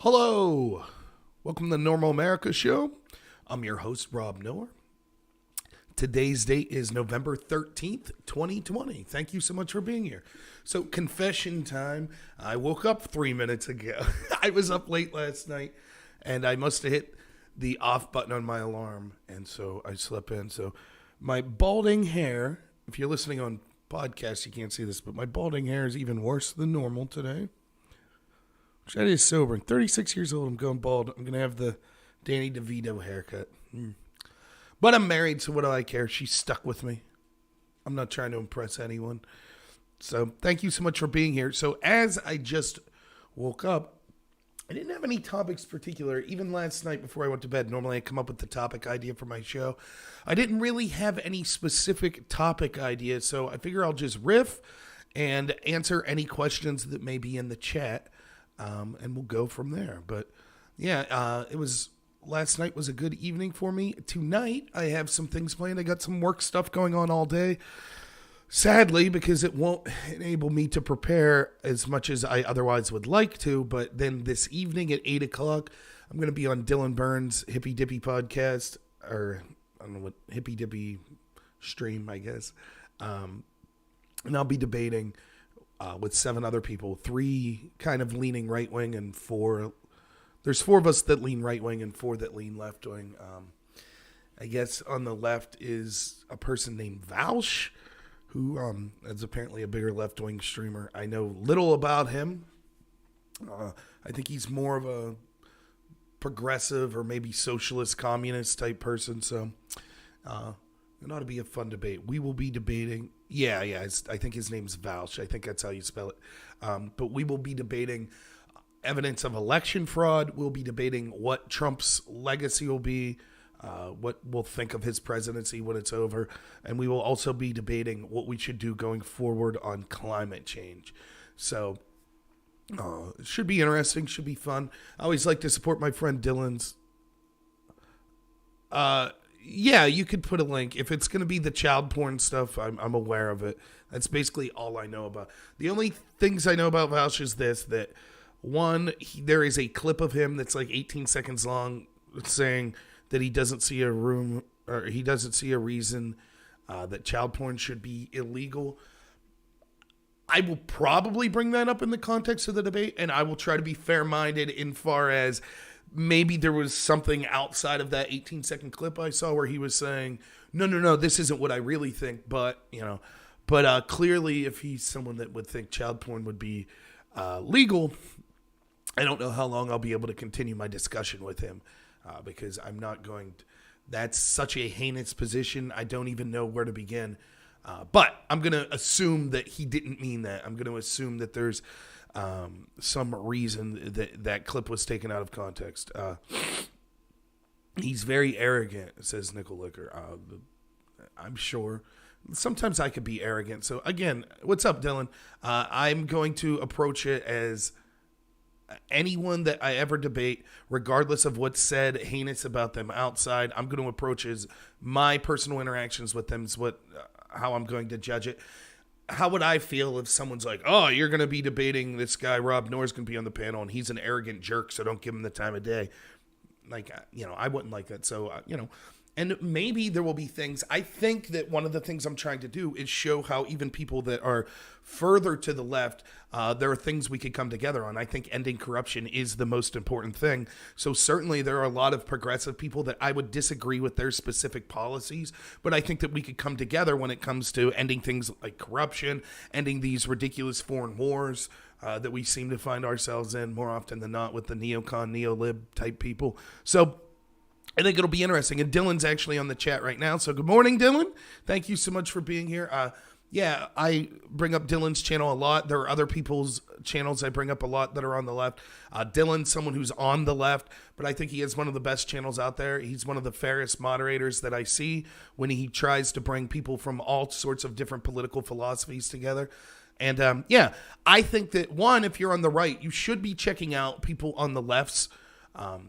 Hello, welcome to the Normal America Show. I'm your host, Rob Miller. Today's date is November 13th, 2020. Thank you so much for being here. So, confession time. I woke up 3 minutes ago. I was up late last night, and I must have hit the off button on my alarm, and so I slept in. So, my balding hair, if you're listening on podcasts, you can't see this, but my balding hair is even worse than normal today. That is sobering. 36 years old, I'm going bald. I'm going to have the Danny DeVito haircut. But I'm married, so what do I care? She's stuck with me. I'm not trying to impress anyone. So thank you so much for being here. So as I just woke up, I didn't have any topics particular. Even last night before I went to bed, normally I come up with the topic idea for my show. I didn't really have any specific topic idea, so I figure I'll just riff and answer any questions that may be in the chat. And we'll go from there. But yeah, last night was a good evening for me. Tonight, I have some things planned. I got some work stuff going on all day. Sadly, because it won't enable me to prepare as much as I otherwise would like to. But then this evening at 8 o'clock, I'm going to be on Dylan Burns' Hippy Dippy podcast, or I don't know what, Hippy Dippy stream, I guess. And I'll be debating with 7 other people, 3 kind of leaning right wing and 4. There's 4 of us that lean right wing and 4 that lean left wing. I guess on the left is a person named Vaush, who is apparently a bigger left wing streamer. I know little about him. I think he's more of a progressive or maybe socialist communist type person. So it ought to be a fun debate. We will be debating. Yeah. I think his name's Vaush. I think that's how you spell it. But we will be debating evidence of election fraud. We'll be debating what Trump's legacy will be, what we'll think of his presidency when it's over. And we will also be debating what we should do going forward on climate change. So it should be interesting, should be fun. I always like to support my friend Dylan's. Yeah, you could put a link. If it's going to be the child porn stuff, I'm aware of it. That's basically all I know about. The only things I know about Vaush is this, that one, there is a clip of him that's like 18 seconds long saying that he doesn't see a reason that child porn should be illegal. I will probably bring that up in the context of the debate, and I will try to be fair-minded in far as maybe there was something outside of that 18-second clip I saw where he was saying, no, this isn't what I really think, but clearly if he's someone that would think child porn would be legal, I don't know how long I'll be able to continue my discussion with him because I'm not going to, that's such a heinous position, I don't even know where to begin. But I'm going to assume that he didn't mean that. I'm going to assume that there's some reason that clip was taken out of context. He's very arrogant, says Nickel Liquor. I'm sure. Sometimes I could be arrogant. So, again, what's up, Dylan? I'm going to approach it as anyone that I ever debate, regardless of what's said heinous about them outside, I'm going to approach as my personal interactions with them is how I'm going to judge it. How would I feel if someone's like, oh, you're going to be debating this guy, Rob Nor's going to be on the panel, and he's an arrogant jerk, so don't give him the time of day. Like, I wouldn't like that. So, and maybe there will be things. I think that one of the things I'm trying to do is show how even people that are further to the left, there are things we could come together on. I think ending corruption is the most important thing. So certainly there are a lot of progressive people that I would disagree with their specific policies, but I think that we could come together when it comes to ending things like corruption, ending these ridiculous foreign wars that we seem to find ourselves in more often than not with the neocon, neo-lib type people. So I think it'll be interesting. And Dylan's actually on the chat right now. So good morning, Dylan. Thank you so much for being here. Yeah, I bring up Dylan's channel a lot. There are other people's channels I bring up a lot that are on the left. Dylan's someone who's on the left, but I think he is one of the best channels out there. He's one of the fairest moderators that I see when he tries to bring people from all sorts of different political philosophies together. And yeah, I think that, one, if you're on the right, you should be checking out people on the left's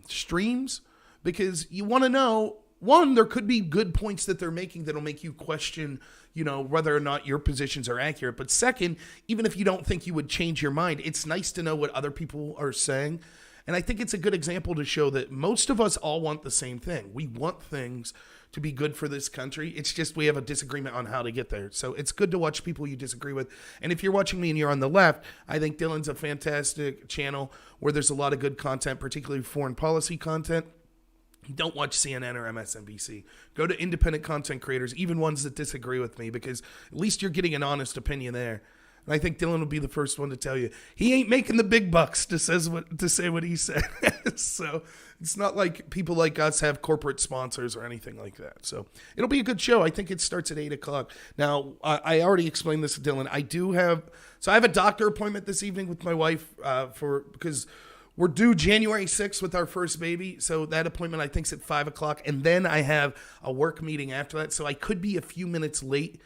streams, because you want to know, one, there could be good points that they're making that'll make you question, whether or not your positions are accurate. But second, even if you don't think you would change your mind, it's nice to know what other people are saying. And I think it's a good example to show that most of us all want the same thing. We want things to be good for this country. It's just we have a disagreement on how to get there. So it's good to watch people you disagree with. And if you're watching me and you're on the left, I think Dylan's a fantastic channel where there's a lot of good content, particularly foreign policy content. Don't watch CNN or MSNBC. Go to independent content creators, even ones that disagree with me, because at least you're getting an honest opinion there. And I think Dylan will be the first one to tell you he ain't making the big bucks to say what he said. So it's not like people like us have corporate sponsors or anything like that. So it'll be a good show. I think it starts at 8:00. Now, I already explained this to Dylan. I have a doctor appointment this evening with my wife because we're due January 6th with our first baby. So that appointment, I think, is at 5:00. And then I have a work meeting after that. So I could be a few minutes late.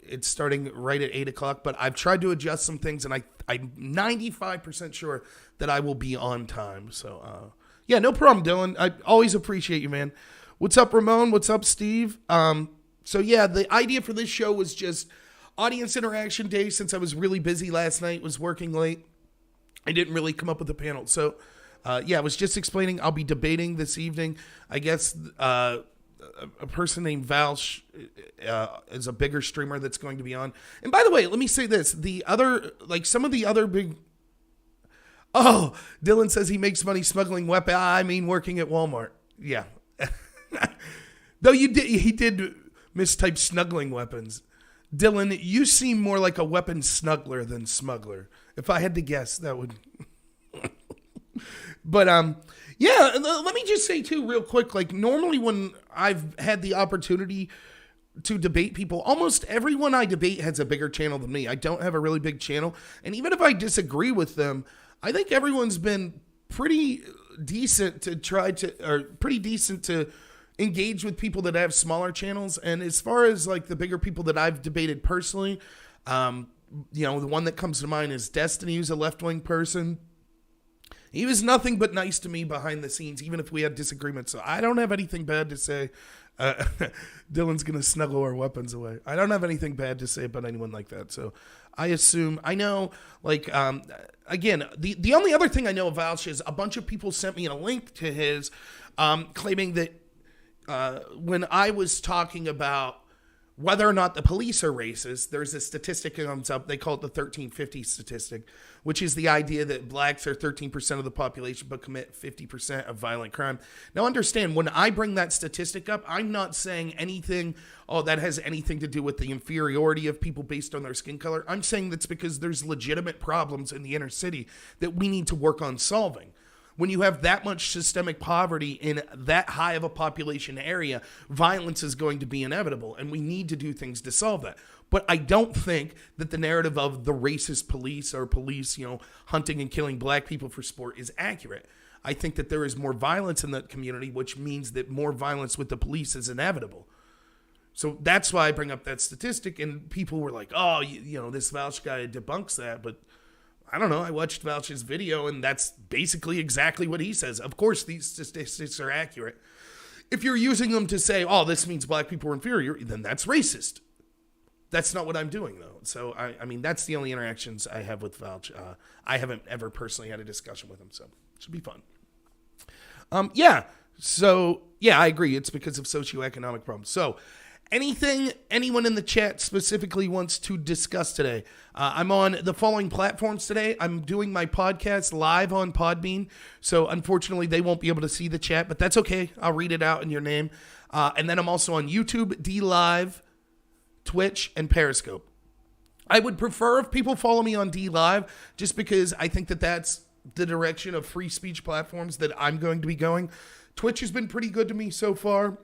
It's starting right at 8:00, but I've tried to adjust some things, and I'm 95% sure that I will be on time. So, yeah, no problem, Dylan. I always appreciate you, man. What's up, Ramon? What's up, Steve? So, yeah, the idea for this show was just audience interaction day since I was really busy last night, was working late. I didn't really come up with a panel. So, yeah, I was just explaining I'll be debating this evening. I guess a person named Vaush is a bigger streamer that's going to be on. And by the way, let me say this. Some of the other big... Oh, Dylan says he makes money smuggling weapons. I mean, working at Walmart. Yeah. Though he did mistype snuggling weapons. Dylan, you seem more like a weapon snuggler than smuggler. If I had to guess, that would... But, yeah, let me just say, too, real quick, like, normally when I've had the opportunity to debate people, almost everyone I debate has a bigger channel than me. I don't have a really big channel, and even if I disagree with them, I think everyone's been pretty decent to engage with people that have smaller channels. And as far as, like, the bigger people that I've debated personally, the one that comes to mind is Destiny, who's a left-wing person. He was nothing but nice to me behind the scenes, even if we had disagreements. So I don't have anything bad to say. Dylan's going to snuggle our weapons away. I don't have anything bad to say about anyone like that. So I know, like, again, the only other thing I know of Vaush is a bunch of people sent me a link to his, claiming that when I was talking about whether or not the police are racist, there's a statistic that comes up. They call it the 1350 statistic, which is the idea that blacks are 13% of the population but commit 50% of violent crime. Now, understand, when I bring that statistic up, I'm not saying anything, that has anything to do with the inferiority of people based on their skin color. I'm saying that's because there's legitimate problems in the inner city that we need to work on solving. When you have that much systemic poverty in that high of a population area, violence is going to be inevitable, and we need to do things to solve that. But I don't think that the narrative of the racist police or police, hunting and killing black people for sport is accurate. I think that there is more violence in that community, which means that more violence with the police is inevitable. So that's why I bring up that statistic, and people were like, oh, this Vaush guy debunks that, but I don't know. I watched Vaush's video, and that's basically exactly what he says. Of course, these statistics are accurate. If you're using them to say, oh, this means black people are inferior, then that's racist. That's not what I'm doing, though. So, I mean, that's the only interactions I have with Vaush. I haven't ever personally had a discussion with him, so it should be fun. Yeah. So, yeah, I agree. It's because of socioeconomic problems. So, anything anyone in the chat specifically wants to discuss today? I'm on the following platforms today. I'm doing my podcast live on Podbean, so unfortunately they won't be able to see the chat, but that's okay. I'll read it out in your name. And then I'm also on YouTube, DLive, Twitch, and Periscope. I would prefer if people follow me on DLive just because I think that that's the direction of free speech platforms that I'm going to be going. Twitch has been pretty good to me so far,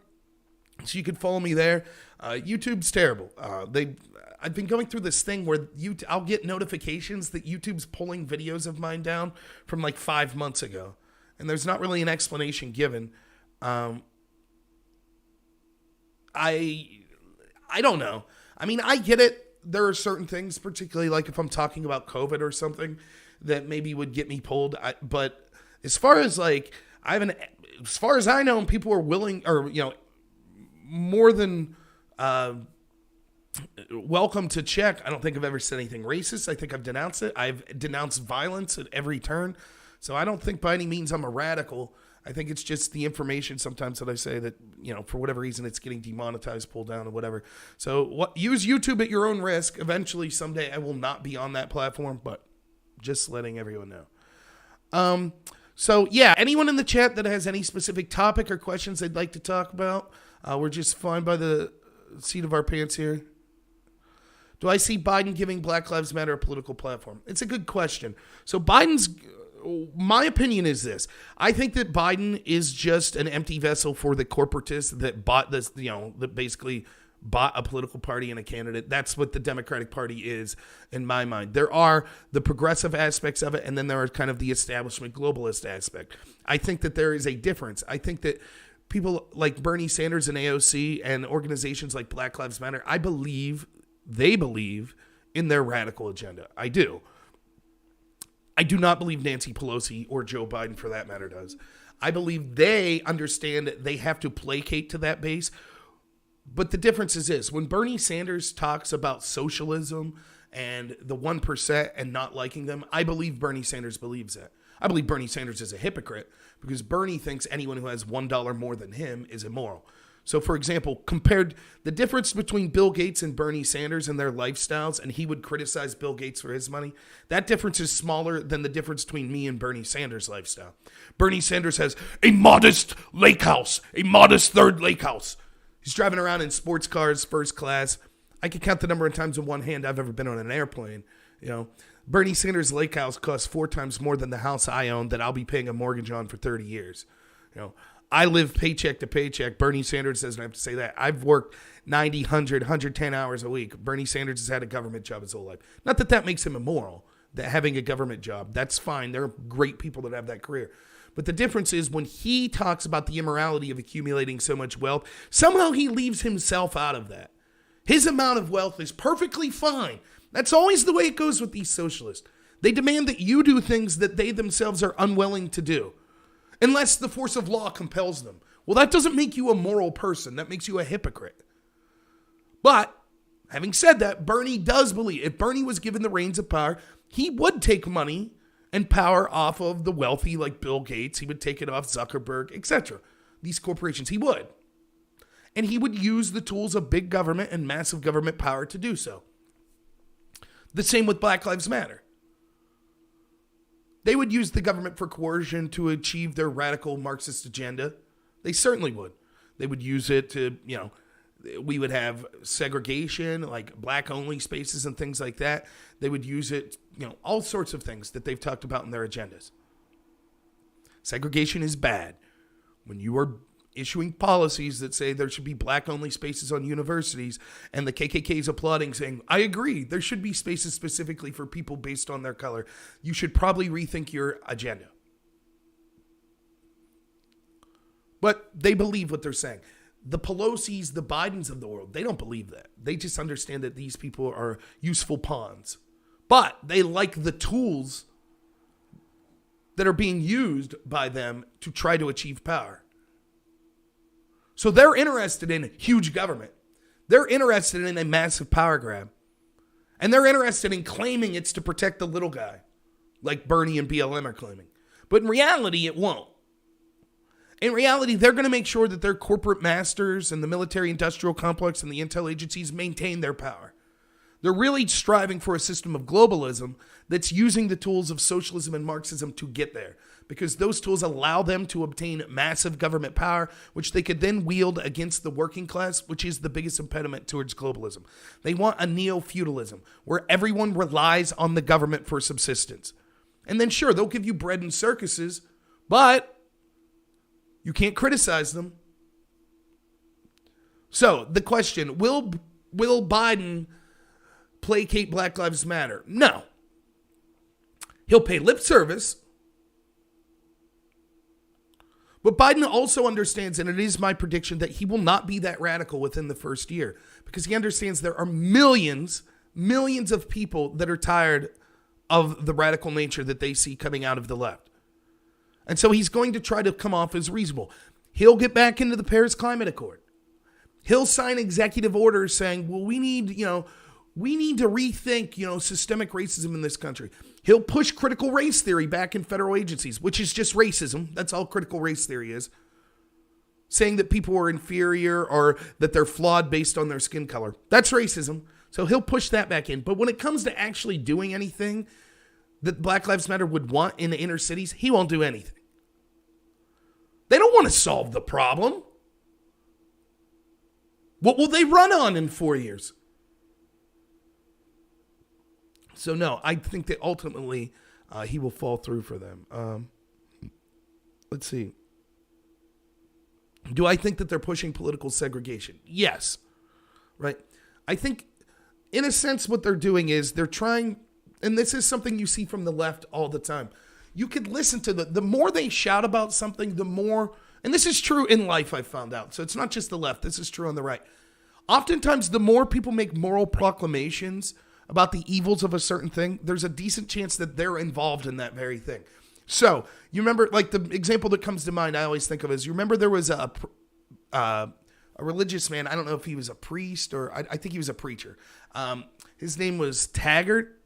so you can follow me there. YouTube's terrible. I've been going through this thing where I'll get notifications that YouTube's pulling videos of mine down from like 5 months ago, and there's not really an explanation given. I don't know. I mean, I get it. There are certain things, particularly like if I'm talking about COVID or something, that maybe would get me pulled. But as far as like, as far as I know, people are willing, or more than welcome to check. I don't think I've ever said anything racist. I think I've denounced it. I've denounced violence at every turn. So I don't think by any means I'm a radical. I think it's just the information sometimes that I say that, for whatever reason, it's getting demonetized, pulled down, or whatever. So use YouTube at your own risk. Eventually, someday, I will not be on that platform, but just letting everyone know. So, yeah, anyone in the chat that has any specific topic or questions they'd like to talk about, we're just fine by the seat of our pants here. Do I see Biden giving Black Lives Matter a political platform? It's a good question. So my opinion is this. I think that Biden is just an empty vessel for the corporatists that bought this, that basically bought a political party and a candidate. That's what the Democratic Party is in my mind. There are the progressive aspects of it, and then there are kind of the establishment globalist aspect. I think that there is a difference. I think that people like Bernie Sanders and AOC and organizations like Black Lives Matter, they believe in their radical agenda. I do. I do not believe Nancy Pelosi or Joe Biden, for that matter, does. I believe they understand that they have to placate to that base. But the difference is this. When Bernie Sanders talks about socialism and the 1% and not liking them, I believe Bernie Sanders believes that. I believe Bernie Sanders is a hypocrite because Bernie thinks anyone who has $1 more than him is immoral. So, for example, compared the difference between Bill Gates and Bernie Sanders and their lifestyles, and he would criticize Bill Gates for his money, that difference is smaller than the difference between me and Bernie Sanders' lifestyle. Bernie Sanders has a modest lake house, a modest third lake house. He's driving around in sports cars, first class. I can count the number of times in one hand I've ever been on an airplane. Bernie Sanders' lake house costs 4 times more than the house I own that I'll be paying a mortgage on for 30 years. I live paycheck to paycheck. Bernie Sanders doesn't have to say that. I've worked 90, 100, 110 hours a week. Bernie Sanders has had a government job his whole life. Not that that makes him immoral, that having a government job. That's fine. There are great people that have that career. But the difference is when he talks about the immorality of accumulating so much wealth, somehow he leaves himself out of that. His amount of wealth is perfectly fine. That's always the way it goes with these socialists. They demand that you do things that they themselves are unwilling to do, unless the force of law compels them. Well, that doesn't make you a moral person. That makes you a hypocrite. But having said that, Bernie does believe if Bernie was given the reins of power, he would take money and power off of the wealthy like Bill Gates. He would take it off Zuckerberg, etc. These corporations, he would. And he would use the tools of big government and massive government power to do so. The same with Black Lives Matter. They would use the government for coercion to achieve their radical Marxist agenda. They certainly would. They would use it to, we would have segregation, like black-only spaces and things like that. They would use it, all sorts of things that they've talked about in their agendas. Segregation is bad. When you are issuing policies that say there should be black-only spaces on universities, and the KKK is applauding, saying, I agree, there should be spaces specifically for people based on their color, you should probably rethink your agenda. But they believe what they're saying. The Pelosi's, the Bidens of the world, they don't believe that. They just understand that these people are useful pawns. But they like the tools that are being used by them to try to achieve power. So they're interested in huge government. They're interested in a massive power grab. And they're interested in claiming it's to protect the little guy, like Bernie and BLM are claiming. But in reality, it won't. In reality, they're going to make sure that their corporate masters and the military-industrial complex and the intel agencies maintain their power. They're really striving for a system of globalism that's using the tools of socialism and Marxism to get there, because those tools allow them to obtain massive government power, which they could then wield against the working class, which is the biggest impediment towards globalism. They want a neo-feudalism where everyone relies on the government for subsistence. And then sure, they'll give you bread and circuses, but you can't criticize them. So the question, will Biden placate Black Lives Matter? No. He'll pay lip service. But Biden also understands, and it is my prediction, that he will not be that radical within the first year, because he understands there are millions of people that are tired of the radical nature that they see coming out of the left. And so he's going to try to come off as reasonable. He'll get back into the Paris Climate Accord. He'll sign executive orders saying, well, we need, We need to rethink, systemic racism in this country. He'll push critical race theory back in federal agencies, which is just racism. That's all critical race theory is. Saying that people are inferior or that they're flawed based on their skin color. That's racism. So he'll push that back in. But when it comes to actually doing anything that Black Lives Matter would want in the inner cities, he won't do anything. They don't want to solve the problem. What will they run on in 4 years? So no, I think that ultimately he will fall through for them. Let's see. Do I think that they're pushing political segregation? Yes. Right? I think, in a sense, what they're doing is they're trying, and this is something you see from the left all the time. You could listen to the more they shout about something, the more, and this is true in life, I've found out. So it's not just the left. This is true on the right. Oftentimes, the more people make moral proclamations about the evils of a certain thing, there's a decent chance that they're involved in that very thing. So, you remember, like the example that comes to mind I always think of is, you remember there was a religious man, I don't know if he was a priest or, I think he was a preacher. His name was Taggart,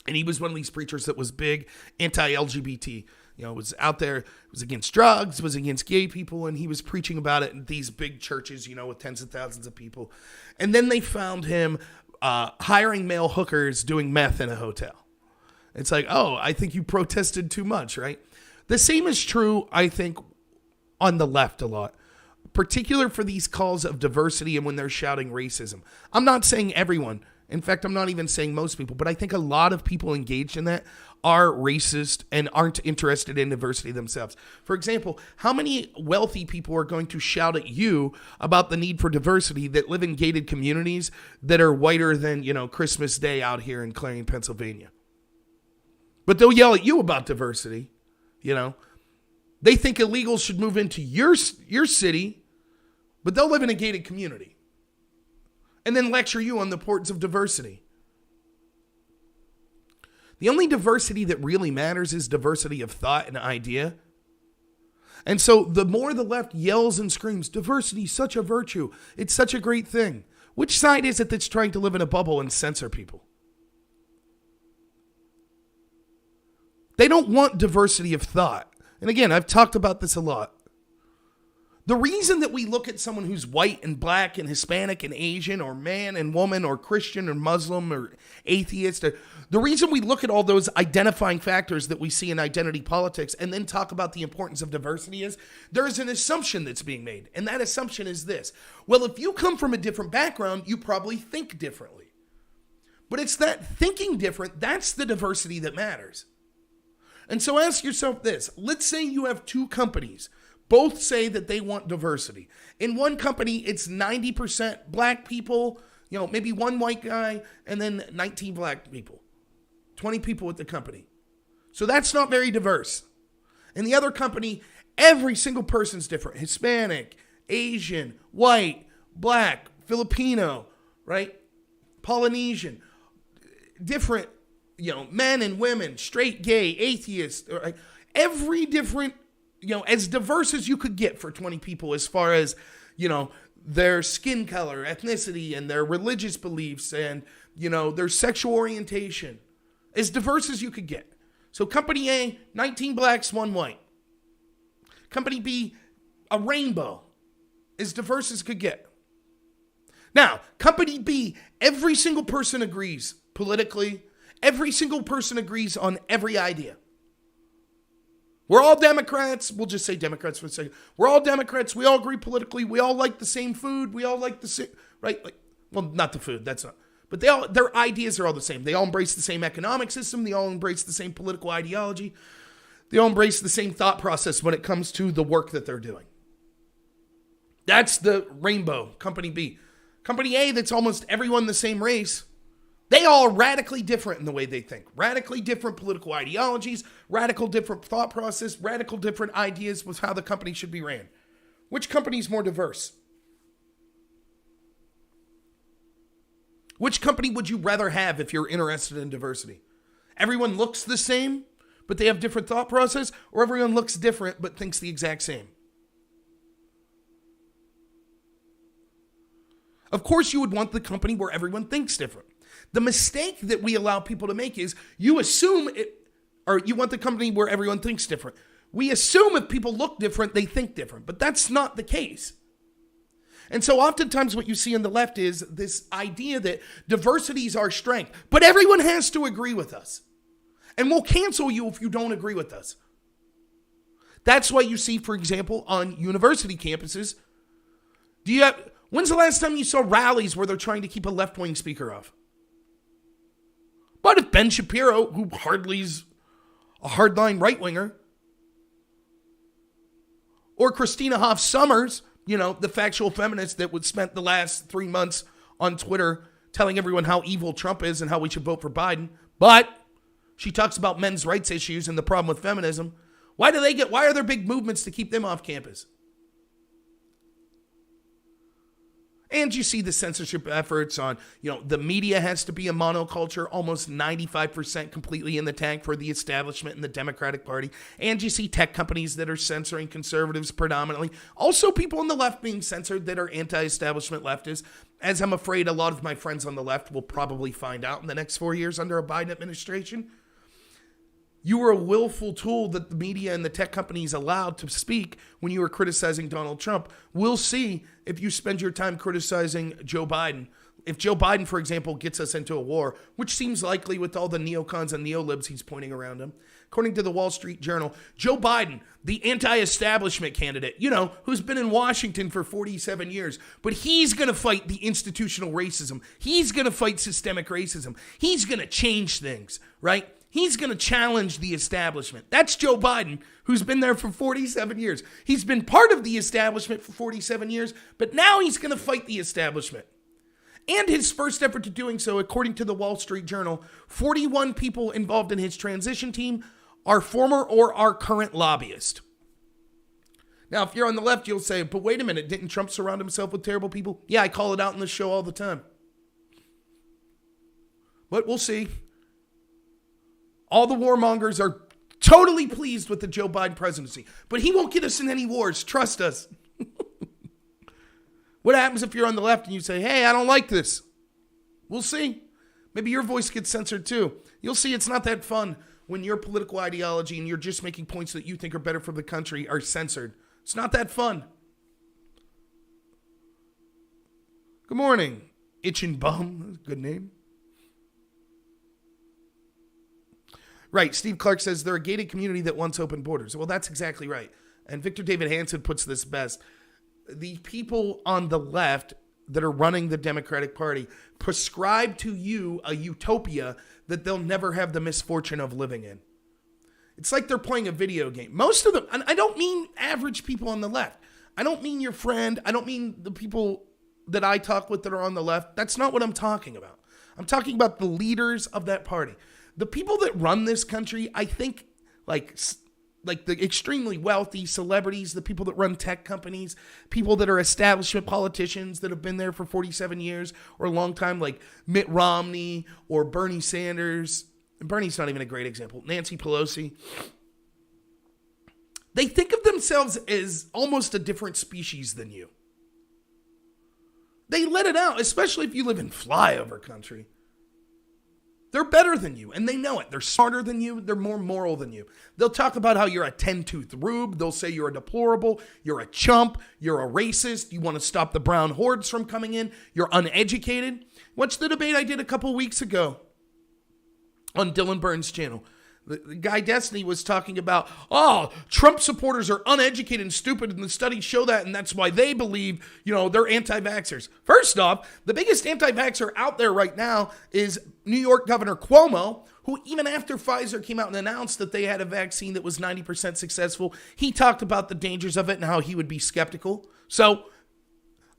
and he was one of these preachers that was big anti-LGBT. Was out there, was against drugs, was against gay people, and he was preaching about it in these big churches, with tens of thousands of people. And then they found him hiring male hookers doing meth in a hotel. It's like, oh, I think you protested too much, right? The same is true, I think, on the left a lot, particular for these calls of diversity and when they're shouting racism. I'm not saying everyone. In fact, I'm not even saying most people, but I think a lot of people engaged in that are racist and aren't interested in diversity themselves. For example, how many wealthy people are going to shout at you about the need for diversity that live in gated communities that are whiter than, Christmas Day out here in Clarion, Pennsylvania? But they'll yell at you about diversity, They think illegals should move into your city, but they'll live in a gated community. And then lecture you on the importance of diversity. The only diversity that really matters is diversity of thought and idea. And so the more the left yells and screams, diversity is such a virtue, it's such a great thing, which side is it that's trying to live in a bubble and censor people? They don't want diversity of thought. And again, I've talked about this a lot. The reason that we look at someone who's white and black and Hispanic and Asian or man and woman or Christian or Muslim or atheist, the reason we look at all those identifying factors that we see in identity politics and then talk about the importance of diversity is there is an assumption that's being made. And that assumption is this. Well, if you come from a different background, you probably think differently. But it's that thinking different, that's the diversity that matters. And so ask yourself this. Let's say you have two companies. Both say that they want diversity. In one company, it's 90% black people, maybe one white guy, and then 19 black people. 20 people at the company. So that's not very diverse. In the other company, every single person's different. Hispanic, Asian, white, black, Filipino, right? Polynesian. Different, men and women, straight, gay, atheist. Right? Every different, as diverse as you could get for 20 people as far as, their skin color, ethnicity, and their religious beliefs and, their sexual orientation. As diverse as you could get. So company A, 19 blacks, 1 white. Company B, a rainbow. As diverse as could get. Now, company B, every single person agrees politically. Every single person agrees on every idea. We're all Democrats. We'll just say Democrats for a second. We're all Democrats. We all agree politically. We all like the same food. We all like the same, right? Not the food. That's not. But their ideas are all the same. They all embrace the same economic system. They all embrace the same political ideology. They all embrace the same thought process when it comes to the work that they're doing. That's the rainbow, company B. Company A, that's almost everyone the same race. They all are radically different in the way they think. Radically different political ideologies, radical different thought process, radical different ideas with how the company should be ran. Which company is more diverse? Which company would you rather have if you're interested in diversity? Everyone looks the same, but they have different thought process, or everyone looks different but thinks the exact same? Of course, you would want the company where everyone thinks different. The mistake that we allow people to make is you assume you want the company where everyone thinks different. We assume if people look different, they think different, but that's not the case. And so oftentimes what you see on the left is this idea that diversity is our strength, but everyone has to agree with us. And we'll cancel you if you don't agree with us. That's why you see, for example, on university campuses, when's the last time you saw rallies where they're trying to keep a left-wing speaker off? But if Ben Shapiro, who hardly is a hardline right-winger, or Christina Hoff Sommers, the factual feminist that would spent the last 3 months on Twitter telling everyone how evil Trump is and how we should vote for Biden, but she talks about men's rights issues and the problem with feminism. Why are there big movements to keep them off campus? And you see the censorship efforts on, the media has to be a monoculture, almost 95% completely in the tank for the establishment and the Democratic Party. And you see tech companies that are censoring conservatives predominantly. Also people on the left being censored that are anti-establishment leftists, as I'm afraid a lot of my friends on the left will probably find out in the next 4 years under a Biden administration. You were a willful tool that the media and the tech companies allowed to speak when you were criticizing Donald Trump. We'll see if you spend your time criticizing Joe Biden. If Joe Biden, for example, gets us into a war, which seems likely with all the neocons and neolibs he's pointing around him. According to the Wall Street Journal, Joe Biden, the anti-establishment candidate, who's been in Washington for 47 years, but he's going to fight the institutional racism. He's going to fight systemic racism. He's going to change things, right? He's going to challenge the establishment. That's Joe Biden, who's been there for 47 years. He's been part of the establishment for 47 years, but now he's going to fight the establishment. And his first effort to doing so, according to the Wall Street Journal, 41 people involved in his transition team are former or are current lobbyists. Now, if you're on the left, you'll say, but wait a minute, didn't Trump surround himself with terrible people? Yeah, I call it out in the show all the time. But we'll see. All the warmongers are totally pleased with the Joe Biden presidency, but he won't get us in any wars. Trust us. What happens if you're on the left and you say, hey, I don't like this? We'll see. Maybe your voice gets censored too. You'll see it's not that fun when your political ideology and you're just making points that you think are better for the country are censored. It's not that fun. Good morning, Itchin' Bum. Good name. Right, Steve Clark says they're a gated community that wants open borders. Well, that's exactly right. And Victor David Hansen puts this best. The people on the left that are running the Democratic Party prescribe to you a utopia that they'll never have the misfortune of living in. It's like they're playing a video game. Most of them, and I don't mean average people on the left. I don't mean your friend. I don't mean the people that I talk with that are on the left. That's not what I'm talking about. I'm talking about the leaders of that party. The people that run this country, I think, like the extremely wealthy celebrities, the people that run tech companies, people that are establishment politicians that have been there for 47 years or a long time, like Mitt Romney or Bernie Sanders. Bernie's not even a great example. Nancy Pelosi. They think of themselves as almost a different species than you. They let it out, especially if you live in flyover country. They're better than you, and they know it. They're smarter than you. They're more moral than you. They'll talk about how you're a 10-tooth rube. They'll say you're a deplorable. You're a chump. You're a racist. You want to stop the brown hordes from coming in. You're uneducated. Watch the debate I did a couple weeks ago on Dylan Burns' channel. The guy Destiny was talking about, Trump supporters are uneducated and stupid, and the studies show that, and that's why they believe, they're anti-vaxxers. First off, the biggest anti-vaxxer out there right now is New York Governor Cuomo, who even after Pfizer came out and announced that they had a vaccine that was 90% successful, he talked about the dangers of it and how he would be skeptical. So,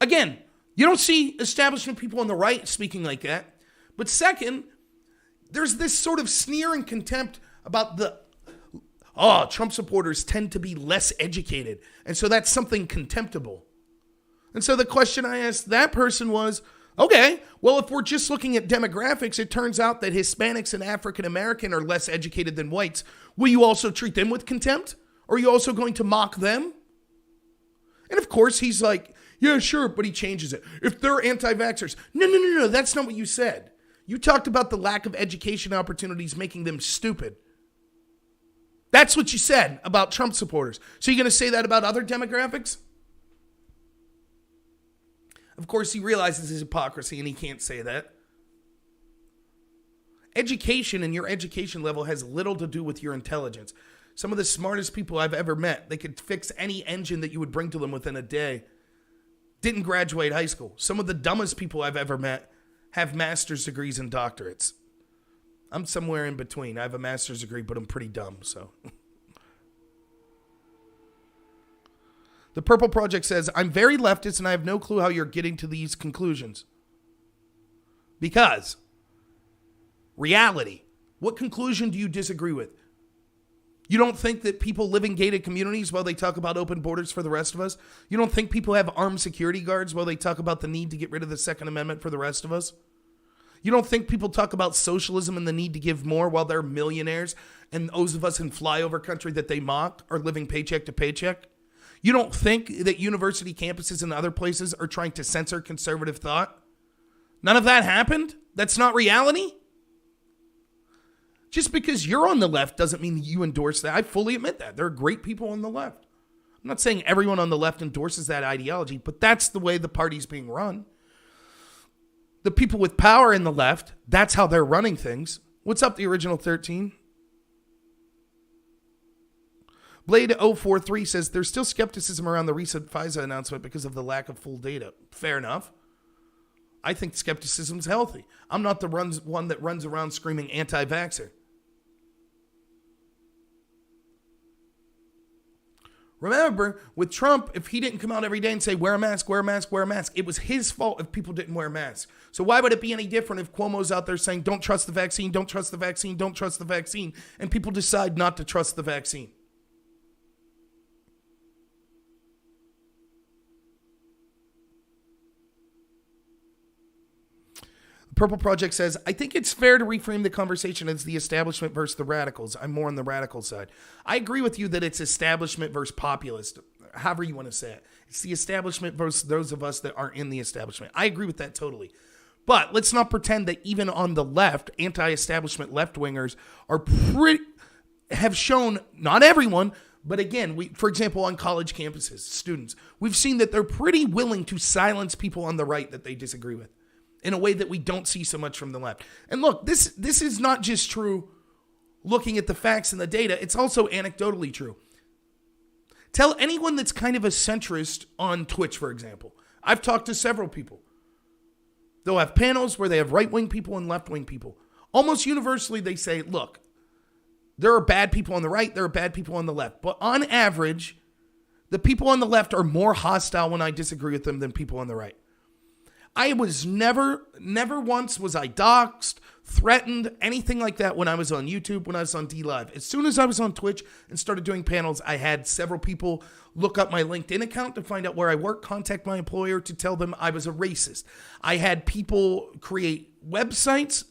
again, you don't see establishment people on the right speaking like that. But second, there's this sort of sneer and contempt about Trump supporters tend to be less educated. And so that's something contemptible. And so the question I asked that person was, okay, well, if we're just looking at demographics, it turns out that Hispanics and African American are less educated than whites. Will you also treat them with contempt? Or are you also going to mock them? And of course, he's like, Yeah, sure, but he changes it. If they're anti-vaxxers. No, that's not what you said. You talked about the lack of education opportunities making them stupid. That's what you said about Trump supporters. So you're going to say that about other demographics? Of course, he realizes his hypocrisy and he can't say that. Education and your education level has little to do with your intelligence. Some of the smartest people I've ever met, they could fix any engine that you would bring to them within a day. Didn't graduate high school. Some of the dumbest people I've ever met have master's degrees and doctorates. I'm somewhere in between. I have a master's degree, but I'm pretty dumb, so. The Purple Project says, I'm very leftist and I have no clue how you're getting to these conclusions. Because reality. What conclusion do you disagree with? You don't think that people live in gated communities while they talk about open borders for the rest of us? You don't think people have armed security guards while they talk about the need to get rid of the Second Amendment for the rest of us? You don't think people talk about socialism and the need to give more while they're millionaires and those of us in flyover country that they mock are living paycheck to paycheck? You don't think that university campuses and other places are trying to censor conservative thought? None of that happened? That's not reality? Just because you're on the left doesn't mean you endorse that. I fully admit that. There are great people on the left. I'm not saying everyone on the left endorses that ideology, but that's the way the party's being run. The people with power in the left, that's how they're running things. What's up, the original 13? Blade043 says, there's still skepticism around the recent FISA announcement because of the lack of full data. Fair enough. I think skepticism's healthy. I'm not the one that runs around screaming anti-vaxxer. Remember, with Trump, if he didn't come out every day and say, wear a mask, wear a mask, wear a mask, it was his fault if people didn't wear masks. So why would it be any different if Cuomo's out there saying, don't trust the vaccine, don't trust the vaccine, don't trust the vaccine, and people decide not to trust the vaccine? Purple Project says, I think it's fair to reframe the conversation as the establishment versus the radicals. I'm more on the radical side. I agree with you that it's establishment versus populist, however you want to say it. It's the establishment versus those of us that aren't in the establishment. I agree with that totally. But let's not pretend that even on the left, anti-establishment left-wingers have shown, not everyone, but again, for example, on college campuses, students, we've seen that they're pretty willing to silence people on the right that they disagree with, in a way that we don't see so much from the left. And look, this is not just true looking at the facts and the data. It's also anecdotally true. Tell anyone that's kind of a centrist on Twitch, for example. I've talked to several people. They'll have panels where they have right-wing people and left-wing people. Almost universally, they say, look, there are bad people on the right, there are bad people on the left. But on average, the people on the left are more hostile when I disagree with them than people on the right. I was never once was I doxxed, threatened, anything like that when I was on YouTube, when I was on DLive. As soon as I was on Twitch and started doing panels, I had several people look up my LinkedIn account to find out where I work, contact my employer to tell them I was a racist. I had people create websites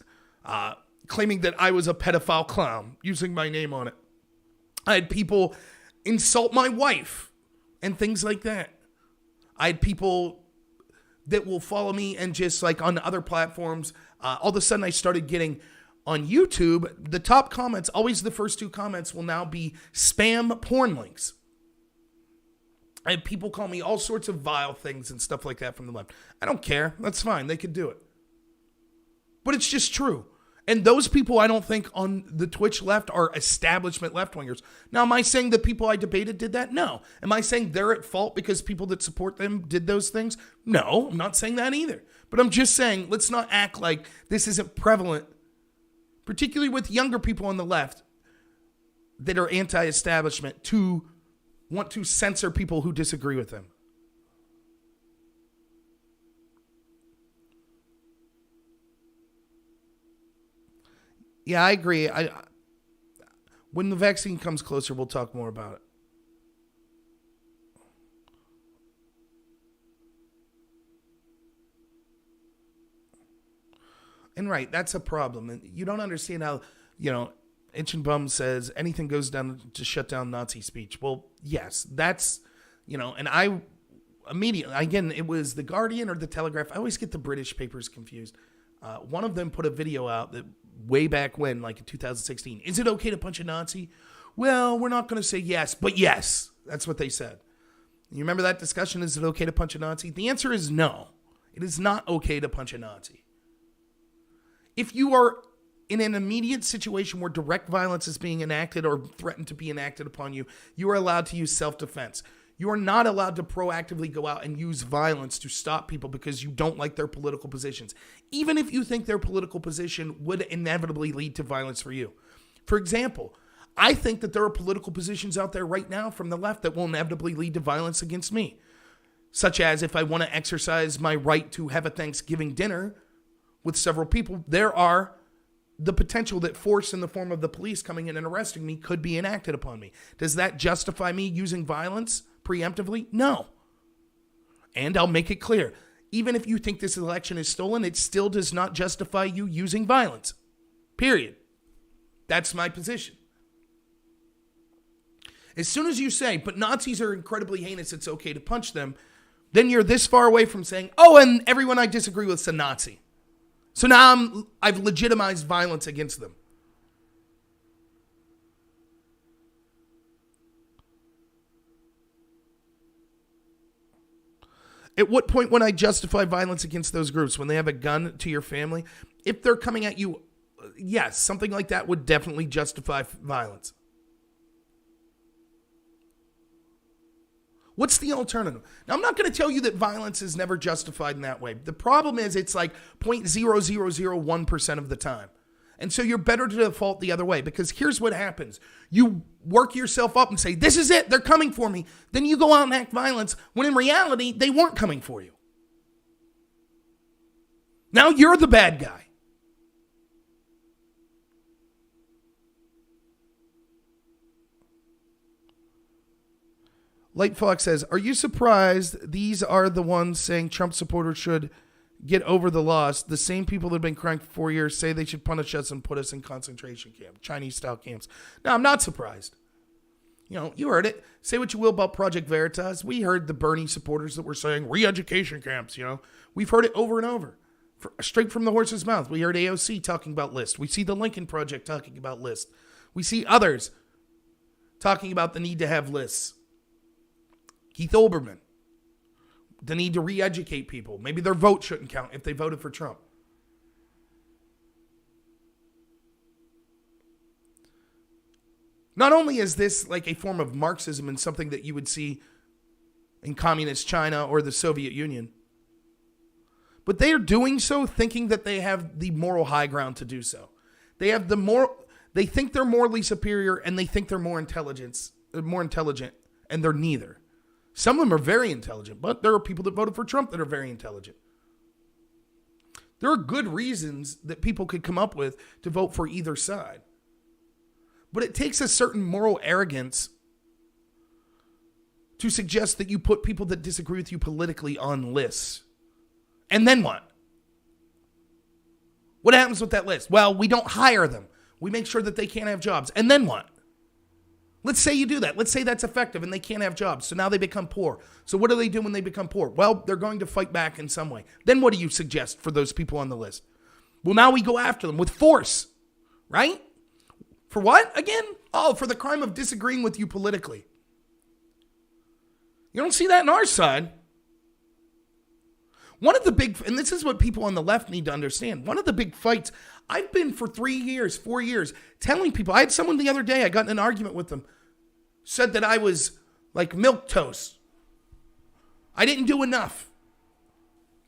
claiming that I was a pedophile clown, using my name on it. I had people insult my wife and things like that. I had people that will follow me and just like on other platforms. All of a sudden I started getting on YouTube, the top comments, always the first two comments will now be spam porn links. I had people call me all sorts of vile things and stuff like that from the left. I don't care. That's fine. They could do it. But it's just true. And those people I don't think on the Twitch left are establishment left-wingers. Now, am I saying the people I debated did that? No. Am I saying they're at fault because people that support them did those things? No, I'm not saying that either. But I'm just saying, let's not act like this isn't prevalent, particularly with younger people on the left that are anti-establishment, to want to censor people who disagree with them. Yeah, I agree. When the vaccine comes closer, we'll talk more about it. And right, that's a problem. And you don't understand how, Itch and Bum says anything goes down to shut down Nazi speech. Well, yes, that's, and immediately, again, it was The Guardian or The Telegraph. I always get the British papers confused. One of them put a video out that way back when, like in 2016. Is it okay to punch a Nazi? Well, we're not going to say yes, but yes. That's what they said. You remember that discussion? Is it okay to punch a Nazi? The answer is no. It is not okay to punch a Nazi. If you are in an immediate situation where direct violence is being enacted or threatened to be enacted upon you, you are allowed to use self-defense. You are not allowed to proactively go out and use violence to stop people because you don't like their political positions, even if you think their political position would inevitably lead to violence for you. For example, I think that there are political positions out there right now from the left that will inevitably lead to violence against me, such as if I want to exercise my right to have a Thanksgiving dinner with several people, there are the potential that force in the form of the police coming in and arresting me could be enacted upon me. Does that justify me using violence preemptively? No. And I'll make it clear, even if you think this election is stolen, it still does not justify you using violence. Period. That's my position. As soon as you say, but Nazis are incredibly heinous, it's okay to punch them, then you're this far away from saying, oh, and everyone I disagree with is a Nazi. So now I've legitimized violence against them. At what point when I justify violence against those groups? When they have a gun to your family? If they're coming at you, yes, something like that would definitely justify violence. What's the alternative? Now, I'm not going to tell you that violence is never justified in that way. The problem is it's like 0.0001% of the time. And so you're better to default the other way, because here's what happens. You work yourself up and say, this is it, they're coming for me. Then you go out and act violence when in reality, they weren't coming for you. Now you're the bad guy. Light Fox says, are you surprised these are the ones saying Trump supporters should get over the loss? The same people that have been crying for 4 years say they should punish us and put us in concentration camps, Chinese-style camps. No, I'm not surprised. You know, you heard it. Say what you will about Project Veritas. We heard the Bernie supporters that were saying re-education camps, you know. We've heard it over and over, straight from the horse's mouth. We heard AOC talking about lists. We see the Lincoln Project talking about lists. We see others talking about the need to have lists. Keith Olbermann, the need to re-educate people. Maybe their vote shouldn't count if they voted for Trump. Not only is this like a form of Marxism and something that you would see in communist China or the Soviet Union, but they are doing so thinking that they have the moral high ground to do so. They have they think they're morally superior, and they think they're more intelligent, and they're neither. Some of them are very intelligent, but there are people that voted for Trump that are very intelligent. There are good reasons that people could come up with to vote for either side. But it takes a certain moral arrogance to suggest that you put people that disagree with you politically on lists. And then what? What happens with that list? Well, we don't hire them. We make sure that they can't have jobs. And then what? Let's say you do that. Let's say that's effective and they can't have jobs. So now they become poor. So what do they do when they become poor? Well, they're going to fight back in some way. Then what do you suggest for those people on the list? Well, now we go after them with force, right? For what? Again? Oh, for the crime of disagreeing with you politically. You don't see that on our side. One of the big, and this is what people on the left need to understand, one of the big fights, I've been for 3 years, 4 years, telling people, I had someone the other day, I got in an argument with them, said that I was like milquetoast. I didn't do enough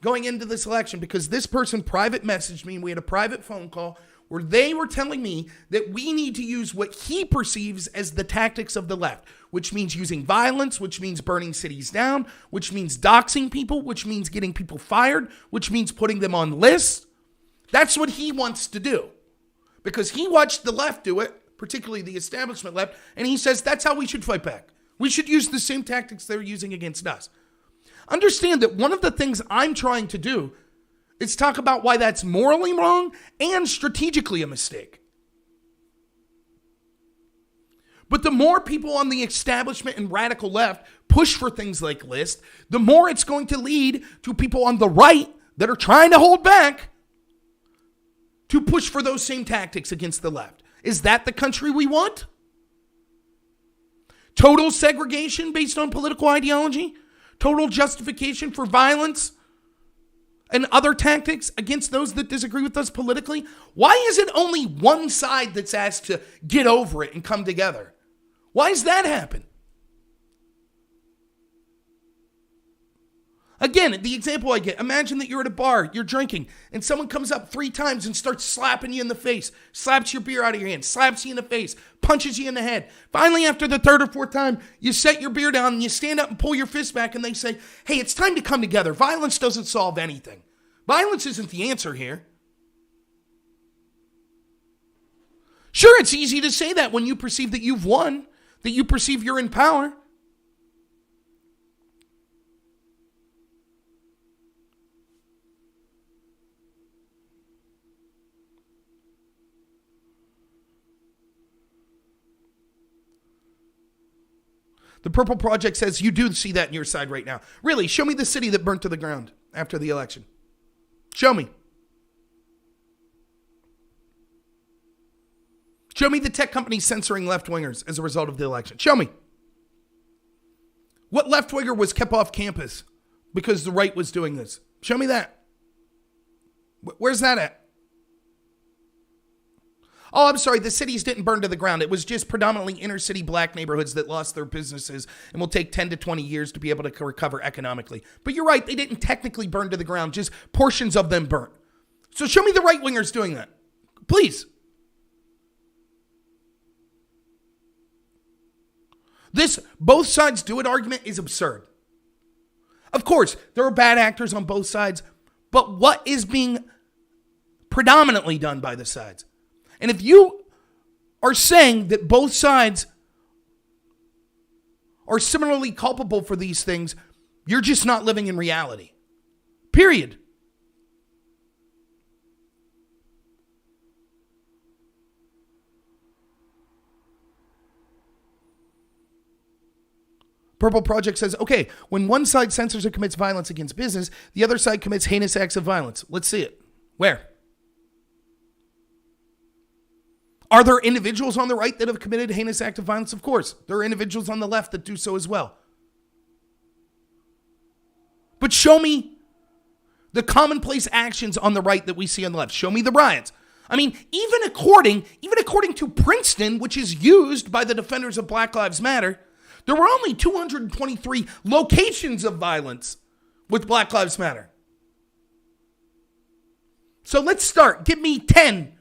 going into this election because this person private messaged me, and we had a private phone call where they were telling me that we need to use what he perceives as the tactics of the left, which means using violence, which means burning cities down, which means doxing people, which means getting people fired, which means putting them on lists. That's what he wants to do because he watched the left do it, particularly the establishment left, and he says that's how we should fight back. We should use the same tactics they're using against us. Understand that one of the things I'm trying to do is talk about why that's morally wrong and strategically a mistake. But the more people on the establishment and radical left push for things like list, the more it's going to lead to people on the right that are trying to hold back to push for those same tactics against the left. Is that the country we want? Total segregation based on political ideology? Total justification for violence and other tactics against those that disagree with us politically? Why is it only one side that's asked to get over it and come together? Why does that happen? Again, the example I get, imagine that you're at a bar, you're drinking, and someone comes up 3 times and starts slapping you in the face, slaps your beer out of your hand, slaps you in the face, punches you in the head. Finally, after the 3rd or 4th time, you set your beer down and you stand up and pull your fist back and they say, hey, it's time to come together. Violence doesn't solve anything. Violence isn't the answer here. Sure, it's easy to say that when you perceive that you've won, that you perceive you're in power. The Purple Project says you do see that in your side right now. Really, show me the city that burnt to the ground after the election. Show me. Show me the tech companies censoring left-wingers as a result of the election. Show me. What left-winger was kept off campus because the right was doing this? Show me that. Where's that at? Oh, I'm sorry, the cities didn't burn to the ground. It was just predominantly inner-city black neighborhoods that lost their businesses and will take 10 to 20 years to be able to recover economically. But you're right, they didn't technically burn to the ground, just portions of them burnt. So show me the right-wingers doing that. Please. This both sides do it argument is absurd. Of course, there are bad actors on both sides, but what is being predominantly done by the sides? And if you are saying that both sides are similarly culpable for these things, you're just not living in reality. Period. Purple Project says, okay, when one side censors or commits violence against business, the other side commits heinous acts of violence. Let's see it. Where? Are there individuals on the right that have committed heinous act of violence? Of course. There are individuals on the left that do so as well. But show me the commonplace actions on the right that we see on the left. Show me the riots. I mean, even according to Princeton, which is used by the defenders of Black Lives Matter, there were only 223 locations of violence with Black Lives Matter. So let's start. Give me 10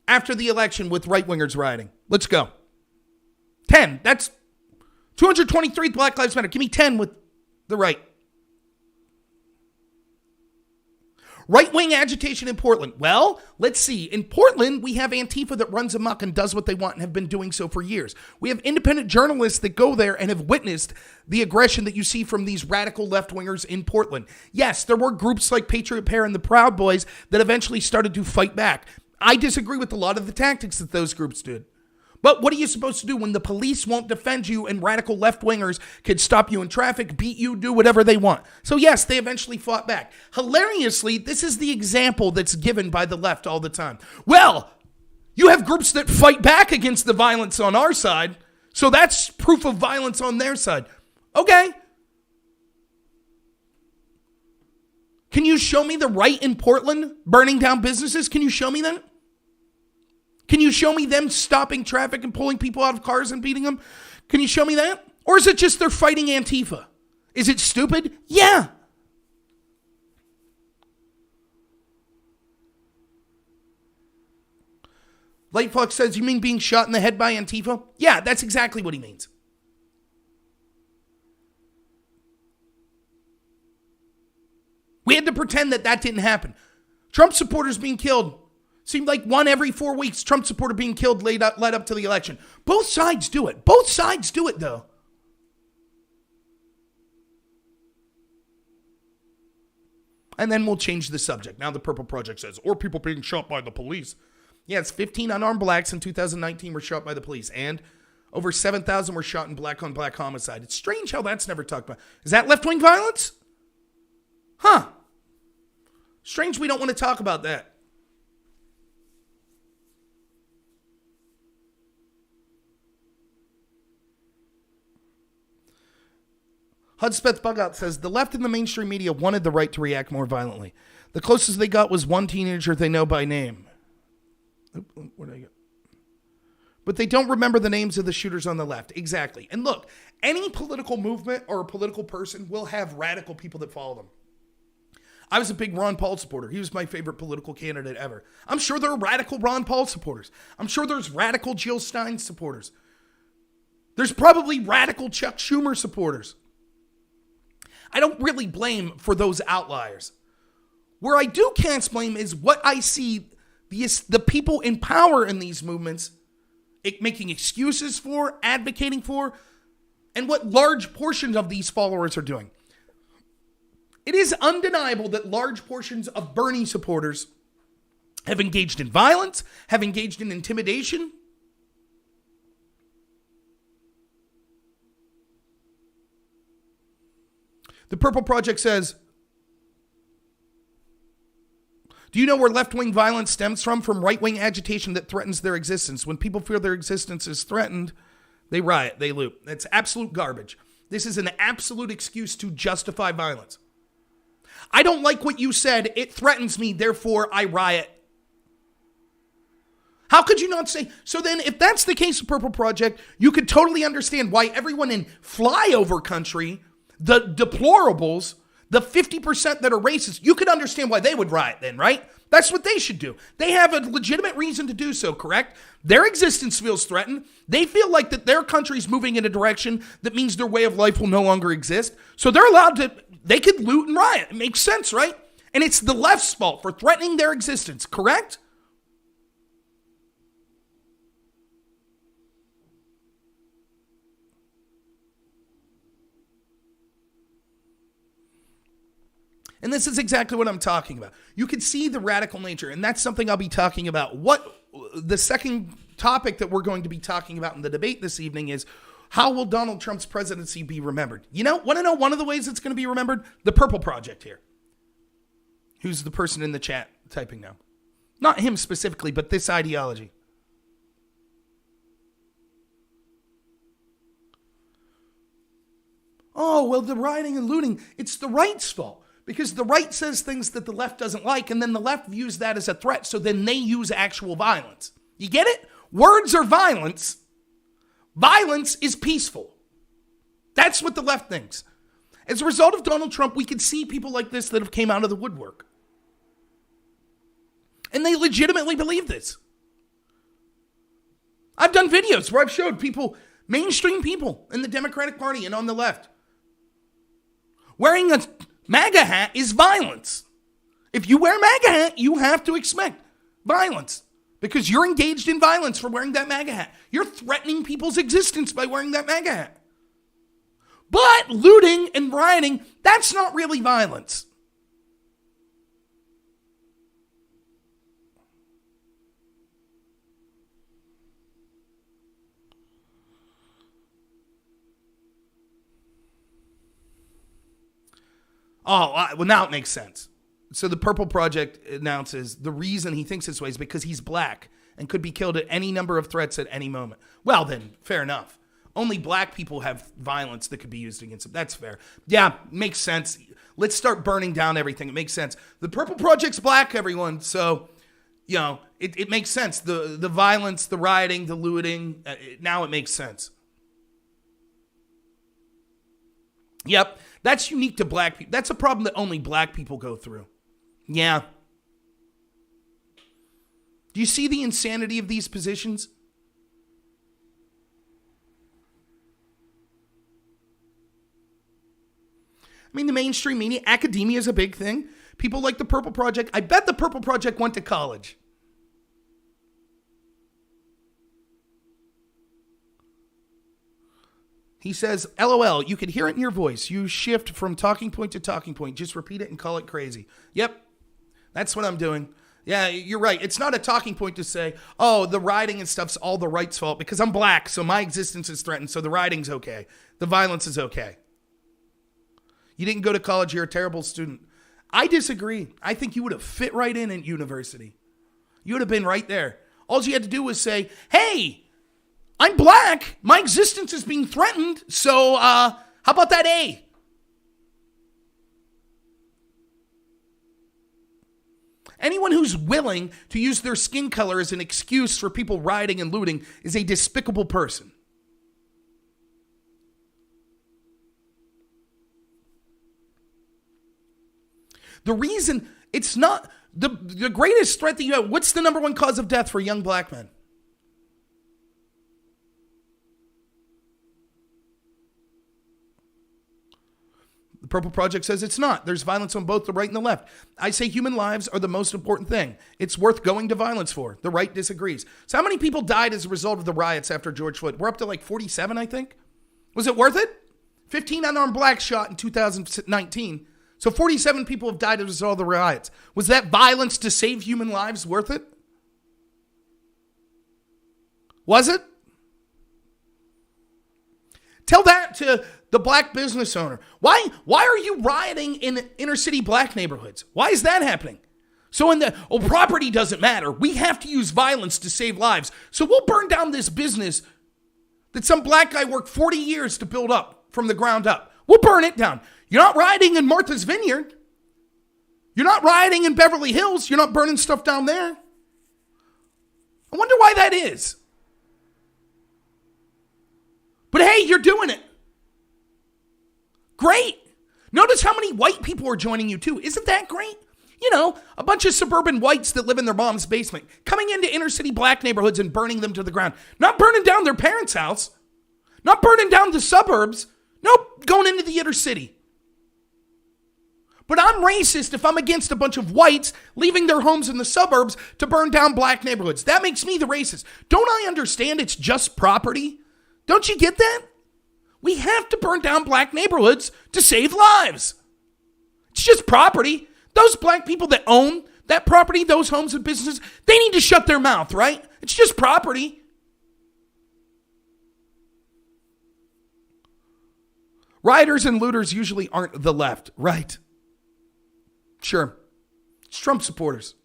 after the election with right-wingers rioting. Let's go. 10. That's 223 Black Lives Matter. Give me 10 with the right. Right-wing agitation in Portland. Well, let's see. In Portland, we have Antifa that runs amok and does what they want and have been doing so for years. We have independent journalists that go there and have witnessed the aggression that you see from these radical left-wingers in Portland. Yes, there were groups like Patriot Pair and the Proud Boys that eventually started to fight back. I disagree with a lot of the tactics that those groups did. But what are you supposed to do when the police won't defend you and radical left-wingers can stop you in traffic, beat you, do whatever they want? So yes, they eventually fought back. Hilariously, this is the example that's given by the left all the time. Well, you have groups that fight back against the violence on our side, so that's proof of violence on their side. Okay. Can you show me the right in Portland burning down businesses? Can you show me that? Can you show me them stopping traffic and pulling people out of cars and beating them? Can you show me that? Or is it just they're fighting Antifa? Is it stupid? Yeah. Lightfox says, you mean being shot in the head by Antifa? Yeah, that's exactly what he means. We had to pretend that didn't happen. Trump supporters being killed. Seemed like one every 4 weeks, Trump supporter being killed led up to the election. Both sides do it. Both sides do it, though. And then we'll change the subject. Now the Purple Project says, or people being shot by the police. Yeah, it's 15 unarmed blacks in 2019 were shot by the police. And Over 7,000 were shot in black-on-black homicide. It's strange how that's never talked about. Is that left-wing violence? Huh. Strange we don't want to talk about that. Hudspeth Bugout says, the left and the mainstream media wanted the right to react more violently. The closest they got was one teenager they know by name. Where did I go? But they don't remember the names of the shooters on the left. Exactly. And look, any political movement or a political person will have radical people that follow them. I was a big Ron Paul supporter. He was my favorite political candidate ever. I'm sure there are radical Ron Paul supporters. I'm sure there's radical Jill Stein supporters. There's probably radical Chuck Schumer supporters. I don't really blame for those outliers. Where I do cast blame is what I see the people in power in these movements making excuses for, advocating for, and what large portions of these followers are doing. It is undeniable that large portions of Bernie supporters have engaged in violence, have engaged in intimidation. The Purple Project says, do you know where left-wing violence stems from? From right-wing agitation that threatens their existence. When people feel their existence is threatened, they riot, they loot. That's absolute garbage. This is an absolute excuse to justify violence. I don't like what you said. It threatens me, therefore I riot. How could you not say? So then if that's the case with Purple Project, you could totally understand why everyone in flyover country, the deplorables, the 50% that are racist, you could understand why they would riot then, right? That's what they should do. They have a legitimate reason to do so, correct? Their existence feels threatened. They feel like that their country's moving in a direction that means their way of life will no longer exist. So they're allowed to, they could loot and riot. It makes sense, right? And it's the left's fault for threatening their existence, correct? And this is exactly what I'm talking about. You can see the radical nature, and that's something I'll be talking about. What the second topic that we're going to be talking about in the debate this evening is, how will Donald Trump's presidency be remembered? You know, want to know one of the ways it's going to be remembered? The Purple Project here. Who's the person in the chat typing now? Not him specifically, but this ideology. Oh, well, the rioting and looting, it's the right's fault. Because the right says things that the left doesn't like, and then the left views that as a threat, so then they use actual violence. You get it? Words are violence. Violence is peaceful. That's what the left thinks. As a result of Donald Trump, we can see people like this that have came out of the woodwork. And they legitimately believe this. I've done videos where I've showed people, mainstream people in the Democratic Party and on the left, wearing a MAGA hat is violence. If you wear a MAGA hat, you have to expect violence because you're engaged in violence for wearing that MAGA hat. You're threatening people's existence by wearing that MAGA hat. But looting and rioting, that's not really violence. Oh, well, now it makes sense. So the Purple Project announces the reason he thinks this way is because he's black and could be killed at any number of threats at any moment. Well, then, fair enough. Only black people have violence that could be used against them. That's fair. Yeah, makes sense. Let's start burning down everything. It makes sense. The Purple Project's black, everyone. So, you know, it makes sense. The violence, the rioting, the looting, now it makes sense. Yep. That's unique to black people. That's a problem that only black people go through. Yeah. Do you see the insanity of these positions? I mean, the mainstream media, academia is a big thing. People like the Purple Project. I bet the Purple Project went to college. He says, LOL, you can hear it in your voice. You shift from talking point to talking point. Just repeat it and call it crazy. Yep, that's what I'm doing. Yeah, you're right. It's not a talking point to say, oh, the rioting and stuff's all the right's fault because I'm black, so my existence is threatened, so the rioting's okay. The violence is okay. You didn't go to college, you're a terrible student. I disagree. I think you would have fit right in at university. You would have been right there. All you had to do was say, hey, I'm black. My existence is being threatened, so how about that A? Anyone who's willing to use their skin color as an excuse for people rioting and looting is a despicable person. The reason it's not the greatest threat that you have, what's the number one cause of death for young black men? The Purple Project says it's not. There's violence on both the right and the left. I say human lives are the most important thing. It's worth going to violence for. The right disagrees. So how many people died as a result of the riots after George Floyd? We're up to like 47, I think. Was it worth it? 15 unarmed blacks shot in 2019. So 47 people have died as a result of the riots. Was that violence to save human lives worth it? Was it? Tell that to the black business owner. Why are you rioting in inner city black neighborhoods? Why is that happening? So property doesn't matter. We have to use violence to save lives. So we'll burn down this business that some black guy worked 40 years to build up from the ground up. We'll burn it down. You're not rioting in Martha's Vineyard. You're not rioting in Beverly Hills. You're not burning stuff down there. I wonder why that is. But hey, you're doing it. Great. Notice how many white people are joining you too. Isn't that great? You know, a bunch of suburban whites that live in their mom's basement, coming into inner city black neighborhoods and burning them to the ground. Not burning down their parents' house. Not burning down the suburbs. Nope, going into the inner city. But I'm racist if I'm against a bunch of whites leaving their homes in the suburbs to burn down black neighborhoods. That makes me the racist. Don't I understand it's just property? Don't you get that? We have to burn down black neighborhoods to save lives. It's just property. Those black people that own that property, those homes and businesses, they need to shut their mouth, right? It's just property. Rioters and looters usually aren't the left, right? Sure. It's Trump supporters.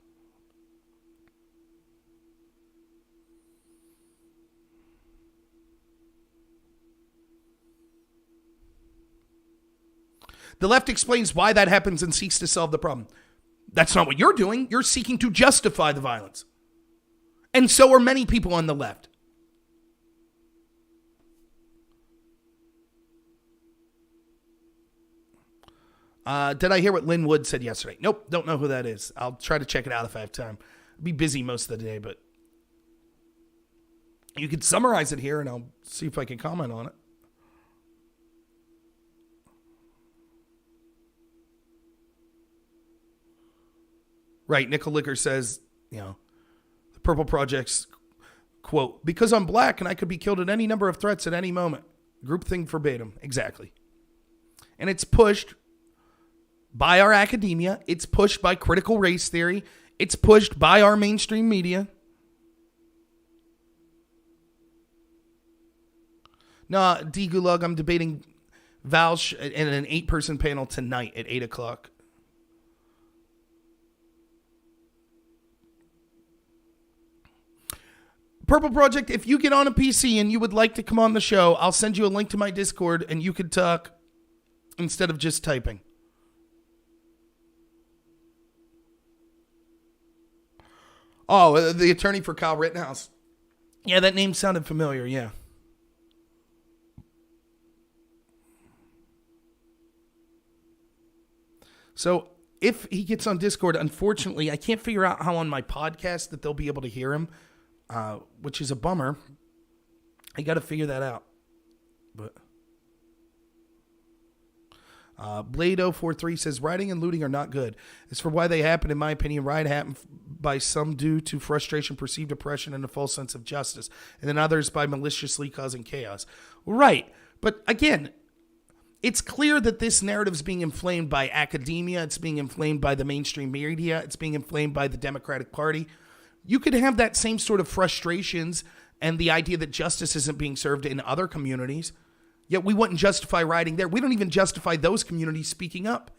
The left explains why that happens and seeks to solve the problem. That's not what you're doing. You're seeking to justify the violence. And so are many people on the left. Did I hear what Lynn Wood said yesterday? Nope, don't know who that is. I'll try to check it out if I have time. I'll be busy most of the day, but you could summarize it here and I'll see if I can comment on it. Right, Nickel Licker says, the Purple Project's quote, because I'm black and I could be killed at any number of threats at any moment. Groupthink verbatim. Exactly. And it's pushed by our academia. It's pushed by critical race theory. It's pushed by our mainstream media. No, D. Gulag, I'm debating Vaush in an 8-person panel tonight at 8 o'clock. Purple Project, if you get on a PC and you would like to come on the show, I'll send you a link to my Discord and you could talk instead of just typing. Oh, the attorney for Kyle Rittenhouse. Yeah, that name sounded familiar, yeah. So if he gets on Discord, unfortunately, I can't figure out how on my podcast that they'll be able to hear him. Which is a bummer. I got to figure that out. But Blade043 says rioting and looting are not good. As for why they happen, in my opinion, riot happened by some due to frustration, perceived oppression, and a false sense of justice, and then others by maliciously causing chaos. Right, but again, It's clear that this narrative is being inflamed by academia. It's being inflamed by the mainstream media. It's being inflamed by the Democratic Party. You could have that same sort of frustrations and the idea that justice isn't being served in other communities, yet we wouldn't justify rioting there. We don't even justify those communities speaking up.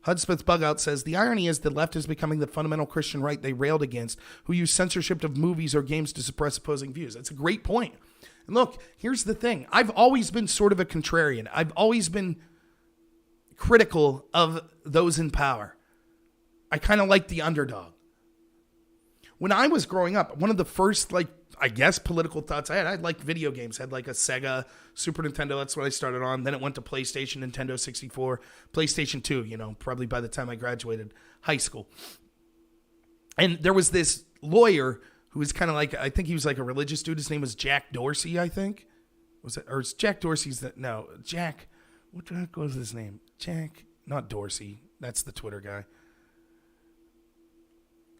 Hudspeth's Bugout says, the irony is the left is becoming the fundamental Christian right they railed against, who use censorship of movies or games to suppress opposing views. That's a great point. And look, here's the thing. I've always been sort of a contrarian. I've always been critical of those in power. I kind of like the underdog. When I was growing up, one of the first, political thoughts I liked video games. I had like a Sega, Super Nintendo. That's what I started on. Then it went to PlayStation, Nintendo 64, PlayStation 2, probably by the time I graduated high school. And there was this lawyer who was kind of I think he was like a religious dude. His name was Jack Dorsey, I think. Was it? Or is Jack Dorsey's that? No, Jack. What the heck was his name? Jack, not Dorsey. That's the Twitter guy.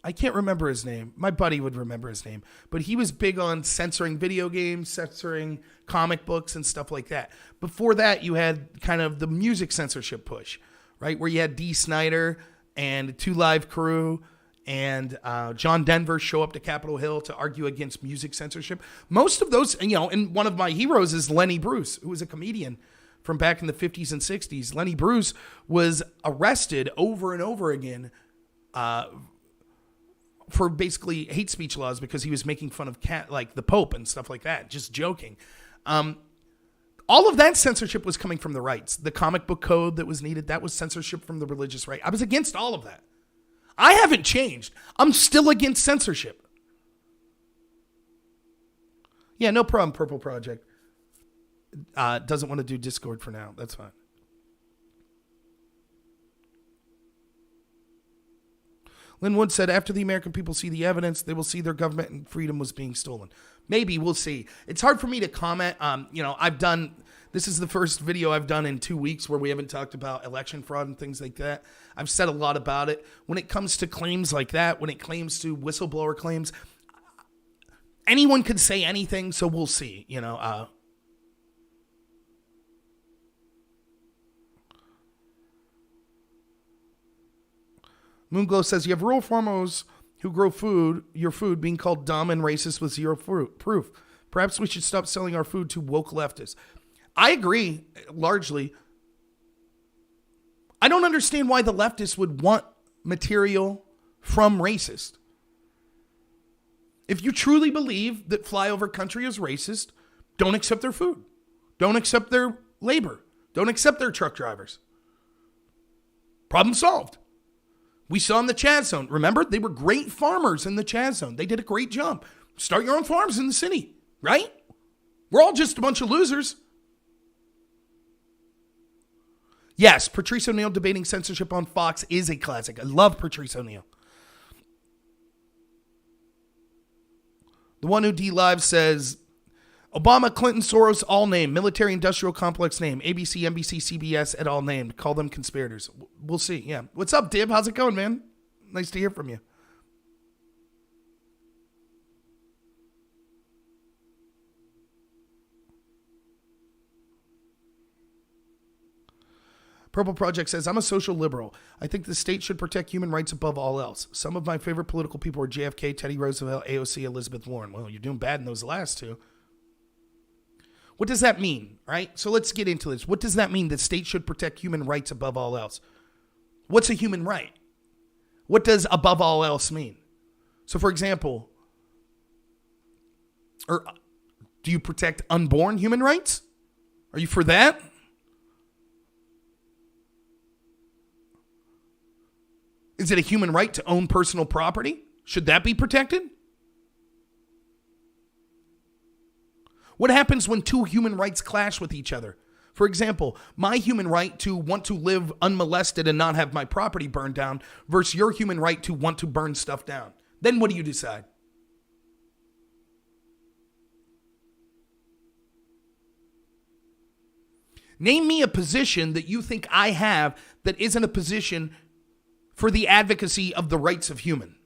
I can't remember his name. My buddy would remember his name. But he was big on censoring video games, censoring comic books and stuff like that. Before that, you had kind of the music censorship push, right? Where you had Dee Snider and 2 Live Crew and John Denver show up to Capitol Hill to argue against music censorship. Most of those, and one of my heroes is Lenny Bruce, who was a comedian from back in the 50s and 60s. Lenny Bruce was arrested over and over again for basically hate speech laws because he was making fun of the Pope and stuff like that, just joking. All of that censorship was coming from the rights. The comic book code that was needed, that was censorship from the religious right. I was against all of that. I haven't changed. I'm still against censorship. Yeah, no problem, Purple Project. Doesn't want to do Discord for now. That's fine. Lynn Wood said, after the American people see the evidence, they will see their government and freedom was being stolen. Maybe, we'll see. It's hard for me to comment. This is the first video I've done in 2 weeks where we haven't talked about election fraud and things like that. I've said a lot about it. When it comes to claims like that, when it claims to whistleblower claims, anyone could say anything, so we'll see, Moonglow says, you have rural farmers who grow your food being called dumb and racist with zero proof. Perhaps we should stop selling our food to woke leftists. I agree, largely. I don't understand why the leftists would want material from racist. If you truly believe that flyover country is racist, don't accept their food. Don't accept their labor. Don't accept their truck drivers. Problem solved. We saw in the Chad Zone. Remember, they were great farmers in the Chad Zone. They did a great job. Start your own farms in the city, right? We're all just a bunch of losers. Yes, Patrice O'Neill debating censorship on Fox is a classic. I love Patrice O'Neill. The one who D-Live says, Obama, Clinton, Soros, all named. Military industrial complex name. ABC, NBC, CBS, et al. Named. Call them conspirators. We'll see. Yeah. What's up, Dib? How's it going, man? Nice to hear from you. Purple Project says, I'm a social liberal. I think the state should protect human rights above all else. Some of my favorite political people are JFK, Teddy Roosevelt, AOC, Elizabeth Warren. Well, you're doing bad in those last two. What does that mean, right? So let's get into this. What does that mean? The state should protect human rights above all else. What's a human right? What does above all else mean? So, for example, do you protect unborn human rights? Are you for that? Is it a human right to own personal property? Should that be protected? What happens when two human rights clash with each other? For example, my human right to want to live unmolested and not have my property burned down versus your human right to want to burn stuff down. Then what do you decide? Name me a position that you think I have that isn't a position for the advocacy of the rights of human.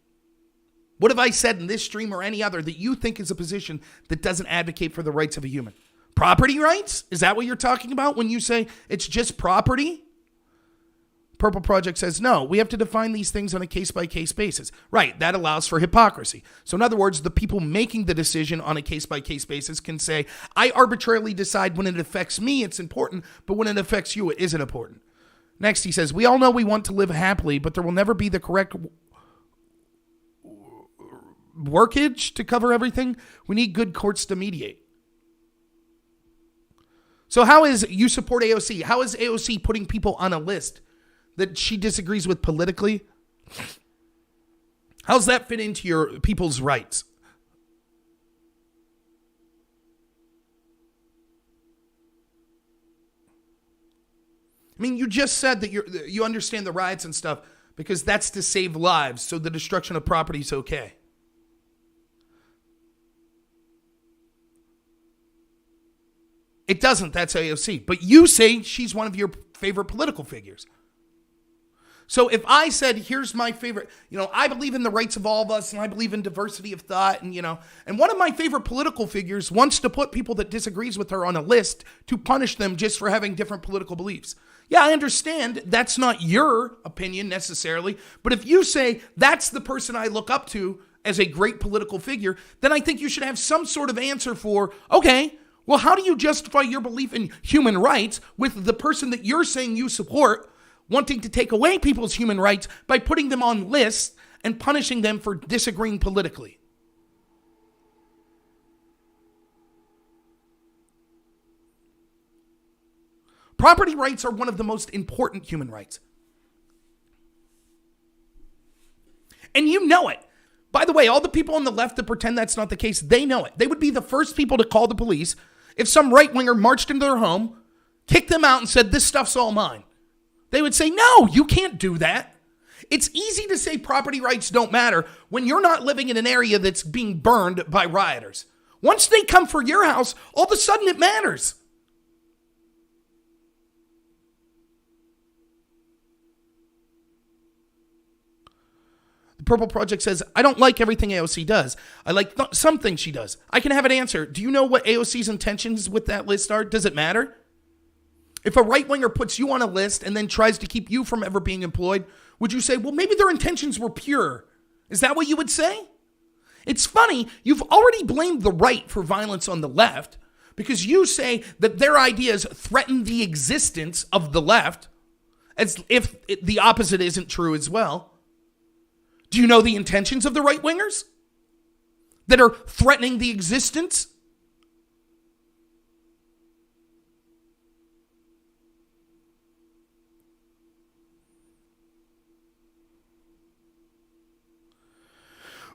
What have I said in this stream or any other that you think is a position that doesn't advocate for the rights of a human? Property rights? Is that what you're talking about when you say it's just property? Purple Project says, no, we have to define these things on a case-by-case basis. Right, that allows for hypocrisy. So in other words, the people making the decision on a case-by-case basis can say, I arbitrarily decide when it affects me, it's important, but when it affects you, it isn't important. Next, he says, we all know we want to live happily, but there will never be the correct workage to cover everything. We need good courts to mediate. So how is you support AOC? How is AOC putting people on a list that she disagrees with politically? How's that fit into your people's rights? I mean, you just said that you understand the riots and stuff because that's to save lives, so the destruction of property is okay. It doesn't, that's AOC. But you say she's one of your favorite political figures. So if I said, here's my favorite, I believe in the rights of all of us and I believe in diversity of thought and one of my favorite political figures wants to put people that disagrees with her on a list to punish them just for having different political beliefs. Yeah, I understand that's not your opinion necessarily, but if you say that's the person I look up to as a great political figure, then I think you should have some sort of answer for, okay, well, how do you justify your belief in human rights with the person that you're saying you support wanting to take away people's human rights by putting them on lists and punishing them for disagreeing politically? Property rights are one of the most important human rights. And you know it. By the way, all the people on the left that pretend that's not the case, they know it. They would be the first people to call the police if some right-winger marched into their home, kicked them out and said, this stuff's all mine. They would say, no, you can't do that. It's easy to say property rights don't matter when you're not living in an area that's being burned by rioters. Once they come for your house, all of a sudden it matters. The Purple Project says, I don't like everything AOC does. I like some things she does. I can have an answer. Do you know what AOC's intentions with that list are? Does it matter? If a right-winger puts you on a list and then tries to keep you from ever being employed, would you say, well, maybe their intentions were pure? Is that what you would say? It's funny, you've already blamed the right for violence on the left because you say that their ideas threaten the existence of the left, as if the opposite isn't true as well. Do you know the intentions of the right-wingers that are threatening the existence?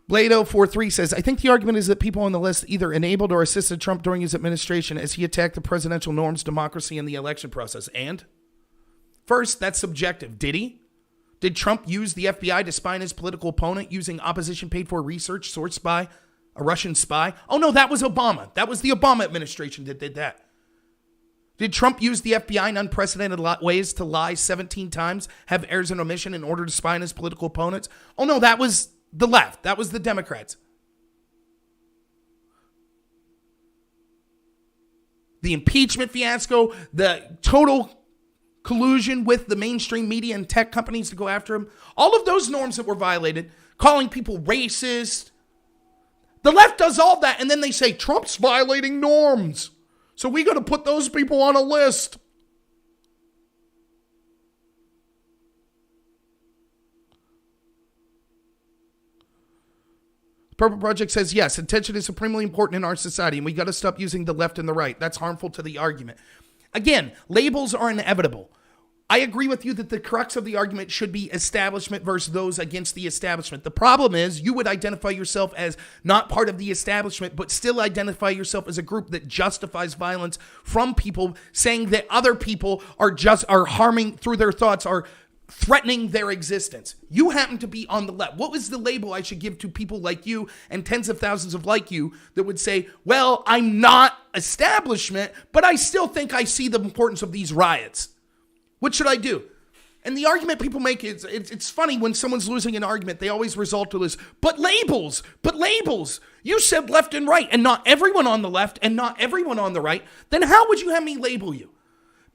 Blade043 says, I think the argument is that people on the list either enabled or assisted Trump during his administration as he attacked the presidential norms, democracy, and the election process. And? First, that's subjective. Did he? Did Trump use the FBI to spy on his political opponent using opposition-paid-for research sourced by a Russian spy? Oh, no, that was Obama. That was the Obama administration that did that. Did Trump use the FBI in unprecedented ways to lie 17 times, have errors and omission in order to spy on his political opponents? Oh, no, that was the left. That was the Democrats. The impeachment fiasco, the total collusion with the mainstream media and tech companies to go after him. All of those norms that were violated, calling people racist. The left does all that, and then they say, Trump's violating norms. So we got to put those people on a list. Purple Project says, yes, attention is supremely important in our society, and we got to stop using the left and the right. That's harmful to the argument. Again, labels are inevitable. I agree with you that the crux of the argument should be establishment versus those against the establishment. The problem is you would identify yourself as not part of the establishment, but still identify yourself as a group that justifies violence from people saying that other people are harming through their thoughts, are threatening their existence. You happen to be on the left. What was the label I should give to people like you and tens of thousands of like you that would say, well, I'm not establishment, but I still think I see the importance of these riots. What should I do? And the argument people make is, it's funny when someone's losing an argument, they always resort to this, but labels. You said left and right, and not everyone on the left and not everyone on the right. Then how would you have me label you?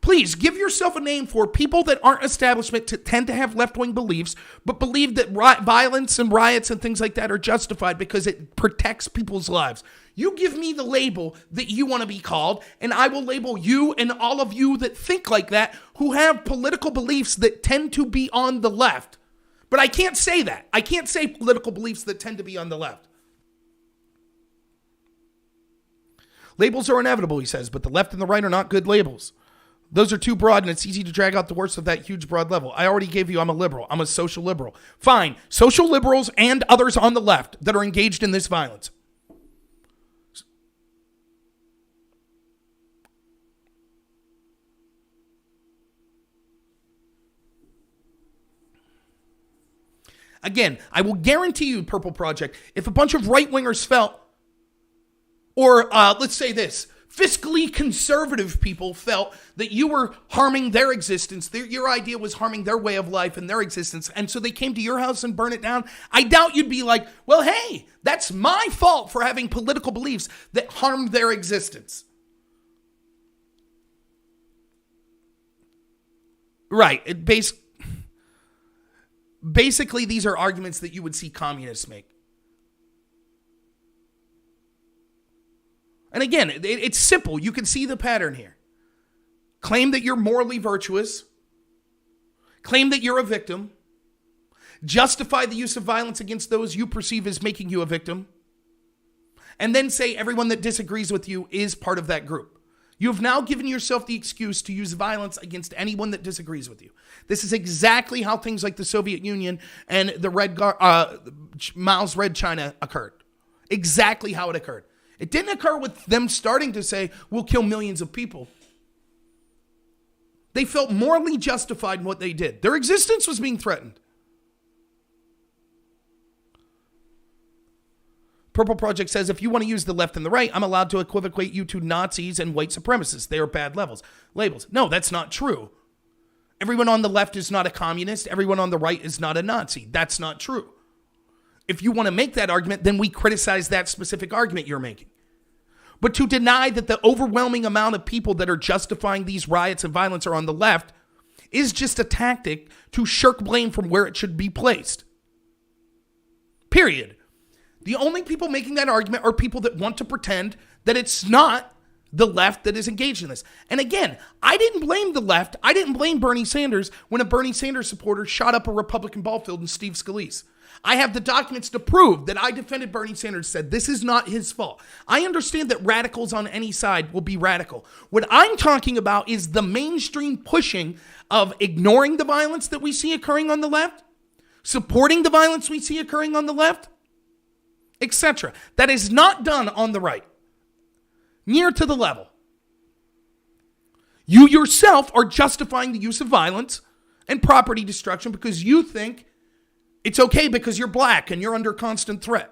Please give yourself a name for people that aren't establishment to tend to have left-wing beliefs, but believe that violence and riots and things like that are justified because it protects people's lives. You give me the label that you want to be called, and I will label you and all of you that think like that, who have political beliefs that tend to be on the left. But I can't say that. I can't say political beliefs that tend to be on the left. Labels are inevitable, he says, but the left and the right are not good labels. Those are too broad, and it's easy to drag out the worst of that huge broad level. I already gave you I'm a liberal. I'm a social liberal. Fine. Social liberals and others on the left that are engaged in this violence. Again, I will guarantee you, Purple Project, if a bunch of right-wingers felt, or let's say this, fiscally conservative people felt that you were harming their existence, your idea was harming their way of life and their existence, and so they came to your house and burned it down, I doubt you'd be like, well, hey, that's my fault for having political beliefs that harmed their existence. Right. Basically, these are arguments that you would see communists make. And again, it's simple. You can see the pattern here. Claim that you're morally virtuous. Claim that you're a victim. Justify the use of violence against those you perceive as making you a victim. And then say everyone that disagrees with you is part of that group. You have now given yourself the excuse to use violence against anyone that disagrees with you. This is exactly how things like the Soviet Union and the Mao's Red China occurred. Exactly how it occurred. It didn't occur with them starting to say, we'll kill millions of people. They felt morally justified in what they did. Their existence was being threatened. Purple Project says, if you want to use the left and the right, I'm allowed to equivocate you to Nazis and white supremacists. They are bad labels. No, that's not true. Everyone on the left is not a communist. Everyone on the right is not a Nazi. That's not true. If you want to make that argument, then we criticize that specific argument you're making. But to deny that the overwhelming amount of people that are justifying these riots and violence are on the left is just a tactic to shirk blame from where it should be placed. Period. The only people making that argument are people that want to pretend that it's not the left that is engaged in this. And again, I didn't blame the left. I didn't blame Bernie Sanders when a Bernie Sanders supporter shot up a Republican ball field in Steve Scalise. I have the documents to prove that I defended Bernie Sanders, said this is not his fault. I understand that radicals on any side will be radical. What I'm talking about is the mainstream pushing of ignoring the violence that we see occurring on the left, supporting the violence we see occurring on the left, etc. That is not done on the right, near to the level. You yourself are justifying the use of violence and property destruction because you think it's okay because you're black and you're under constant threat.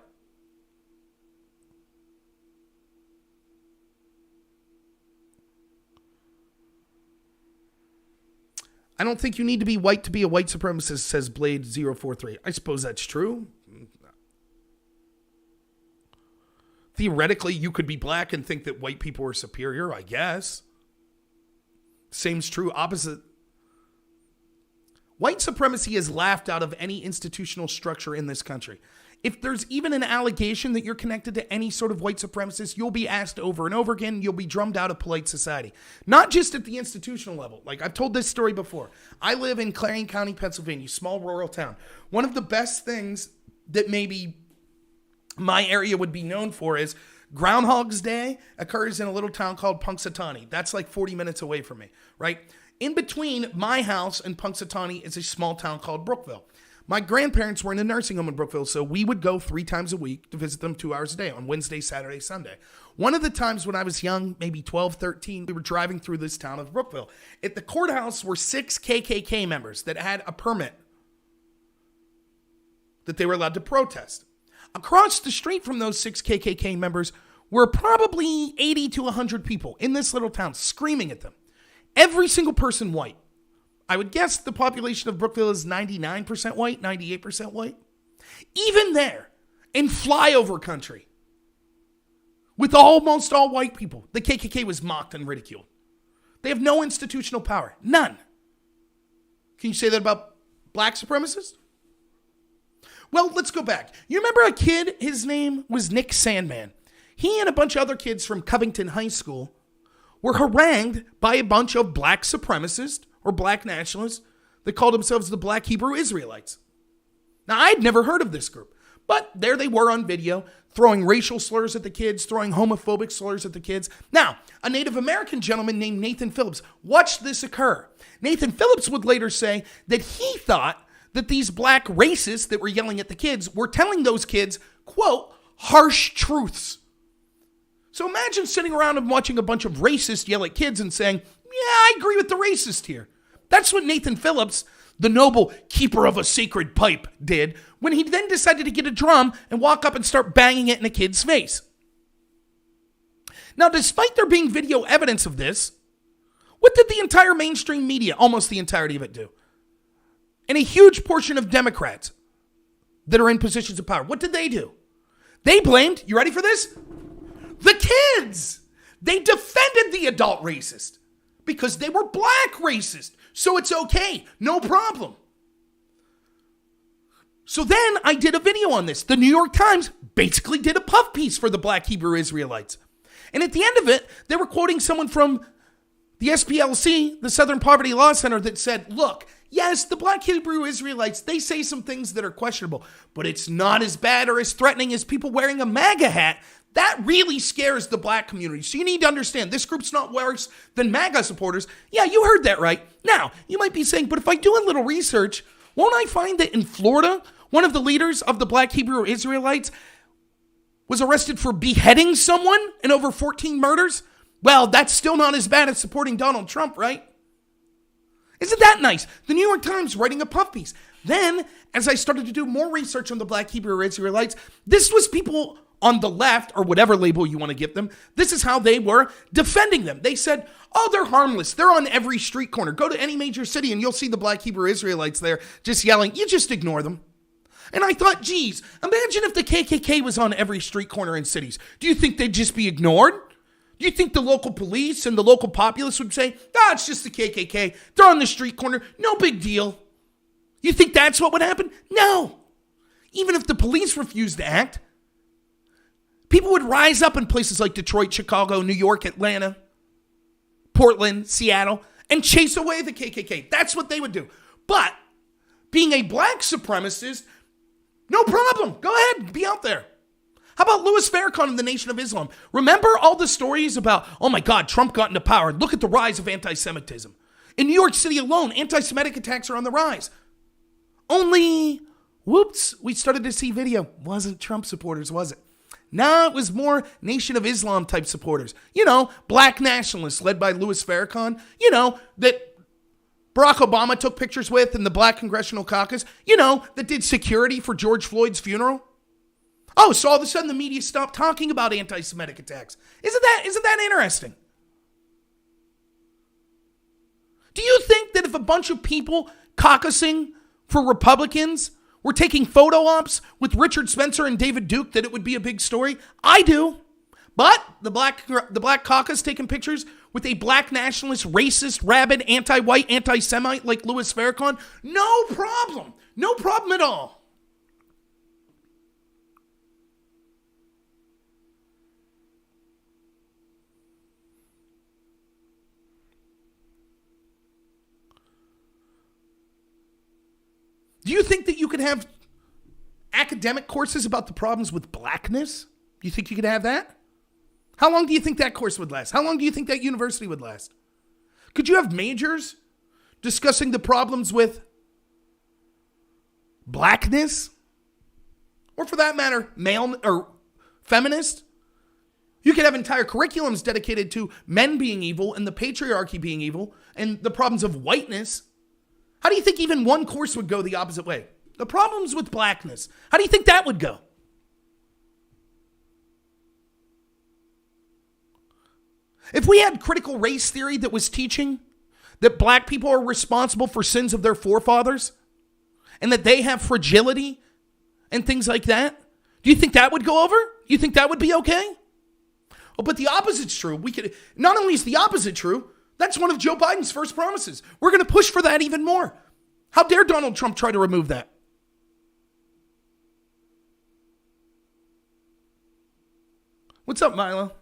I don't think you need to be white to be a white supremacist, says Blade043. I suppose that's true. Theoretically, you could be black and think that white people are superior, I guess. Same's true, opposite. White supremacy is laughed out of any institutional structure in this country. If there's even an allegation that you're connected to any sort of white supremacist, you'll be asked over and over again. You'll be drummed out of polite society. Not just at the institutional level. Like I've told this story before. I live in Clarion County, Pennsylvania, small rural town. One of the best things that maybe my area would be known for is Groundhog's Day occurs in a little town called Punxsutawney. That's like 40 minutes away from me, right? In between my house and Punxsutawney is a small town called Brookville. My grandparents were in a nursing home in Brookville, so we would go 3 times a week to visit them 2 hours a day on Wednesday, Saturday, Sunday. One of the times when I was young, maybe 12, 13, we were driving through this town of Brookville. At the courthouse were 6 KKK members that had a permit that they were allowed to protest. Across the street from those 6 KKK members were probably 80 to 100 people in this little town screaming at them. Every single person white. I would guess the population of Brookville is 99% white, 98% white. Even there, in flyover country, with almost all white people, the KKK was mocked and ridiculed. They have no institutional power. None. Can you say that about black supremacists? Well, let's go back. You remember a kid? His name was Nick Sandman. He and a bunch of other kids from Covington High School were harangued by a bunch of black supremacists or black nationalists that called themselves the Black Hebrew Israelites. Now, I'd never heard of this group, but there they were on video, throwing racial slurs at the kids, throwing homophobic slurs at the kids. Now, a Native American gentleman named Nathan Phillips watched this occur. Nathan Phillips would later say that he thought that these black racists that were yelling at the kids were telling those kids, quote, harsh truths. So imagine sitting around and watching a bunch of racists yell at kids and saying, yeah, I agree with the racist here. That's what Nathan Phillips, the noble keeper of a sacred pipe, did when he then decided to get a drum and walk up and start banging it in a kid's face. Now, despite there being video evidence of this, what did the entire mainstream media, almost the entirety of it, do? And a huge portion of Democrats that are in positions of power, what did they do? They blamed, you ready for this? The kids. They defended the adult racist because they were black racist. So it's okay. No problem. So then I did a video on this. The New York Times basically did a puff piece for the Black Hebrew Israelites. And at the end of it, they were quoting someone from the SPLC, the Southern Poverty Law Center, that said, look, yes, the Black Hebrew Israelites, they say some things that are questionable, but it's not as bad or as threatening as people wearing a MAGA hat. That really scares the black community. So you need to understand, this group's not worse than MAGA supporters. Yeah, you heard that right. Now, you might be saying, but if I do a little research, won't I find that in Florida, one of the leaders of the Black Hebrew Israelites was arrested for beheading someone in over 14 murders? Well, that's still not as bad as supporting Donald Trump, right? Isn't that nice? The New York Times writing a puff piece. Then, as I started to do more research on the Black Hebrew Israelites, this was people on the left, or whatever label you want to give them. This is how they were defending them. They said, oh, they're harmless. They're on every street corner. Go to any major city and you'll see the Black Hebrew Israelites there just yelling. You just ignore them. And I thought, geez, imagine if the KKK was on every street corner in cities. Do you think they'd just be ignored? Do you think the local police and the local populace would say, it's just the KKK. They're on the street corner. No big deal. You think that's what would happen? No. Even if the police refused to act, people would rise up in places like Detroit, Chicago, New York, Atlanta, Portland, Seattle, and chase away the KKK. That's what they would do. But being a black supremacist, no problem. Go ahead, be out there. How about Louis Farrakhan and the Nation of Islam? Remember all the stories about, oh my God, Trump got into power. Look at the rise of anti-Semitism. In New York City alone, anti-Semitic attacks are on the rise. Only, whoops, we started to see video. Wasn't Trump supporters, was it? No, it was more Nation of Islam type supporters. You know, black nationalists led by Louis Farrakhan. You know, that Barack Obama took pictures with in the Black Congressional Caucus. You know, that did security for George Floyd's funeral. Oh, so all of a sudden the media stopped talking about anti-Semitic attacks. Isn't that interesting? Do you think that if a bunch of people caucusing for Republicans were taking photo ops with Richard Spencer and David Duke that it would be a big story? I do. But the black caucus taking pictures with a black nationalist, racist, rabid, anti-white, anti-Semite like Louis Farrakhan? No problem. No problem at all. Do you think that you could have academic courses about the problems with blackness? Do you think you could have that? How long do you think that course would last? How long do you think that university would last? Could you have majors discussing the problems with blackness? Or for that matter, male or feminist? You could have entire curriculums dedicated to men being evil and the patriarchy being evil and the problems of whiteness. How do you think even one course would go the opposite way? The problems with blackness. How do you think that would go? If we had critical race theory that was teaching that black people are responsible for sins of their forefathers and that they have fragility and things like that? Do you think that would go over? You think that would be okay? Oh, but the opposite's true. Not only is the opposite true, that's one of Joe Biden's first promises. We're going to push for that even more. How dare Donald Trump try to remove that? What's up, Milo?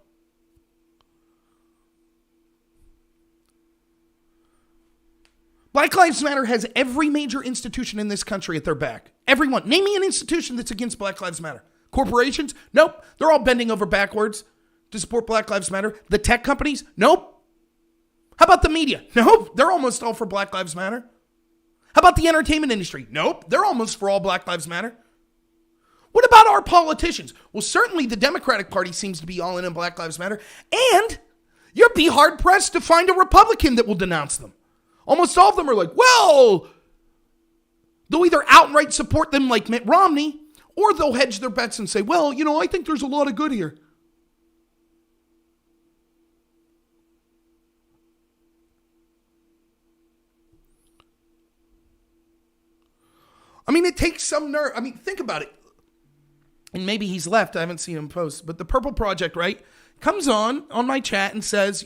Black Lives Matter has every major institution in this country at their back. Everyone. Name me an institution that's against Black Lives Matter. Corporations? Nope. They're all bending over backwards to support Black Lives Matter. The tech companies? Nope. How about the media? Nope. They're almost all for Black Lives Matter. How about the entertainment industry? Nope. They're almost for all Black Lives Matter. What about our politicians? Well, certainly the Democratic Party seems to be all in on Black Lives Matter. And you'd be hard-pressed to find a Republican that will denounce them. Almost all of them are like, well, they'll either outright support them like Mitt Romney, or they'll hedge their bets and say, well, I think there's a lot of good here. I mean, it takes some nerve. I mean, think about it. And maybe he's left. I haven't seen him post. But the Purple Project, right, comes on my chat and says,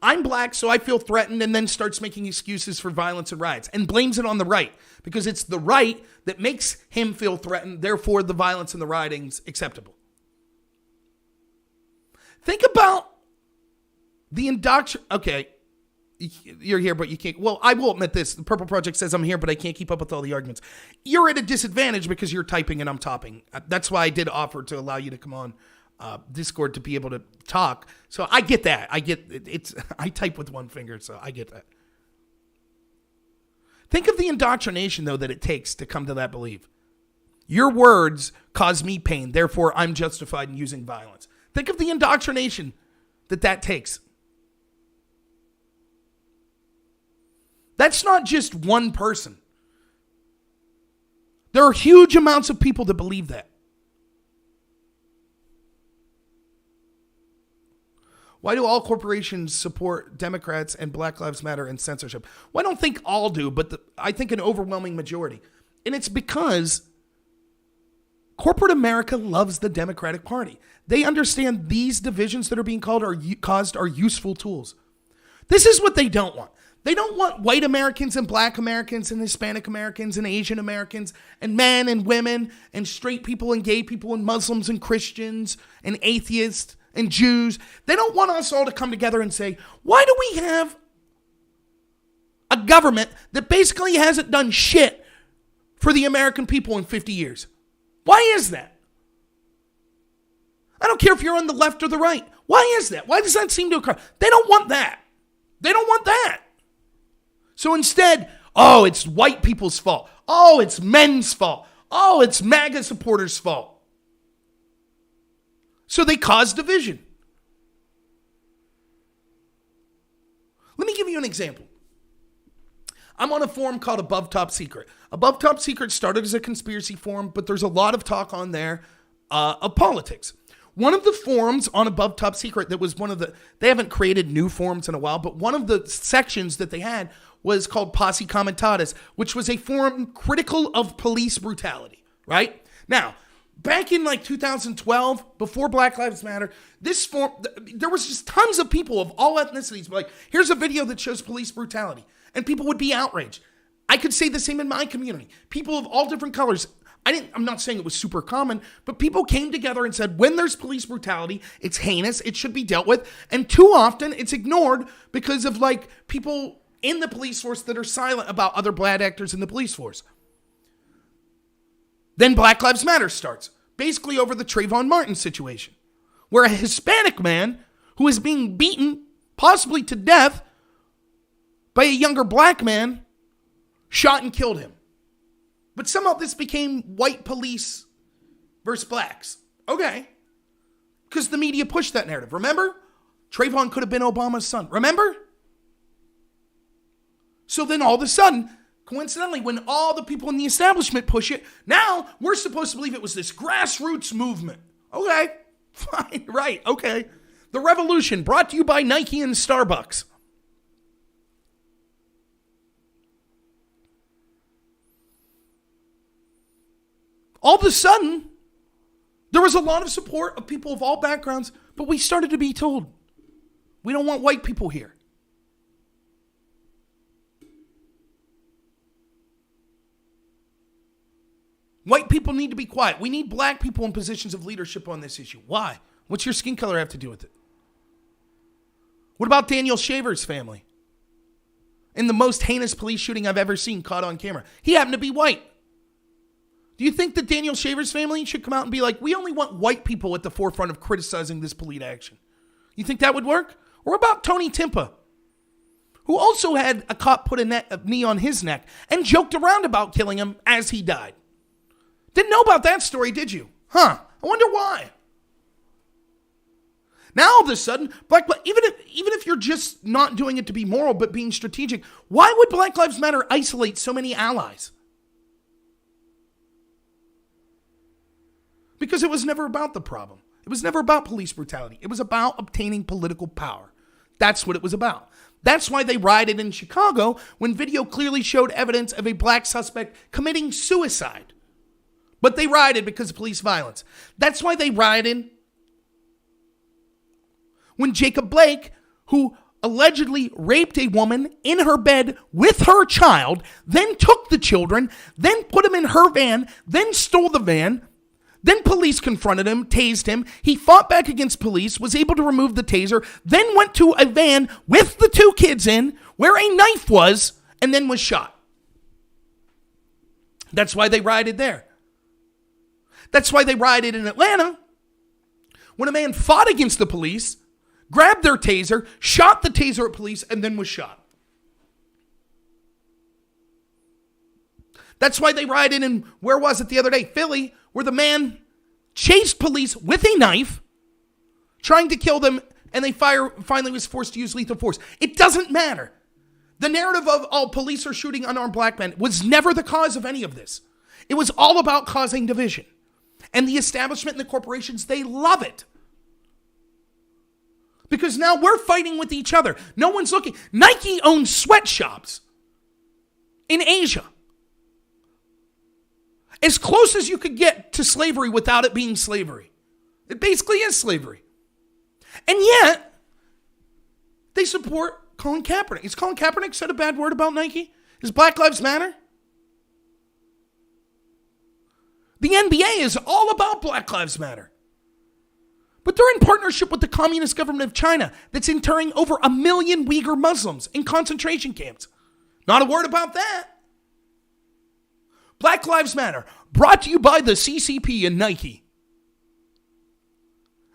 I'm black, so I feel threatened, and then starts making excuses for violence and riots and blames it on the right because it's the right that makes him feel threatened. Therefore, the violence and the rioting's acceptable. Think about the Okay, you're here, but you can't. Well, I will admit this. The Purple Project says I'm here, but I can't keep up with all the arguments. You're at a disadvantage because you're typing and I'm topping. That's why I did offer to allow you to come on Discord to be able to talk. So I get that. I type with one finger, so I get that. Think of the indoctrination, though, that it takes to come to that belief. Your words cause me pain, therefore I'm justified in using violence. Think of the indoctrination that takes. That's not just one person. There are huge amounts of people that believe that. Why do all corporations support Democrats and Black Lives Matter and censorship? Well, I don't think all do, but I think an overwhelming majority. And it's because corporate America loves the Democratic Party. They understand these divisions that are being caused are useful tools. This is what they don't want. They don't want white Americans and black Americans and Hispanic Americans and Asian Americans and men and women and straight people and gay people and Muslims and Christians and atheists and Jews. They don't want us all to come together and say, why do we have a government that basically hasn't done shit for the American people in 50 years? Why is that? I don't care if you're on the left or the right. Why is that? Why does that seem to occur? They don't want that. They don't want that. So instead, it's white people's fault. It's men's fault. It's MAGA supporters' fault. So they cause division. Let me give you an example. I'm on a forum called Above Top Secret. Above Top Secret started as a conspiracy forum, but there's a lot of talk on there of politics. One of the forums on Above Top Secret that was they haven't created new forums in a while, but one of the sections that they had was called Posse Comitatus, which was a forum critical of police brutality, right? Now, back in 2012, before Black Lives Matter, this forum, there was just tons of people of all ethnicities, like, here's a video that shows police brutality, and people would be outraged. I could say the same in my community. People of all different colors. I'm not saying it was super common, but people came together and said, when there's police brutality, it's heinous, it should be dealt with, and too often it's ignored because of people in the police force that are silent about other bad actors in the police force. Then Black Lives Matter starts, basically over the Trayvon Martin situation, where a Hispanic man who is being beaten, possibly to death, by a younger black man, shot and killed him. But somehow this became white police versus blacks. Okay. Because the media pushed that narrative. Remember? Trayvon could have been Obama's son. Remember? So then all of a sudden, coincidentally, when all the people in the establishment push it, now we're supposed to believe it was this grassroots movement. Okay. Fine. Right. Okay. The revolution brought to you by Nike and Starbucks. all of a sudden, there was a lot of support of people of all backgrounds, but we started to be told, we don't want white people here. White people need to be quiet. We need black people in positions of leadership on this issue. Why? What's your skin color have to do with it? What about Daniel Shaver's family? In the most heinous police shooting I've ever seen caught on camera. He happened to be white. Do you think that Daniel Shaver's family should come out and be like, we only want white people at the forefront of criticizing this police action? You think that would work? Or about Tony Timpa, who also had a cop put a knee on his neck and joked around about killing him as he died? Didn't know about that story, did you? I wonder why. Now all of a sudden, even if you're just not doing it to be moral but being strategic, why would Black Lives Matter isolate so many allies? Because it was never about the problem. It was never about police brutality. It was about obtaining political power. That's what it was about. That's why they rioted in Chicago when video clearly showed evidence of a black suspect committing suicide. But they rioted because of police violence. That's why they rioted when Jacob Blake, who allegedly raped a woman in her bed with her child, then took the children, then put them in her van, then stole the van, then police confronted him, tased him. He fought back against police, was able to remove the taser, then went to a van with the two kids in, where a knife was, and then was shot. That's why they rioted there. That's why they rioted in Atlanta when a man fought against the police, grabbed their taser, shot the taser at police, and then was shot. That's why they rioted in, where was it the other day? Philly, where the man chased police with a knife, trying to kill them, and they finally was forced to use lethal force. It doesn't matter. The narrative of, police are shooting unarmed black men was never the cause of any of this. It was all about causing division. And the establishment and the corporations, they love it. Because now we're fighting with each other. No one's looking. Nike owns sweatshops in Asia. As close as you could get to slavery without it being slavery. It basically is slavery. And yet, they support Colin Kaepernick. Has Colin Kaepernick said a bad word about Nike? Does Black Lives Matter? The NBA is all about Black Lives Matter. But they're in partnership with the Communist government of China that's interring over 1 million Uyghur Muslims in concentration camps. Not a word about that. Black Lives Matter, brought to you by the CCP and Nike.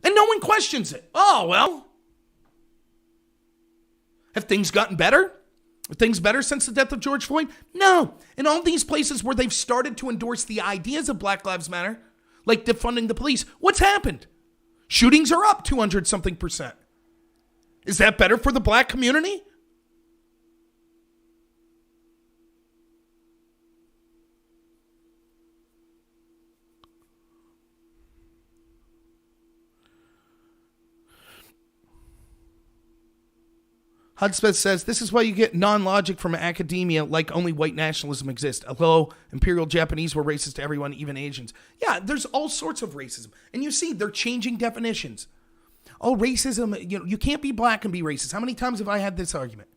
And no one questions it. Oh, well. Have things gotten better? Are things better since the death of George Floyd? No. In all these places where they've started to endorse the ideas of Black Lives Matter, like defunding the police, what's happened? Shootings are up 200-something%. Is that better for the black community? Hudspeth says, this is why you get non-logic from academia like only white nationalism exists. Although Imperial Japanese were racist to everyone, even Asians. Yeah, there's all sorts of racism. And you see, they're changing definitions. Oh, racism, you can't be black and be racist. How many times have I had this argument?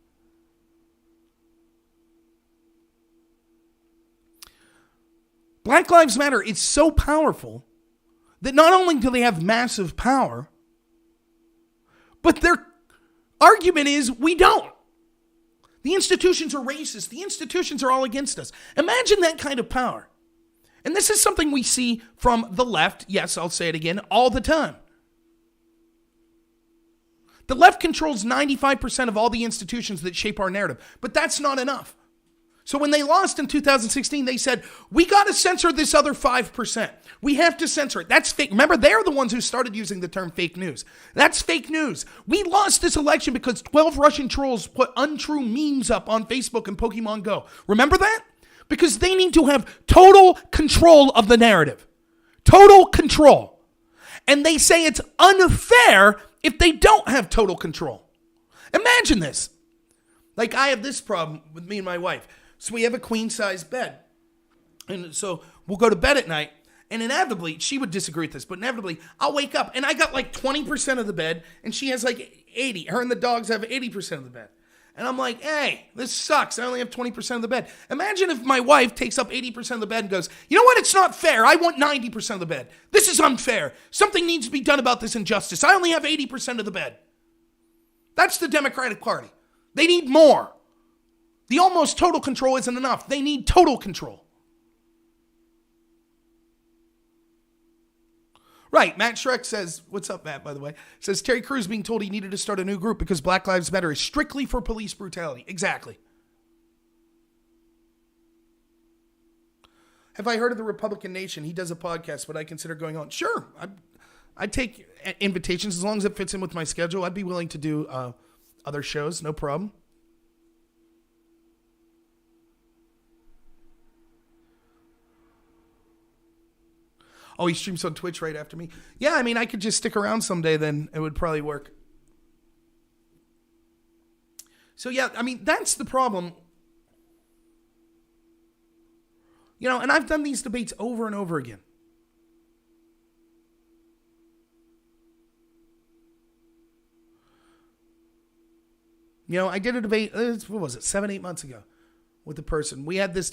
Black Lives Matter is so powerful that not only do they have massive power, but their argument is we don't. The institutions are racist. The institutions are all against us. Imagine that kind of power. And this is something we see from the left, yes, I'll say it again, all the time. The left controls 95% of all the institutions that shape our narrative, but that's not enough. So when they lost in 2016, they said, we got to censor this other 5%. We have to censor it. That's fake. Remember, they're the ones who started using the term fake news. That's fake news. We lost this election because 12 Russian trolls put untrue memes up on Facebook and Pokemon Go. Remember that? Because they need to have total control of the narrative. Total control. And they say it's unfair if they don't have total control. Imagine this. Like, I have this problem with me and my wife. So we have a queen-size bed. And so we'll go to bed at night, And inevitably, she would disagree with this, but inevitably, I'll wake up and I got like 20% of the bed and she has like 80. Her and the dogs have 80% of the bed. And I'm like, hey, this sucks. I only have 20% of the bed. Imagine if my wife takes up 80% of the bed and goes, you know what? It's not fair. I want 90% of the bed. This is unfair. Something needs to be done about this injustice. I only have 80% of the bed. That's the Democratic Party. They need more. The almost total control isn't enough. They need total control. Right, Matt Shrek says, what's up, Matt, by the way? Says Terry Crews being told he needed to start a new group because Black Lives Matter is strictly for police brutality. Exactly. Have I heard of the Republican Nation? He does a podcast, but I consider going on. Sure, I'd take invitations as long as it fits in with my schedule. I'd be willing to do other shows, no problem. Oh, he streams on Twitch right after me. Yeah, I mean, I could just stick around someday, then it would probably work. So, yeah, I mean, that's the problem. You know, and I've done these debates over and over again. You know, I did a debate, what was it, 7-8 months ago with a person. We had this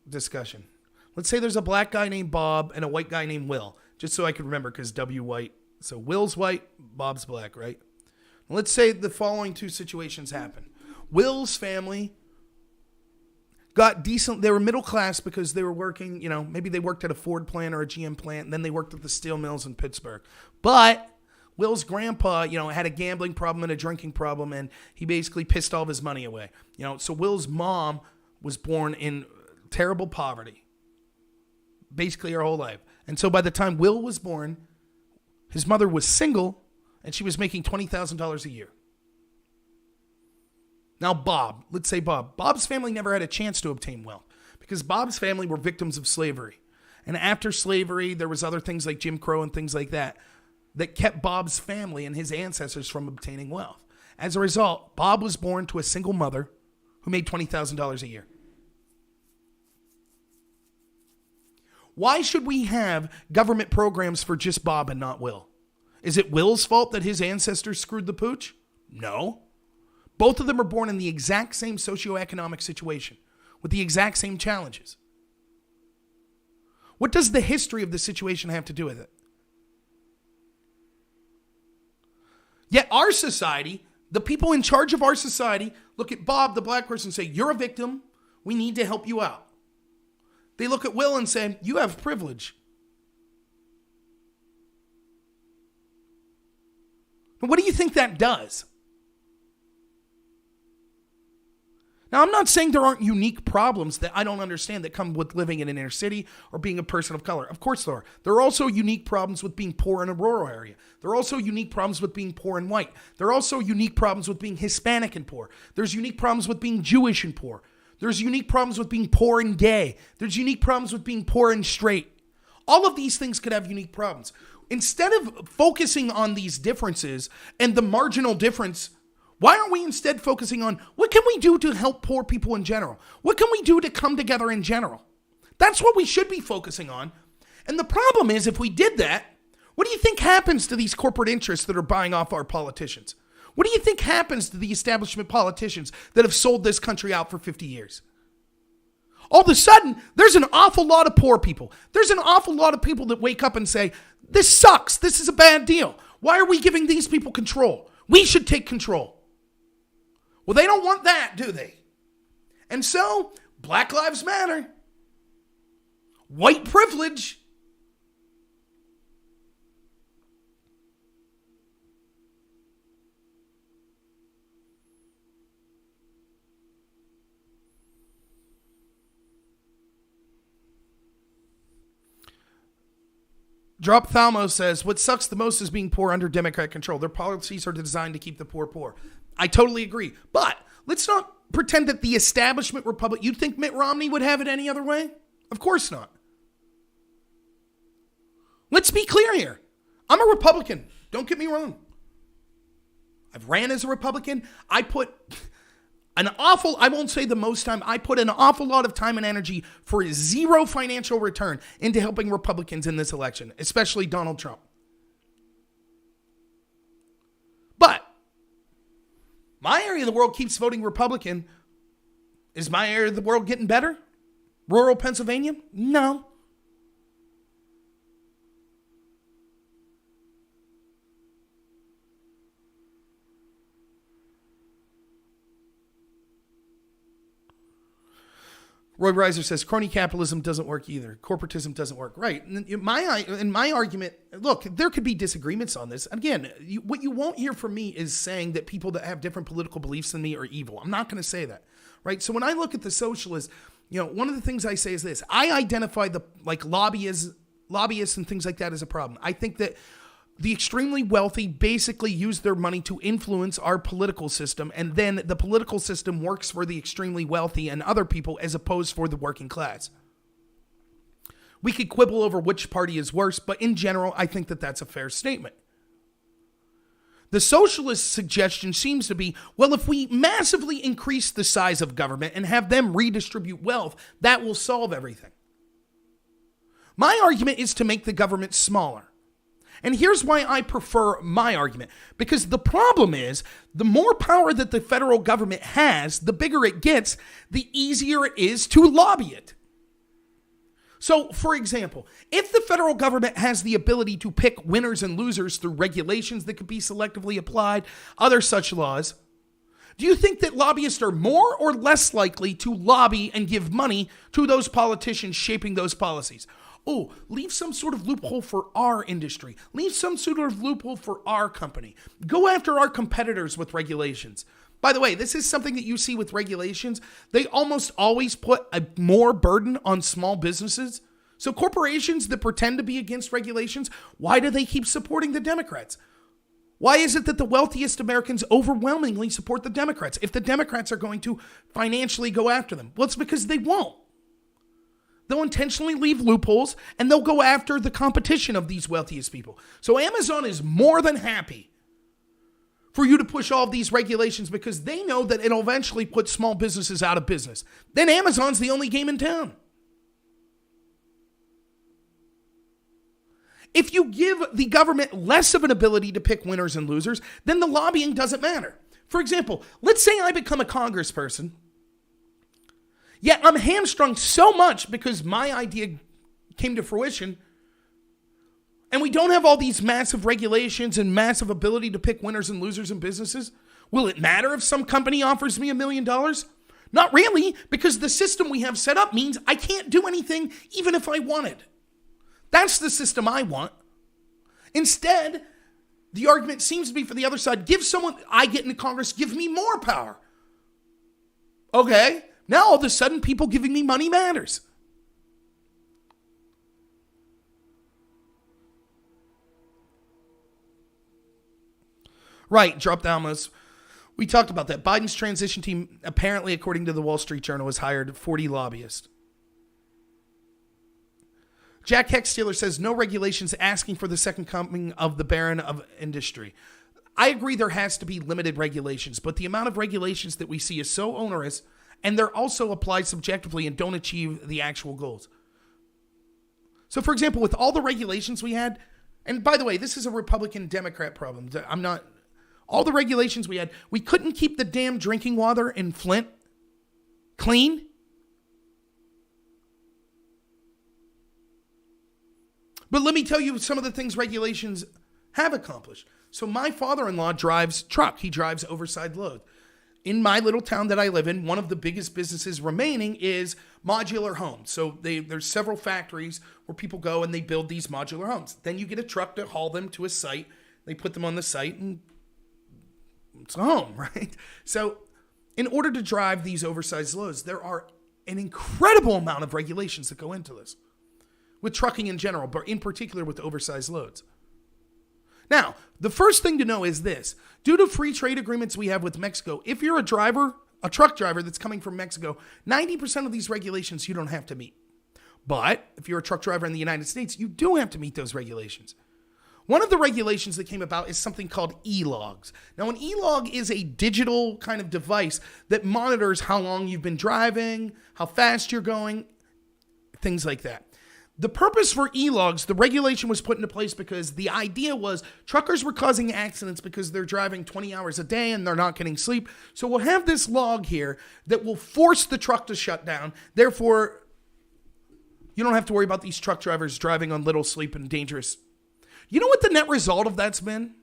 discussion. Let's say there's a black guy named Bob and a white guy named Will, just so I can remember because W white. So Will's white, Bob's black, right? Let's say the following two situations happen. Will's family got decent, they were middle class because they were working, you know, maybe they worked at a Ford plant or a GM plant, and then they worked at the steel mills in Pittsburgh. But Will's grandpa, you know, had a gambling problem and a drinking problem, and he basically pissed all of his money away. You know, so Will's mom was born in terrible poverty. Basically her whole life. And so by the time Will was born, his mother was single and she was making $20,000 a year. Now Bob, let's say Bob. Bob's family never had a chance to obtain wealth because Bob's family were victims of slavery. And after slavery, there was other things like Jim Crow and things like that kept Bob's family and his ancestors from obtaining wealth. As a result, Bob was born to a single mother who made $20,000 a year. Why should we have government programs for just Bob and not Will? Is it Will's fault that his ancestors screwed the pooch? No. Both of them are born in the exact same socioeconomic situation with the exact same challenges. What does the history of the situation have to do with it? Yet our society, the people in charge of our society, look at Bob, the black person, and say, you're a victim. We need to help you out. They look at Will and say, you have privilege. And what do you think that does? Now, I'm not saying there aren't unique problems that I don't understand that come with living in an inner city or being a person of color. Of course there are. There are also unique problems with being poor in a rural area. There are also unique problems with being poor and white. There are also unique problems with being Hispanic and poor. There's unique problems with being Jewish and poor. There's unique problems with being poor and gay. There's unique problems with being poor and straight. All of these things could have unique problems. Instead of focusing on these differences and the marginal difference, why aren't we instead focusing on what can we do to help poor people in general? What can we do to come together in general? That's what we should be focusing on. And the problem is, if we did that, what do you think happens to these corporate interests that are buying off our politicians? What do you think happens to the establishment politicians that have sold this country out for 50 years? All of a sudden, there's an awful lot of poor people. There's an awful lot of people that wake up and say, this sucks. This is a bad deal. Why are we giving these people control? We should take control. Well, they don't want that, do they? And so, Black Lives Matter. White privilege. Drop Thalmo says, what sucks the most is being poor under Democrat control. Their policies are designed to keep the poor poor. I totally agree. But let's not pretend that the establishment Republic, you'd think Mitt Romney would have it any other way? Of course not. Let's be clear here. I'm a Republican. Don't get me wrong. I've ran as a Republican. I won't say the most time, I put an awful lot of time and energy for zero financial return into helping Republicans in this election, especially Donald Trump. But my area of the world keeps voting Republican. Is my area of the world getting better? Rural Pennsylvania? No. Roy Reiser says, crony capitalism doesn't work either. Corporatism doesn't work. Right. In my argument, look, there could be disagreements on this. Again, what you won't hear from me is saying that people that have different political beliefs than me are evil. I'm not going to say that. Right. So when I look at the socialists, one of the things I say is this. I identify the lobbyists and things like that as a problem. I think that the extremely wealthy basically use their money to influence our political system, and then the political system works for the extremely wealthy and other people as opposed for the working class. We could quibble over which party is worse, but in general, I think that that's a fair statement. The socialist suggestion seems to be, well, if we massively increase the size of government and have them redistribute wealth, that will solve everything. My argument is to make the government smaller. And here's why I prefer my argument. Because the problem is, the more power that the federal government has, the bigger it gets, the easier it is to lobby it. So, for example, if the federal government has the ability to pick winners and losers through regulations that could be selectively applied, other such laws, do you think that lobbyists are more or less likely to lobby and give money to those politicians shaping those policies? Oh, leave some sort of loophole for our industry. Leave some sort of loophole for our company. Go after our competitors with regulations. By the way, this is something that you see with regulations. They almost always put a more burden on small businesses. So corporations that pretend to be against regulations, why do they keep supporting the Democrats? Why is it that the wealthiest Americans overwhelmingly support the Democrats if the Democrats are going to financially go after them? Well, it's because they won't. They'll intentionally leave loopholes, and they'll go after the competition of these wealthiest people. So Amazon is more than happy for you to push all of these regulations because they know that it'll eventually put small businesses out of business. Then Amazon's the only game in town. If you give the government less of an ability to pick winners and losers, then the lobbying doesn't matter. For example, let's say I become a congressperson. Yet I'm hamstrung so much because my idea came to fruition, and we don't have all these massive regulations and massive ability to pick winners and losers in businesses. Will it matter if some company offers me $1 million? Not really, because the system we have set up means I can't do anything even if I wanted. That's the system I want. Instead, the argument seems to be for the other side, give someone I get into Congress, give me more power. Okay. Now, all of a sudden, people giving me money matters. Right, drop down those. We talked about that. Biden's transition team, apparently, according to the Wall Street Journal, has hired 40 lobbyists. Jack Hextaylor says, no regulations asking for the second coming of the Baron of Industry. I agree there has to be limited regulations, but the amount of regulations that we see is so onerous, and they're also applied subjectively and don't achieve the actual goals. So, for example, with all the regulations we had, and by the way, this is a Republican-Democrat problem. All the regulations we had, we couldn't keep the damn drinking water in Flint clean. But let me tell you some of the things regulations have accomplished. So my father-in-law drives truck. He drives oversized load. In my little town that I live in, one of the biggest businesses remaining is modular homes. So there's several factories where people go and they build these modular homes. Then you get a truck to haul them to a site. They put them on the site and it's a home, right? So in order to drive these oversized loads, there are an incredible amount of regulations that go into this. With trucking in general, but in particular with oversized loads. Now, the first thing to know is this. Due to free trade agreements we have with Mexico, if you're a truck driver that's coming from Mexico, 90% of these regulations you don't have to meet. But if you're a truck driver in the United States, you do have to meet those regulations. One of the regulations that came about is something called e-logs. Now, an e-log is a digital kind of device that monitors how long you've been driving, how fast you're going, things like that. The purpose for e-logs, the regulation was put into place because the idea was truckers were causing accidents because they're driving 20 hours a day and they're not getting sleep. So we'll have this log here that will force the truck to shut down. Therefore, you don't have to worry about these truck drivers driving on little sleep and dangerous. You know what the net result of that's been?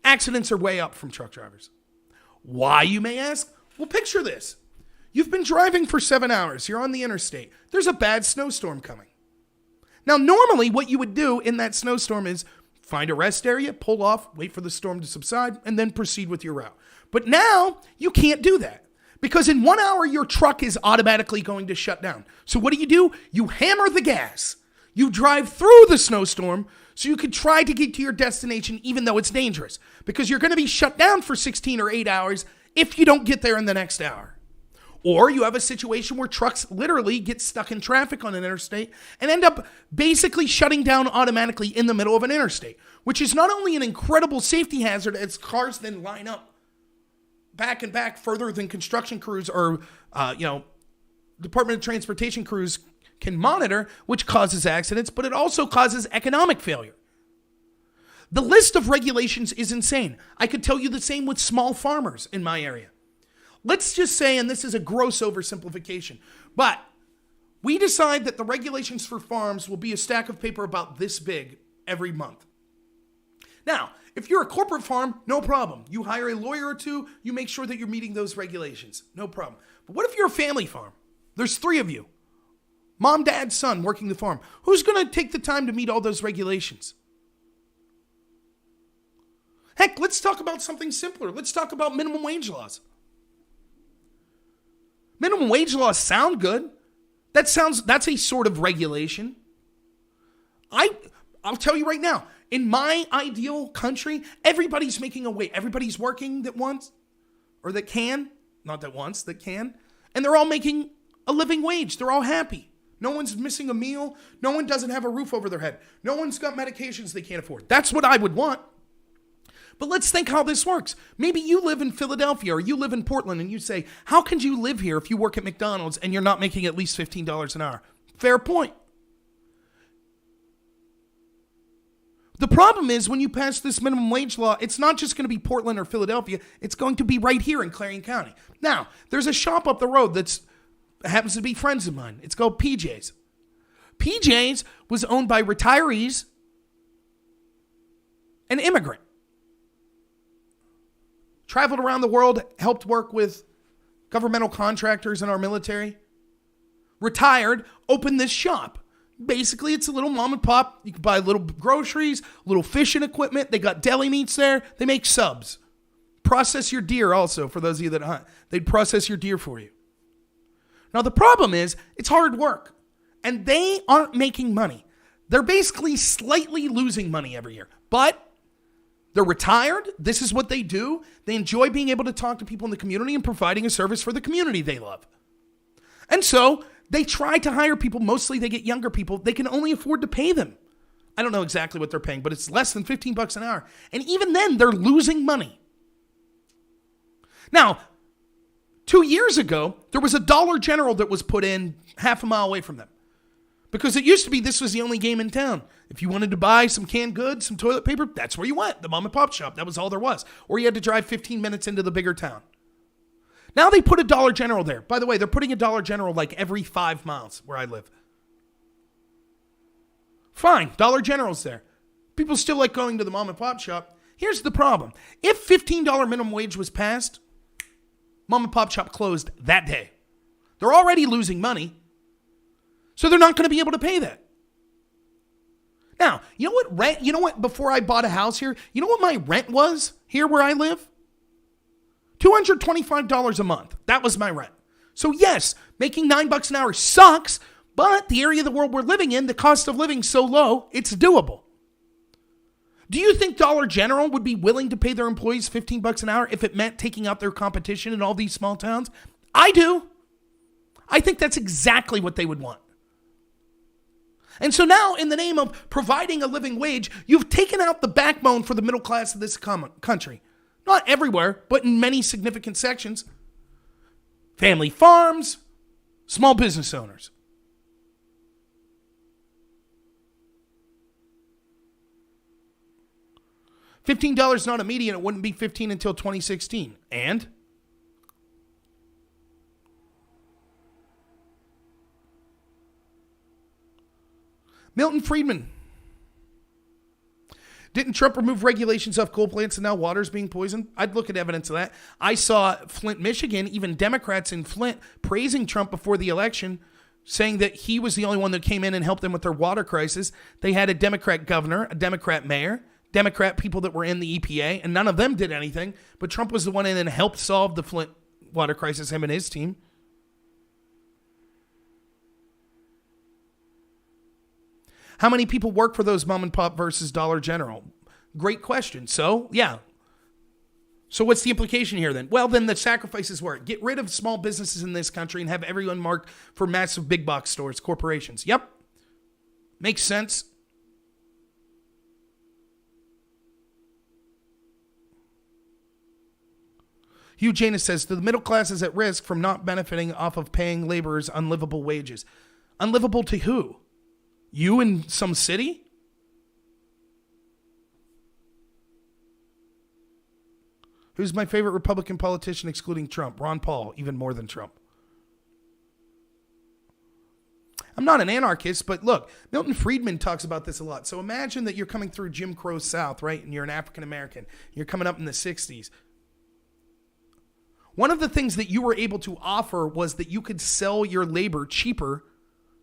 Accidents are way up from truck drivers. Why, you may ask? Well, picture this. You've been driving for 7 hours. You're on the interstate. There's a bad snowstorm coming. Now, normally what you would do in that snowstorm is find a rest area, pull off, wait for the storm to subside, and then proceed with your route. But now you can't do that because in 1 hour, your truck is automatically going to shut down. So what do? You hammer the gas. You drive through the snowstorm so you can try to get to your destination even though it's dangerous because you're going to be shut down for 16 or 8 hours if you don't get there in the next hour. Or you have a situation where trucks literally get stuck in traffic on an interstate and end up basically shutting down automatically in the middle of an interstate, which is not only an incredible safety hazard as cars then line up back and back further than construction crews or, Department of Transportation crews can monitor, which causes accidents, but it also causes economic failure. The list of regulations is insane. I could tell you the same with small farmers in my area. Let's just say, and this is a gross oversimplification, but we decide that the regulations for farms will be a stack of paper about this big every month. Now, if you're a corporate farm, no problem. You hire a lawyer or two, you make sure that you're meeting those regulations. No problem. But what if you're a family farm? There's 3 of you. Mom, dad, son working the farm. Who's going to take the time to meet all those regulations? Heck, let's talk about something simpler. Let's talk about minimum wage laws. Minimum wage laws sound good. That's a sort of regulation. I'll tell you right now, in my ideal country, everybody's making a wage. Everybody's working that wants, or that can, not that wants, that can, and they're all making a living wage. They're all happy. No one's missing a meal. No one doesn't have a roof over their head. No one's got medications they can't afford. That's what I would want. But let's think how this works. Maybe you live in Philadelphia or you live in Portland and you say, how can you live here if you work at McDonald's and you're not making at least $15 an hour? Fair point. The problem is when you pass this minimum wage law, it's not just going to be Portland or Philadelphia. It's going to be right here in Clarion County. Now, there's a shop up the road that happens to be friends of mine. It's called PJ's. PJ's was owned by retirees and immigrant. Traveled around the world, helped work with governmental contractors in our military. Retired, opened this shop. Basically, it's a little mom and pop. You can buy little groceries, little fishing equipment. They got deli meats there. They make subs. Process your deer also, for those of you that hunt. They'd process your deer for you. Now, the problem is, it's hard work. And they aren't making money. They're basically slightly losing money every year. But they're retired. This is what they do. They enjoy being able to talk to people in the community and providing a service for the community they love. And so they try to hire people. Mostly they get younger people. They can only afford to pay them. I don't know exactly what they're paying, but it's less than $15 an hour. And even then, they're losing money. Now, 2 years ago, there was a Dollar General that was put in half a mile away from them. Because it used to be this was the only game in town. If you wanted to buy some canned goods, some toilet paper, that's where you went, the mom and pop shop. That was all there was. Or you had to drive 15 minutes into the bigger town. Now they put a Dollar General there. By the way, they're putting a Dollar General like every 5 miles where I live. Fine, Dollar General's there. People still like going to the mom and pop shop. Here's the problem. If $15 minimum wage was passed, mom and pop shop closed that day. They're already losing money. So they're not going to be able to pay that. Now, you know what, before I bought a house here, you know what my rent was here where I live? $225 a month. That was my rent. So yes, making $9 an hour sucks, but the area of the world we're living in, the cost of living so low, it's doable. Do you think Dollar General would be willing to pay their employees $15 an hour if it meant taking out their competition in all these small towns? I do. I think that's exactly what they would want. And so now, in the name of providing a living wage, you've taken out the backbone for the middle class of this country. Not everywhere, but in many significant sections. Family farms, small business owners. $15 not immediate. It wouldn't be $15 until 2016. And Milton Friedman. Didn't Trump remove regulations off coal plants and now water's being poisoned? I'd look at evidence of that. I saw Flint, Michigan, even Democrats in Flint praising Trump before the election, saying that he was the only one that came in and helped them with their water crisis. They had a Democrat governor, a Democrat mayor, Democrat people that were in the EPA, and none of them did anything. But Trump was the one in and helped solve the Flint water crisis, him and his team. How many people work for those mom and pop versus Dollar General? Great question. So, yeah. So what's the implication here then? Well, then the sacrifices were get rid of small businesses in this country and have everyone marked for massive big box stores, corporations. Yep. Makes sense. Hugh Janus says, the middle class is at risk from not benefiting off of paying laborers unlivable wages. Unlivable to who? You in some city? Who's my favorite Republican politician excluding Trump? Ron Paul, even more than Trump. I'm not an anarchist, but look, Milton Friedman talks about this a lot. So imagine that you're coming through Jim Crow South, right? And you're an African American. You're coming up in the 60s. One of the things that you were able to offer was that you could sell your labor cheaper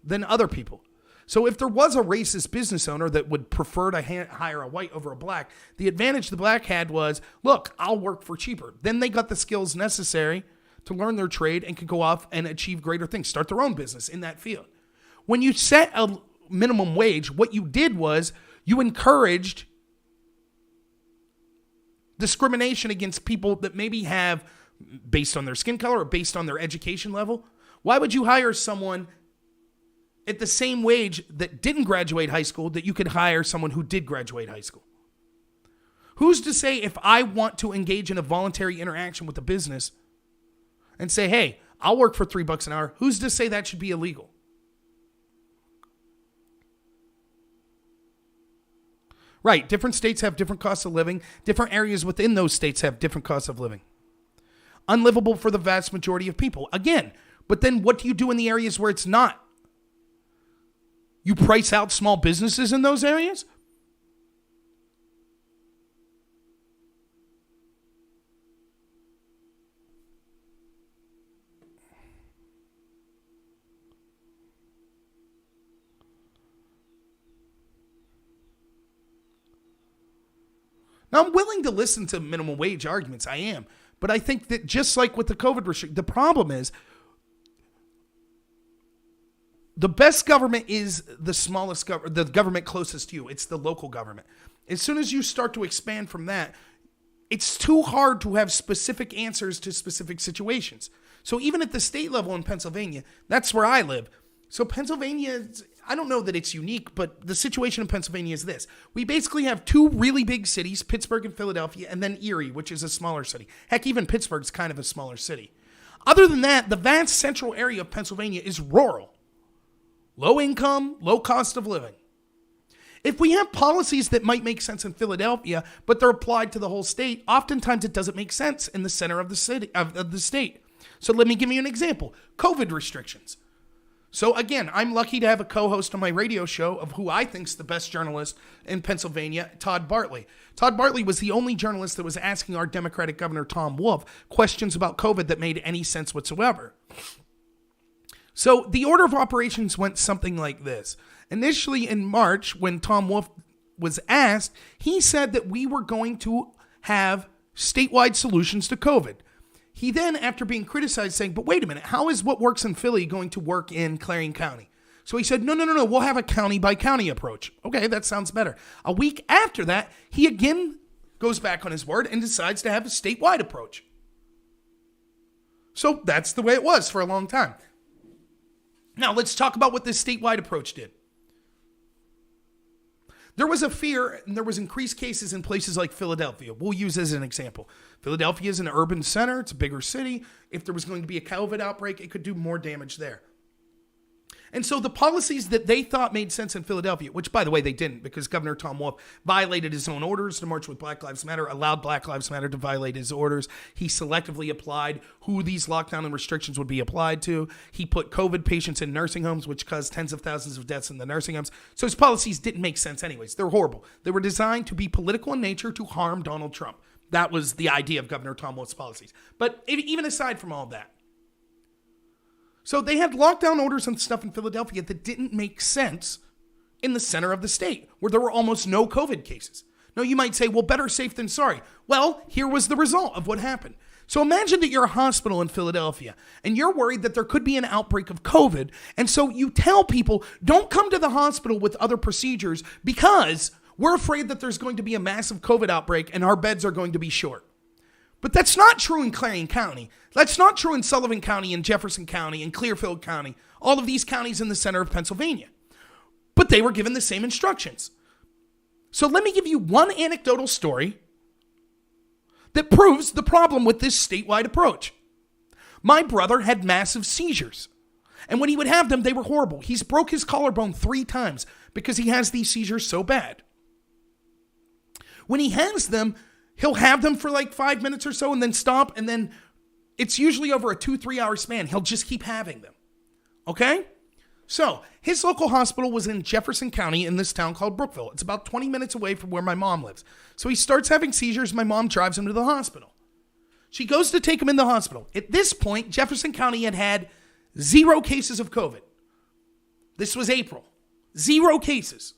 than other people. So if there was a racist business owner that would prefer to hire a white over a black, the advantage the black had was, look, I'll work for cheaper. Then they got the skills necessary to learn their trade and could go off and achieve greater things, start their own business in that field. When you set a minimum wage, what you did was you encouraged discrimination against people that maybe have, based on their skin color or based on their education level. Why would you hire someone at the same wage that didn't graduate high school that you could hire someone who did graduate high school? Who's to say if I want to engage in a voluntary interaction with a business and say, hey, I'll work for $3 an hour, who's to say that should be illegal? Right, different states have different costs of living. Different areas within those states have different costs of living. Unlivable for the vast majority of people. Again, but then what do you do in the areas where it's not? You price out small businesses in those areas? Now, I'm willing to listen to minimum wage arguments. I am. But I think that just like with the COVID restriction, the problem is the best government is the smallest government, the government closest to you. It's the local government. As soon as you start to expand from that, it's too hard to have specific answers to specific situations. So even at the state level in Pennsylvania, that's where I live. So Pennsylvania, I don't know that it's unique, but the situation in Pennsylvania is this. We basically have two really big cities, Pittsburgh and Philadelphia, and then Erie, which is a smaller city. Heck, even Pittsburgh's kind of a smaller city. Other than that, the vast central area of Pennsylvania is rural. Low income, low cost of living. If we have policies that might make sense in Philadelphia, but they're applied to the whole state, oftentimes it doesn't make sense in the center of the city of the state. So let me give you an example. COVID restrictions. So again, I'm lucky to have a co-host on my radio show of who I think is the best journalist in Pennsylvania, Todd Bartley. Todd Bartley was the only journalist that was asking our Democratic Governor Tom Wolf questions about COVID that made any sense whatsoever. So the order of operations went something like this. Initially in March, when Tom Wolf was asked, he said that we were going to have statewide solutions to COVID. He then, after being criticized, saying, but wait a minute, how is what works in Philly going to work in Clarion County? So he said, no, we'll have a county-by-county approach. Okay, that sounds better. A week after that, he again goes back on his word and decides to have a statewide approach. So that's the way it was for a long time. Now, let's talk about what this statewide approach did. There was a fear, and there was increased cases in places like Philadelphia. We'll use as an example. Philadelphia is an urban center. It's a bigger city. If there was going to be a COVID outbreak, it could do more damage there. And so the policies that they thought made sense in Philadelphia, which, by the way, they didn't, because Governor Tom Wolf violated his own orders to march with Black Lives Matter, allowed Black Lives Matter to violate his orders. He selectively applied who these lockdown and restrictions would be applied to. He put COVID patients in nursing homes, which caused tens of thousands of deaths in the nursing homes. So his policies didn't make sense anyways. They're horrible. They were designed to be political in nature to harm Donald Trump. That was the idea of Governor Tom Wolf's policies. But even aside from all that, so they had lockdown orders and stuff in Philadelphia that didn't make sense in the center of the state, where there were almost no COVID cases. Now, you might say, well, better safe than sorry. Well, here was the result of what happened. So imagine that you're a hospital in Philadelphia, and you're worried that there could be an outbreak of COVID. And so you tell people, don't come to the hospital with other procedures because we're afraid that there's going to be a massive COVID outbreak and our beds are going to be short. But that's not true in Clarion County. That's not true in Sullivan County and Jefferson County and Clearfield County, all of these counties in the center of Pennsylvania. But they were given the same instructions. So let me give you one anecdotal story that proves the problem with this statewide approach. My brother had massive seizures. And when he would have them, they were horrible. He's broke his collarbone 3 times because he has these seizures so bad. When he has them, he'll have them for like 5 minutes or so and then stop. And then it's usually over a 2-3 hour span. He'll just keep having them. Okay? So his local hospital was in Jefferson County in this town called Brookville. It's about 20 minutes away from where my mom lives. So he starts having seizures. My mom drives him to the hospital. She goes to take him in the hospital. At this point, Jefferson County had 0 cases of COVID. This was April. 0 cases.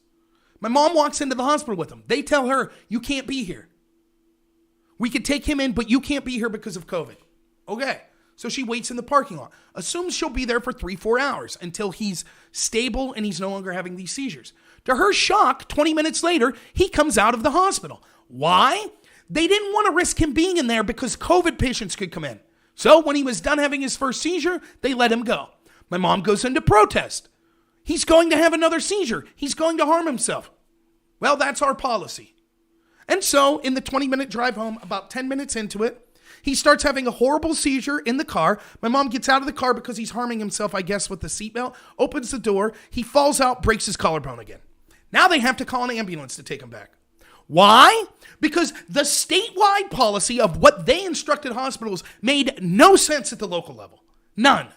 My mom walks into the hospital with him. They tell her, you can't be here. We could take him in, but you can't be here because of COVID. Okay. So she waits in the parking lot. Assumes she'll be there for 3-4 hours until he's stable and he's no longer having these seizures. To her shock, 20 minutes later, he comes out of the hospital. Why? They didn't want to risk him being in there because COVID patients could come in. So when he was done having his first seizure, they let him go. My mom goes into protest. He's going to have another seizure. He's going to harm himself. Well, that's our policy. And so, in the 20-minute drive home, about 10 minutes into it, he starts having a horrible seizure in the car. My mom gets out of the car because he's harming himself, I guess, with the seatbelt, opens the door, he falls out, breaks his collarbone again. Now they have to call an ambulance to take him back. Why? Because the statewide policy of what they instructed hospitals made no sense at the local level. None.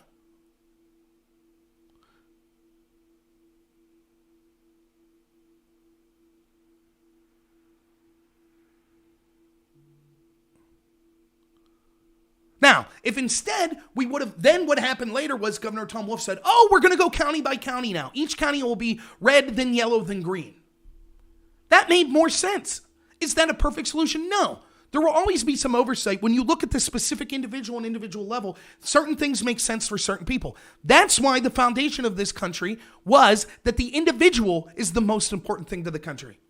Now, if instead we would have, then what happened later was Governor Tom Wolf said, oh, we're going to go county by county now. Each county will be red, then yellow, then green. That made more sense. Is that a perfect solution? No. There will always be some oversight. When you look at the specific individual and individual level, certain things make sense for certain people. That's why the foundation of this country was that the individual is the most important thing to the country.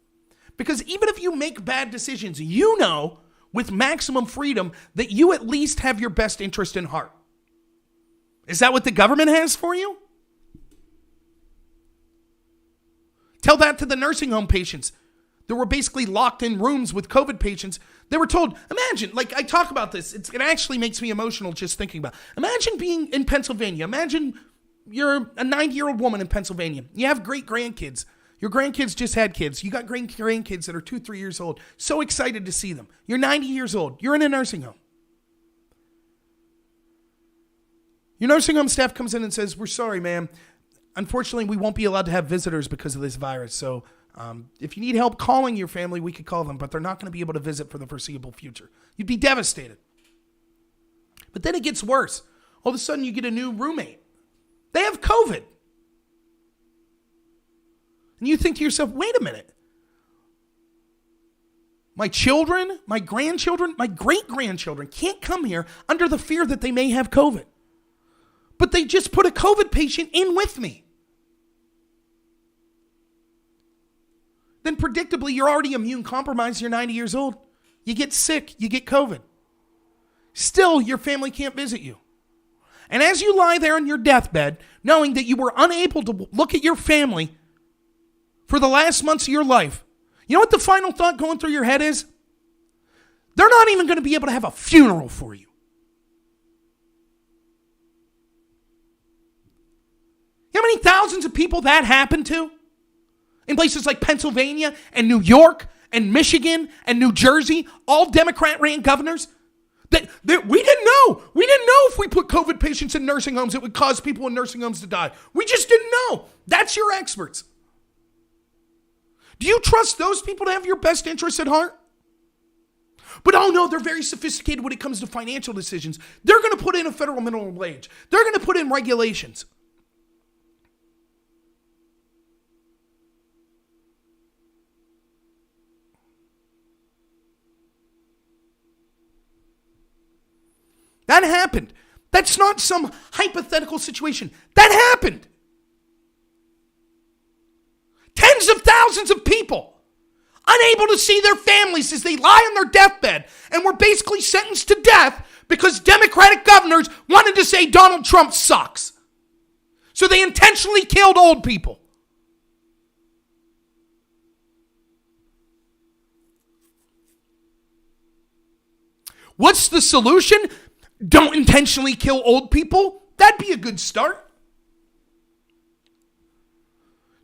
Because even if you make bad decisions, you know with maximum freedom that you at least have your best interest in heart. Is that what the government has for you? Tell that to the nursing home patients that were basically locked in rooms with COVID patients. They were told, imagine, like I talk about this, it actually makes me emotional just thinking about it. Imagine being in Pennsylvania. Imagine you're a 90-year-old woman in Pennsylvania. You have great grandkids. Your grandkids just had kids. You got great grandkids that are 2-3 years old. So excited to see them. You're 90 years old. You're in a nursing home. Your nursing home staff comes in and says, we're sorry, ma'am. Unfortunately, we won't be allowed to have visitors because of this virus. So if you need help calling your family, we could call them, but they're not going to be able to visit for the foreseeable future. You'd be devastated. But then it gets worse. All of a sudden, you get a new roommate. They have COVID. And you think to yourself, wait a minute. My children, my grandchildren, my great-grandchildren can't come here under the fear that they may have COVID. But they just put a COVID patient in with me. Then predictably, you're already immune compromised. You're 90 years old. You get sick. You get COVID. Still, your family can't visit you. And as you lie there on your deathbed, knowing that you were unable to look at your family for the last months of your life, you know what the final thought going through your head is? They're not even going to be able to have a funeral for you. You know how many thousands of people that happened to? In places like Pennsylvania and New York and Michigan and New Jersey, all Democrat-ran governors. That we didn't know. We didn't know if we put COVID patients in nursing homes, it would cause people in nursing homes to die. We just didn't know. That's your experts. Do you trust those people to have your best interests at heart? But oh no, they're very sophisticated when it comes to financial decisions. They're going to put in a federal minimum wage. They're going to put in regulations. That happened. That's not some hypothetical situation. That happened. Tens of thousands of people unable to see their families as they lie on their deathbed and were basically sentenced to death because Democratic governors wanted to say Donald Trump sucks. So they intentionally killed old people. What's the solution? Don't intentionally kill old people. That'd be a good start.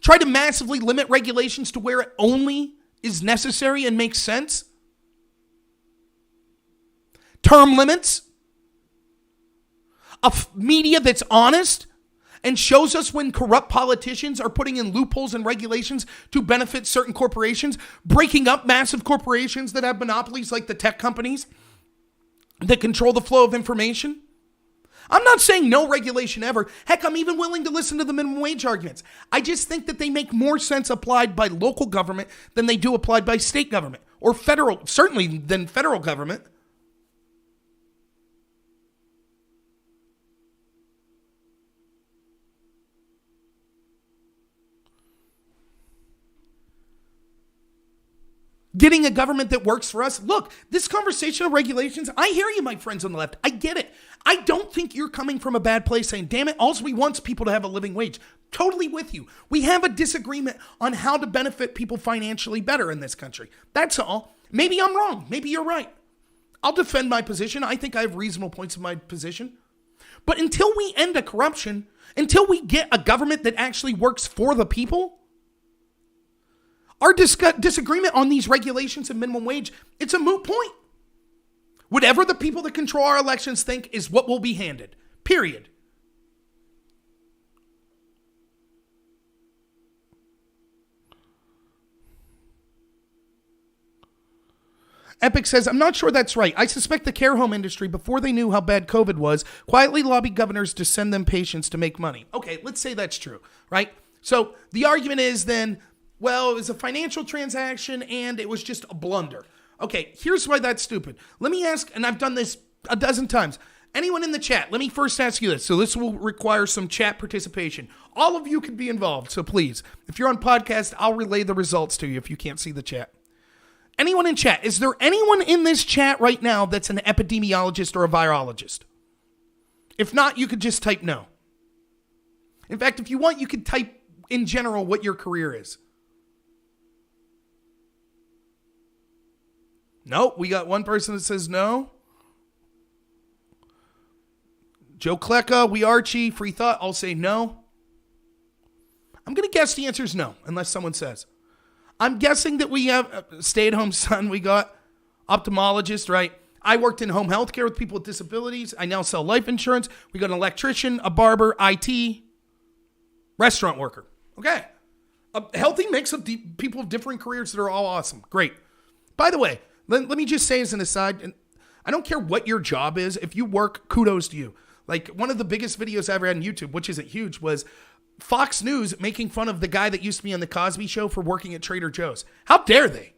Try to massively limit regulations to where it only is necessary and makes sense. Term limits. A media that's honest and shows us when corrupt politicians are putting in loopholes and regulations to benefit certain corporations, breaking up massive corporations that have monopolies like the tech companies that control the flow of information. I'm not saying no regulation ever. Heck, I'm even willing to listen to the minimum wage arguments. I just think that they make more sense applied by local government than they do applied by state government or federal, certainly than federal government. Getting a government that works for us. Look, this conversation of regulations, I hear you, my friends on the left. I get it. I don't think you're coming from a bad place saying, damn it, all we want is people to have a living wage. Totally with you. We have a disagreement on how to benefit people financially better in this country. That's all. Maybe I'm wrong. Maybe you're right. I'll defend my position. I think I have reasonable points of my position. But until we end a corruption, until we get a government that actually works for the people, our disagreement on these regulations and minimum wage, it's a moot point. Whatever the people that control our elections think is what will be handed. Period. Epic says, I'm not sure that's right. I suspect the care home industry, before they knew how bad COVID was, quietly lobbied governors to send them patients to make money. Okay, let's say that's true, right? So the argument is then, well, it was a financial transaction and it was just a blunder. Okay, here's why that's stupid. Let me ask, and I've done this a dozen times. Anyone in the chat, let me first ask you this. So this will require some chat participation. All of you can be involved, so please. If you're on podcast, I'll relay the results to you if you can't see the chat. Anyone in chat, is there anyone in this chat right now that's an epidemiologist or a virologist? If not, you could just type no. In fact, if you want, you could type in general what your career is. Nope, we got one person that says no. Joe Klecka, We Archie, Free Thought, I'll say no. I'm going to guess the answer is no, unless someone says. I'm guessing that we have a stay-at-home son. We got ophthalmologist, right? I worked in home health care with people with disabilities. I now sell life insurance. We got an electrician, a barber, IT, restaurant worker. Okay. A healthy mix of people with different careers that are all awesome. Great. By the way, let me just say as an aside, and I don't care what your job is. If you work, kudos to you. Like one of the biggest videos I ever had on YouTube, which isn't huge, was Fox News making fun of the guy that used to be on the Cosby Show for working at Trader Joe's. How dare they?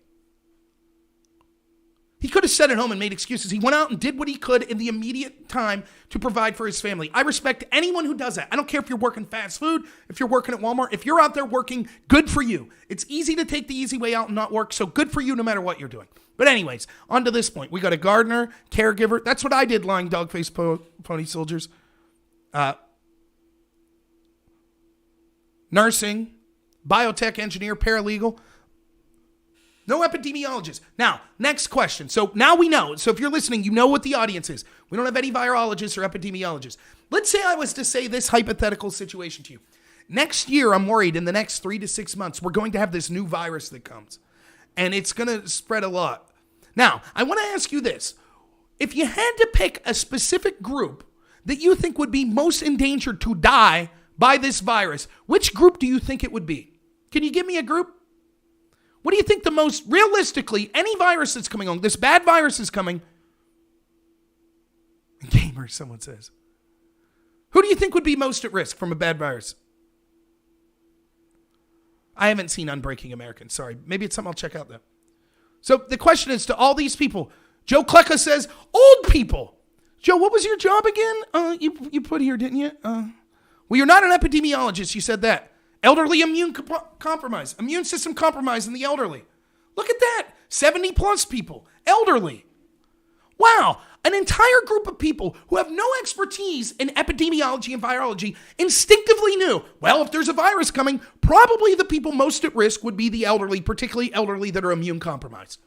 He could have sat at home and made excuses. He went out and did what he could in the immediate time to provide for his family. I respect anyone who does that. I don't care if you're working fast food, if you're working at Walmart. If you're out there working, good for you. It's easy to take the easy way out and not work, so good for you no matter what you're doing. But anyways, on to this point. We got a gardener, caregiver. That's what I did, lying dog-faced pony soldiers. Nursing, biotech engineer, paralegal. No epidemiologist. Now, next question. So now we know. So if you're listening, you know what the audience is. We don't have any virologists or epidemiologists. Let's say I was to say this hypothetical situation to you. Next year, I'm worried in the next 3 to 6 months, we're going to have this new virus that comes. And it's going to spread a lot. Now, I want to ask you this. If you had to pick a specific group that you think would be most endangered to die by this virus, which group do you think it would be? Can you give me a group? What do you think the most, realistically, any virus that's coming on, this bad virus is coming. Gamers, someone says. Who do you think would be most at risk from a bad virus? I haven't seen Unbreaking American. Sorry. Maybe it's something I'll check out, though. So the question is to all these people. Joe Klecka says, old people. Joe, what was your job again? You put here, didn't you? Well, you're not an epidemiologist. You said that. Elderly immune compromise. Immune system compromise in the elderly. Look at that. 70 plus people. Elderly. Wow. An entire group of people who have no expertise in epidemiology and virology instinctively knew, well, if there's a virus coming, probably the people most at risk would be the elderly, particularly elderly that are immune compromised.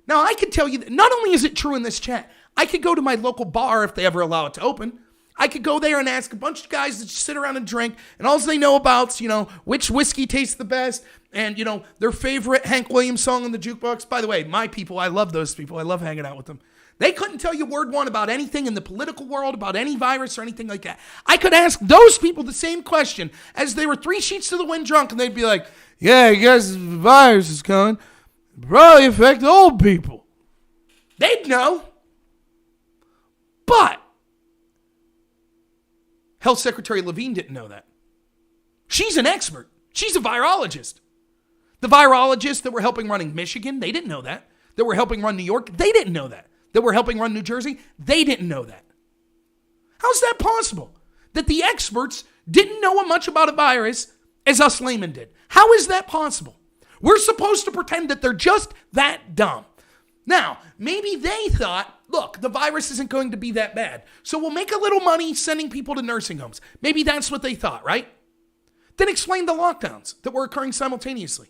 Now, I could tell you that not only is it true in this chat, I could go to my local bar if they ever allow it to open. I could go there and ask a bunch of guys that just sit around and drink, and all they know about is, which whiskey tastes the best, and, their favorite Hank Williams song on the jukebox. By the way, my people, I love those people. I love hanging out with them. They couldn't tell you word one about anything in the political world, about any virus or anything like that. I could ask those people the same question as they were 3 sheets to the wind drunk, and they'd be like, yeah, I guess the virus is coming. It'll probably affect old people. They'd know. But Health Secretary Levine didn't know that. She's an expert. She's a virologist. The virologists that were helping running Michigan, they didn't know that. That were helping run New York, they didn't know that. That were helping run New Jersey, they didn't know that. How's that possible? That the experts didn't know as much about a virus as us laymen did. How is that possible? We're supposed to pretend that they're just that dumb. Now, maybe they thought, look, the virus isn't going to be that bad, so we'll make a little money sending people to nursing homes. Maybe that's what they thought, right? Then explain the lockdowns that were occurring simultaneously.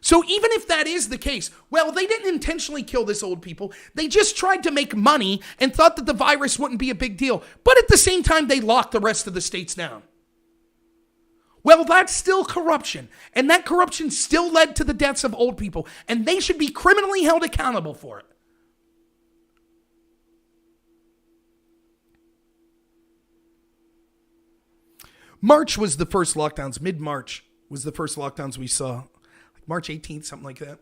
So even if that is the case, well, they didn't intentionally kill this old people. They just tried to make money and thought that the virus wouldn't be a big deal. But at the same time, they locked the rest of the states down. Well, that's still corruption. And that corruption still led to the deaths of old people. And they should be criminally held accountable for it. March was the first lockdowns. Mid-March was the first lockdowns we saw. Like March 18th, something like that.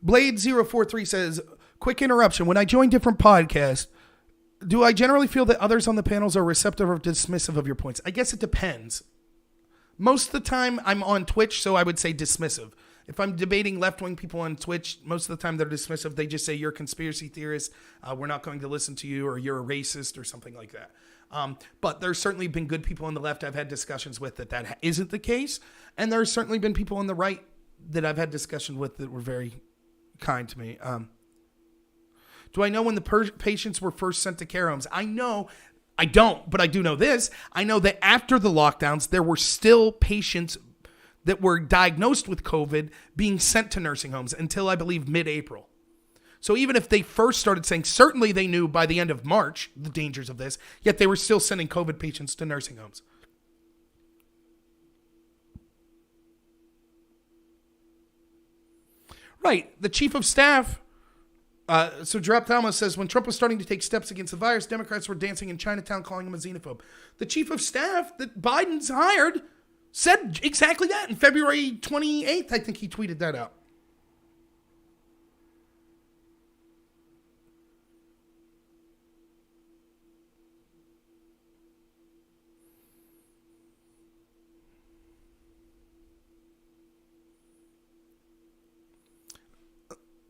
Blade043 says, quick interruption. When I join different podcasts, do I generally feel that others on the panels are receptive or dismissive of your points? I guess it depends. Most of the time I'm on Twitch, so I would say dismissive. If I'm debating left-wing people on Twitch, most of the time they're dismissive. They just say, you're a conspiracy theorist. We're not going to listen to you, or you're a racist or something like that. But there's certainly been good people on the left I've had discussions with that isn't the case. And there's certainly been people on the right that I've had discussions with that were very kind to me. Do I know when the patients were first sent to care homes? I don't, but I do know this. I know that after the lockdowns, there were still patients that were diagnosed with COVID being sent to nursing homes until, I believe, mid-April. So even if they first started saying, certainly they knew by the end of March the dangers of this, yet they were still sending COVID patients to nursing homes. Right. The chief of staff, so Drop Thalma says, when Trump was starting to take steps against the virus, Democrats were dancing in Chinatown calling him a xenophobe. The chief of staff that Biden's hired said exactly that in February 28th. I think he tweeted that out.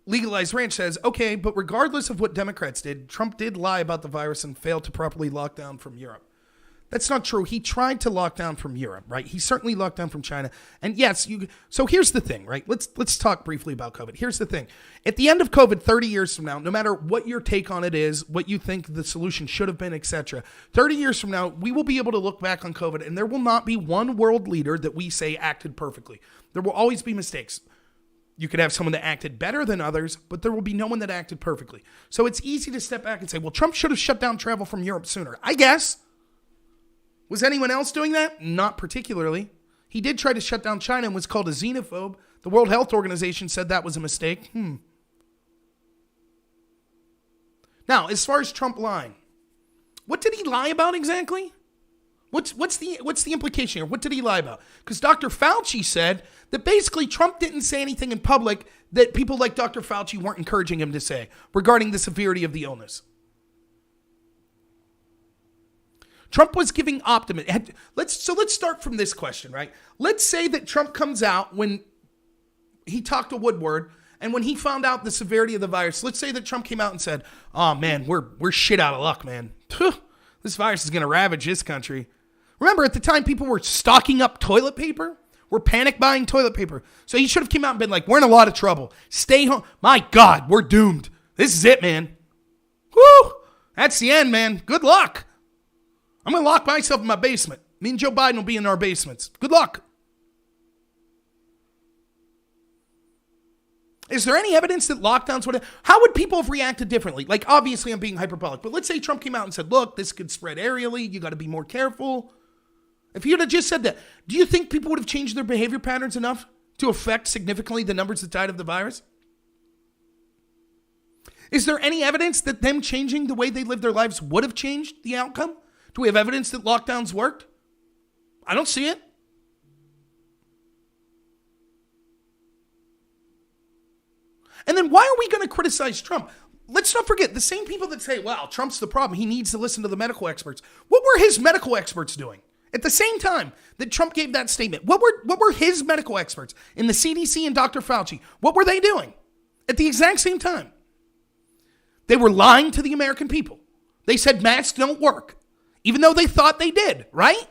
Legalized Ranch says, okay, but regardless of what Democrats did, Trump did lie about the virus and failed to properly lock down from Europe. That's not true. He tried to lock down from Europe, right? He certainly locked down from China. And yes, so here's the thing, right? Let's talk briefly about COVID. Here's the thing. At the end of COVID, 30 years from now, no matter what your take on it is, what you think the solution should have been, etc., 30 years from now, we will be able to look back on COVID and there will not be one world leader that we say acted perfectly. There will always be mistakes. You could have someone that acted better than others, but there will be no one that acted perfectly. So it's easy to step back and say, well, Trump should have shut down travel from Europe sooner. I guess. Was anyone else doing that? Not particularly. He did try to shut down China and was called a xenophobe. The World Health Organization said that was a mistake. Now, as far as Trump lying, what did he lie about exactly? What's the implication here? What did he lie about? Because Dr. Fauci said that basically Trump didn't say anything in public that people like Dr. Fauci weren't encouraging him to say regarding the severity of the illness. Trump was giving optimism. Let's start from this question, right? Let's say that Trump comes out when he talked to Woodward and when he found out the severity of the virus. Let's say that Trump came out and said, "Oh man, we're shit out of luck, man. This virus is going to ravage this country." Remember, at the time, people were stocking up toilet paper. We're panic buying toilet paper. So he should have come out and been like, "We're in a lot of trouble. Stay home. My God, we're doomed. This is it, man. Woo! That's the end, man. Good luck. I'm going to lock myself in my basement. Me and Joe Biden will be in our basements. Good luck." Is there any evidence that lockdowns would have... How would people have reacted differently? Like, obviously, I'm being hyperbolic, but let's say Trump came out and said, "Look, this could spread aerially. You got to be more careful." If he would have just said that, do you think people would have changed their behavior patterns enough to affect significantly the numbers that died of the virus? Is there any evidence that them changing the way they live their lives would have changed the outcome? Do we have evidence that lockdowns worked? I don't see it. And then why are we going to criticize Trump? Let's not forget, the same people that say, "Well, Trump's the problem. He needs to listen to the medical experts." What were his medical experts doing? At the same time that Trump gave that statement, what were his medical experts in the CDC and Dr. Fauci? What were they doing at the exact same time? They were lying to the American people. They said masks don't work, even though they thought they did, right?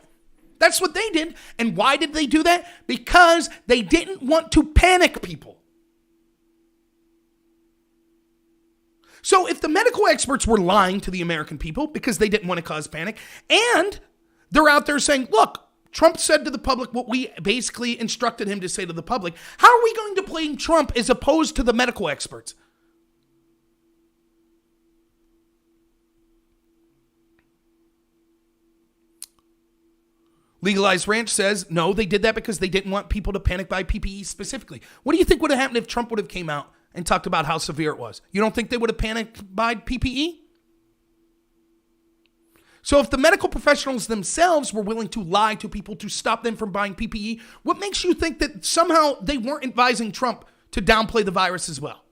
That's what they did. And why did they do that? Because they didn't want to panic people. So if the medical experts were lying to the American people because they didn't want to cause panic, and they're out there saying, "Look, Trump said to the public what we basically instructed him to say to the public," how are we going to blame Trump as opposed to the medical experts? Legalized Ranch says, no, they did that because they didn't want people to panic buy PPE specifically. What do you think would have happened if Trump would have came out and talked about how severe it was? You don't think they would have panicked buy PPE? So if the medical professionals themselves were willing to lie to people to stop them from buying PPE, what makes you think that somehow they weren't advising Trump to downplay the virus as well?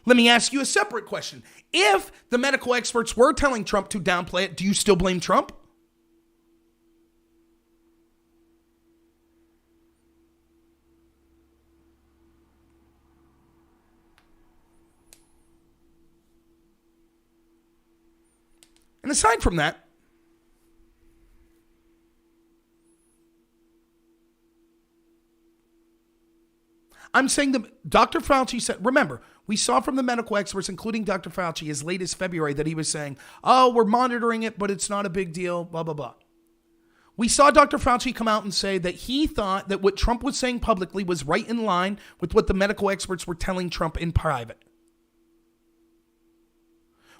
Let me ask you a separate question. If the medical experts were telling Trump to downplay it, do you still blame Trump? And aside from that, I'm saying that Dr. Fauci said, remember, we saw from the medical experts, including Dr. Fauci, as late as February, that he was saying, "Oh, we're monitoring it, but it's not a big deal, blah, blah, blah." We saw Dr. Fauci come out and say that he thought that what Trump was saying publicly was right in line with what the medical experts were telling Trump in private.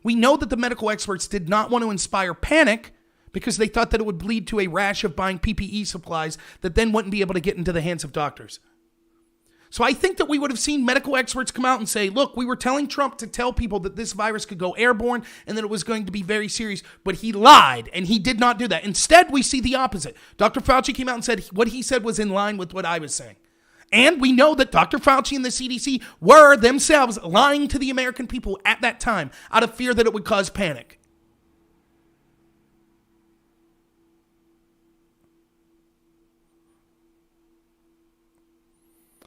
We know that the medical experts did not want to inspire panic because they thought that it would lead to a rash of buying PPE supplies that then wouldn't be able to get into the hands of doctors. So I think that we would have seen medical experts come out and say, "Look, we were telling Trump to tell people that this virus could go airborne and that it was going to be very serious, but he lied and he did not do that." Instead, we see the opposite. Dr. Fauci came out and said what he said was in line with what I was saying. And we know that Dr. Fauci and the CDC were themselves lying to the American people at that time out of fear that it would cause panic.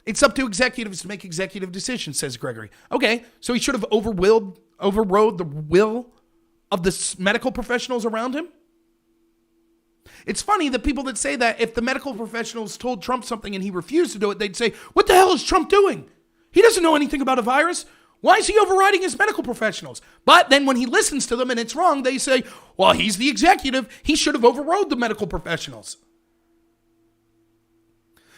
It's up to executives to make executive decisions, says Gregory. Okay, so he should have overrode the will of the medical professionals around him? It's funny that people that say that if the medical professionals told Trump something and he refused to do it, they'd say, what the hell is Trump doing? He doesn't know anything about a virus. Why is he overriding his medical professionals? But then when he listens to them and it's wrong, they say, well, he's the executive. He should have overrode the medical professionals.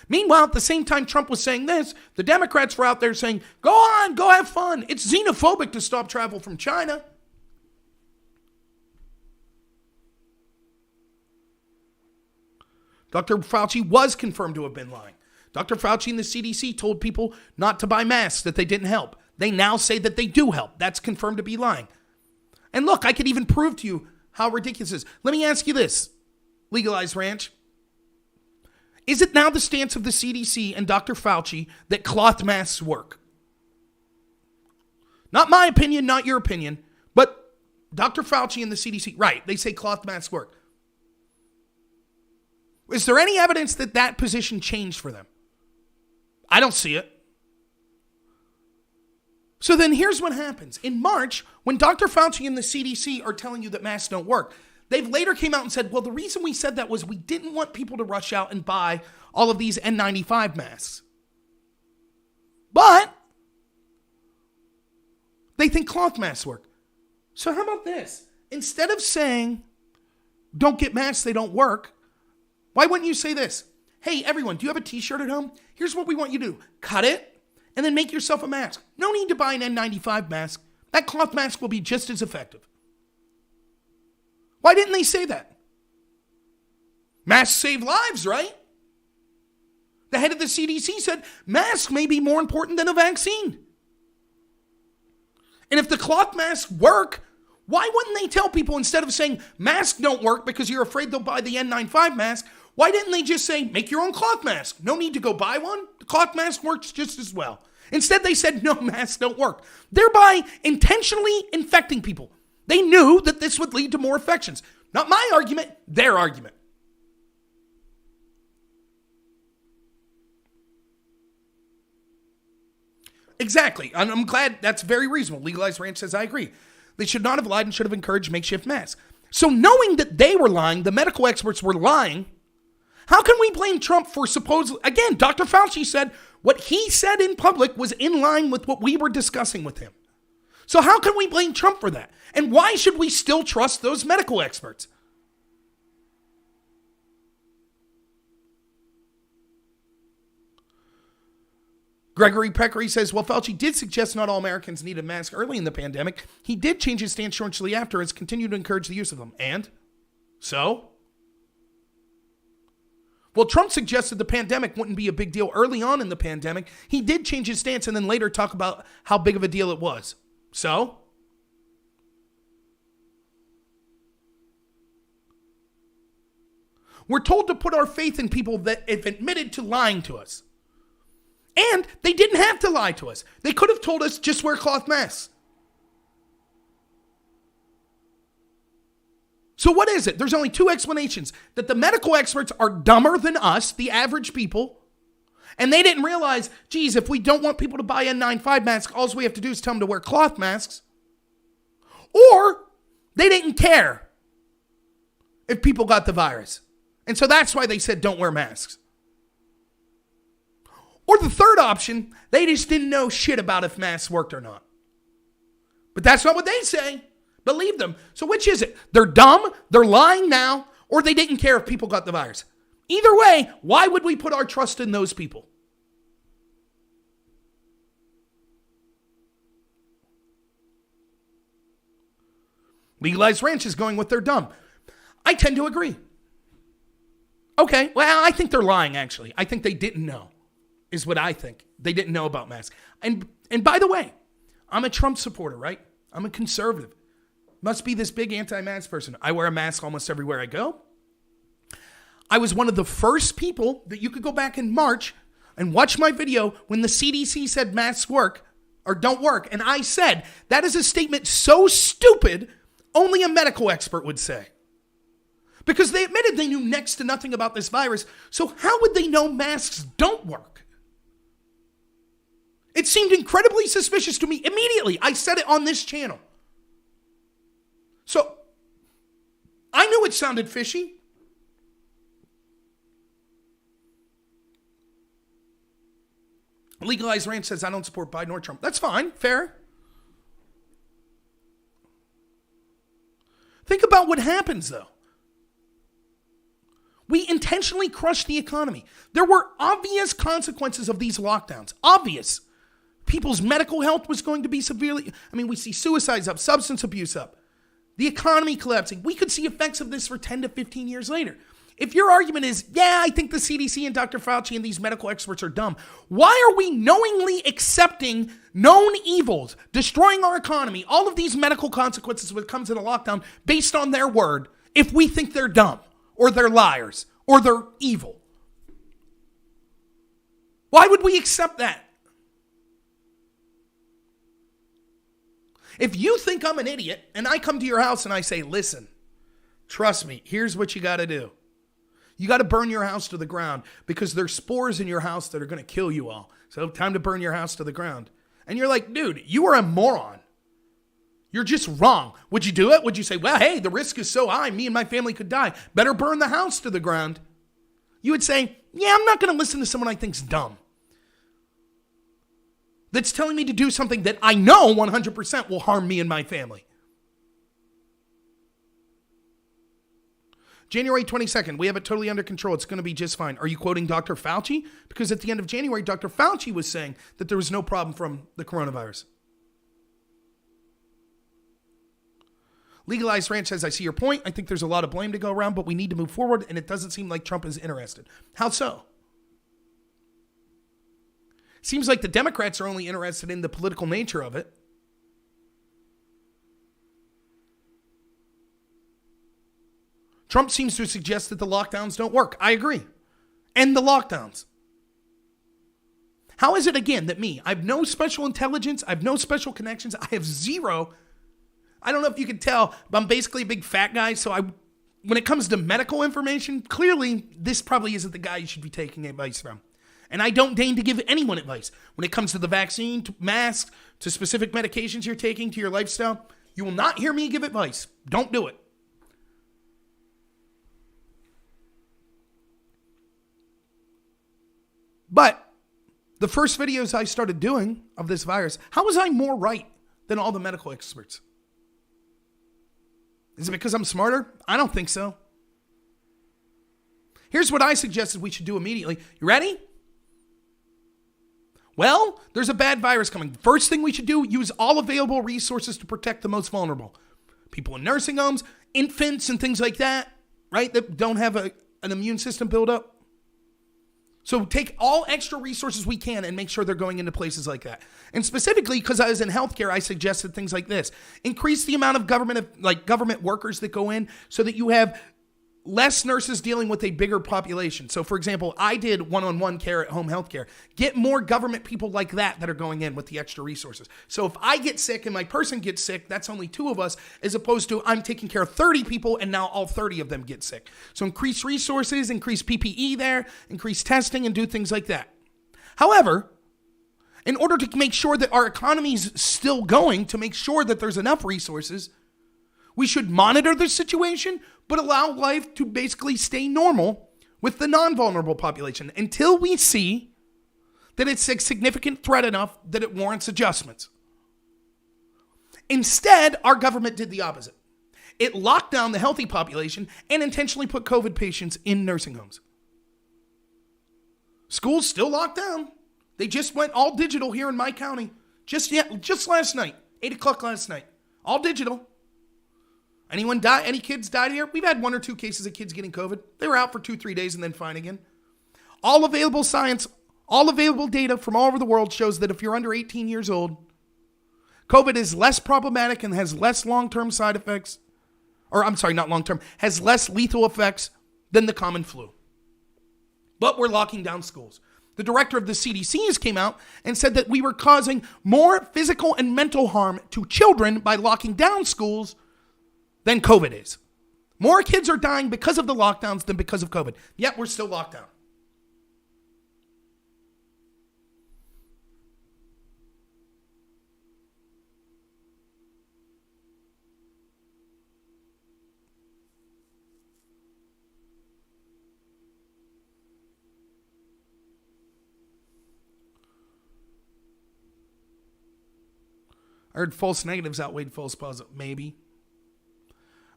Meanwhile, at the same time Trump was saying this, the Democrats were out there saying, go on, go have fun. It's xenophobic to stop travel from China. Dr. Fauci was confirmed to have been lying. Dr. Fauci and the CDC told people not to buy masks, that they didn't help. They now say that they do help. That's confirmed to be lying. And look, I could even prove to you how ridiculous it is. Let me ask you this, Legalized Ranch. Is it now the stance of the CDC and Dr. Fauci that cloth masks work? Not my opinion, not your opinion, but Dr. Fauci and the CDC, right, they say cloth masks work. Is there any evidence that that position changed for them? I don't see it. So then here's what happens. In March, when Dr. Fauci and the CDC are telling you that masks don't work, they've later came out and said, well, the reason we said that was we didn't want people to rush out and buy all of these N95 masks. But they think cloth masks work. So how about this? Instead of saying, don't get masks, they don't work, why wouldn't you say this? Hey, everyone, do you have a t-shirt at home? Here's what we want you to do. Cut it and then make yourself a mask. No need to buy an N95 mask. That cloth mask will be just as effective. Why didn't they say that? Masks save lives, right? The head of the CDC said masks may be more important than a vaccine. And if the cloth masks work, why wouldn't they tell people, instead of saying masks don't work because you're afraid they'll buy the N95 mask, why didn't they just say, make your own cloth mask? No need to go buy one. The cloth mask works just as well. Instead, they said, no, masks don't work, thereby intentionally infecting people. They knew that this would lead to more infections. Not my argument, their argument. Exactly. And I'm glad that's very reasonable. Legalized Ranch says, I agree. They should not have lied and should have encouraged makeshift masks. So knowing that they were lying, the medical experts were lying, how can we blame Trump for supposedly, again, Dr. Fauci said what he said in public was in line with what we were discussing with him. So how can we blame Trump for that? And why should we still trust those medical experts? Gregory Peckery says, well, Fauci did suggest not all Americans need a mask early in the pandemic. He did change his stance shortly after, has continued to encourage the use of them. And? So? Well, Trump suggested the pandemic wouldn't be a big deal early on in the pandemic. He did change his stance and then later talk about how big of a deal it was. So? We're told to put our faith in people that have admitted to lying to us. And they didn't have to lie to us. They could have told us just wear cloth masks. So what is it? There's only two explanations. That the medical experts are dumber than us, the average people, and they didn't realize, geez, if we don't want people to buy N95 masks, all we have to do is tell them to wear cloth masks. Or they didn't care if people got the virus. And so that's why they said don't wear masks. Or the third option, they just didn't know shit about if masks worked or not. But that's not what they say. Believe them. So which is it? They're dumb, they're lying now, or they didn't care if people got the virus. Either way, why would we put our trust in those people? Legalized Ranch is going with they're dumb. I tend to agree. Okay, well, I think they're lying, actually. I think they didn't know. Is what I think. They didn't know about masks. And by the way, I'm a Trump supporter, right? I'm a conservative. Must be this big anti-mask person. I wear a mask almost everywhere I go. I was one of the first people that you could go back in March and watch my video when the CDC said masks work or don't work. And I said, that is a statement so stupid, only a medical expert would say. Because they admitted they knew next to nothing about this virus. So how would they know masks don't work? It seemed incredibly suspicious to me immediately. I said it on this channel. So I knew it sounded fishy. Legalized Ranch says, I don't support Biden or Trump. That's fine. Fair. Think about what happens, though. We intentionally crushed the economy. There were obvious consequences of these lockdowns. Obvious. People's medical health was going to be severely... we see suicides up, substance abuse up, the economy collapsing. We could see effects of this for 10 to 15 years later. If your argument is, yeah, I think the CDC and Dr. Fauci and these medical experts are dumb, why are we knowingly accepting known evils, destroying our economy, all of these medical consequences when it comes to the lockdown based on their word if we think they're dumb or they're liars or they're evil? Why would we accept that? If you think I'm an idiot and I come to your house and I say, listen, trust me, here's what you got to do. You got to burn your house to the ground because there's spores in your house that are going to kill you all. So time to burn your house to the ground. And you're like, dude, you are a moron. You're just wrong. Would you do it? Would you say, well, hey, the risk is so high, me and my family could die. Better burn the house to the ground. You would say, yeah, I'm not going to listen to someone I think's dumb. That's telling me to do something that I know 100% will harm me and my family. January 22nd, we have it totally under control. It's going to be just fine. Are you quoting Dr. Fauci? Because at the end of January, Dr. Fauci was saying that there was no problem from the coronavirus. Legalized Ranch says, I see your point. I think there's a lot of blame to go around, but we need to move forward, and it doesn't seem like Trump is interested. How so? Seems like the Democrats are only interested in the political nature of it. Trump seems to suggest that the lockdowns don't work. I agree. End the lockdowns. How is it, again, that I have no special intelligence, I have no special connections, I have zero. I don't know if you can tell, but I'm basically a big fat guy, so when it comes to medical information, clearly this probably isn't the guy you should be taking advice from. And I don't deign to give anyone advice. When it comes to the vaccine, to masks, to specific medications you're taking, to your lifestyle, you will not hear me give advice. Don't do it. But the first videos I started doing of this virus, how was I more right than all the medical experts? Is it because I'm smarter? I don't think so. Here's what I suggested we should do immediately. You ready? Well, there's a bad virus coming. First thing we should do, use all available resources to protect the most vulnerable. People in nursing homes, infants and things like that, right? That don't have an immune system build up. So take all extra resources we can and make sure they're going into places like that. And specifically, because I was in healthcare, I suggested things like this. Increase the amount of government workers that go in so that you have less nurses dealing with a bigger population. So for example, I did one-on-one care at home healthcare. Get more government people like that are going in with the extra resources. So if I get sick and my person gets sick, that's only 2 of us, as opposed to I'm taking care of 30 people and now all 30 of them get sick. So increase resources, increase PPE there, increase testing, and do things like that. However, in order to make sure that our economy's still going, to make sure that there's enough resources, we should monitor the situation, but allow life to basically stay normal with the non-vulnerable population until we see that it's a significant threat enough that it warrants adjustments. Instead, our government did the opposite. It locked down the healthy population and intentionally put COVID patients in nursing homes. Schools still locked down. They just went all digital here in my county. Just last night, 8 o'clock last night. All digital. Anyone die? Any kids died here? We've had 1 or 2 cases of kids getting COVID. They were out for 2-3 days and then fine again. All available science, all available data from all over the world shows that if you're under 18 years old, COVID is less problematic and has less long-term side effects, has less lethal effects than the common flu. But we're locking down schools. The director of the CDC has came out and said that we were causing more physical and mental harm to children by locking down schools than COVID is. More kids are dying because of the lockdowns than because of COVID. Yet we're still locked down. I heard false negatives outweighed false positives. Maybe.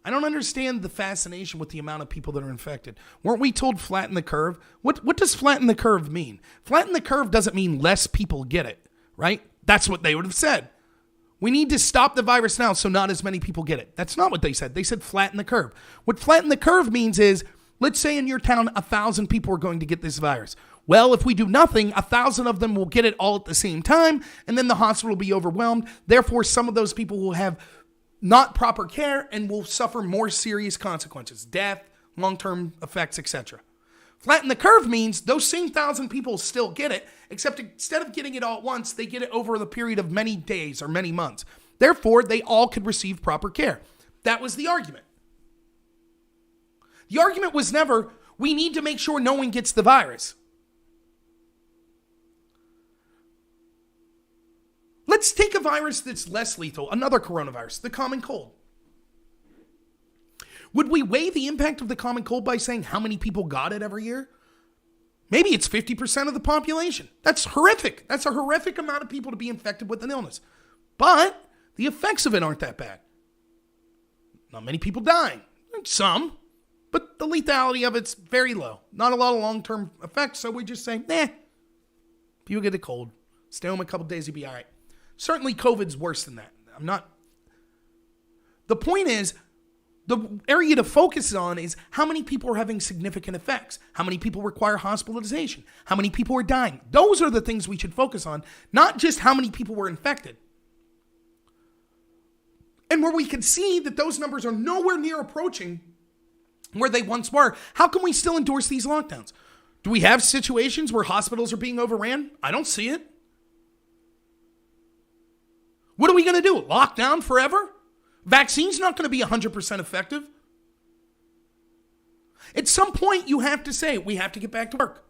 I don't understand the fascination with the amount of people that are infected. Weren't we told flatten the curve? What does flatten the curve mean? Flatten the curve doesn't mean less people get it, right? That's what they would have said. We need to stop the virus now so not as many people get it. That's not what they said. They said flatten the curve. What flatten the curve means is, let's say in your town, 1,000 people are going to get this virus. Well, if we do nothing, 1,000 of them will get it all at the same time, and then the hospital will be overwhelmed. Therefore, some of those people will have not proper care and will suffer more serious consequences, death, long-term effects, etc. Flatten the curve means those same 1,000 people still get it, except instead of getting it all at once, they get it over the period of many days or many months. Therefore, they all could receive proper care. That was the argument. The argument was never, we need to make sure no one gets the virus. Let's take a virus that's less lethal, another coronavirus, the common cold. Would we weigh the impact of the common cold by saying how many people got it every year? Maybe it's 50% of the population. That's horrific. That's a horrific amount of people to be infected with an illness. But the effects of it aren't that bad. Not many people dying. Some. But the lethality of it's very low. Not a lot of long-term effects, so we just say, people get a cold. Stay home a couple days, you'll be all right. Certainly COVID's worse than that. The point is, the area to focus on is how many people are having significant effects. How many people require hospitalization? How many people are dying? Those are the things we should focus on, not just how many people were infected. And where we can see that those numbers are nowhere near approaching where they once were, how can we still endorse these lockdowns? Do we have situations where hospitals are being overran? I don't see it. What are we going to do? Lock down forever? Vaccine's not going to be 100% effective. At some point, you have to say, we have to get back to work.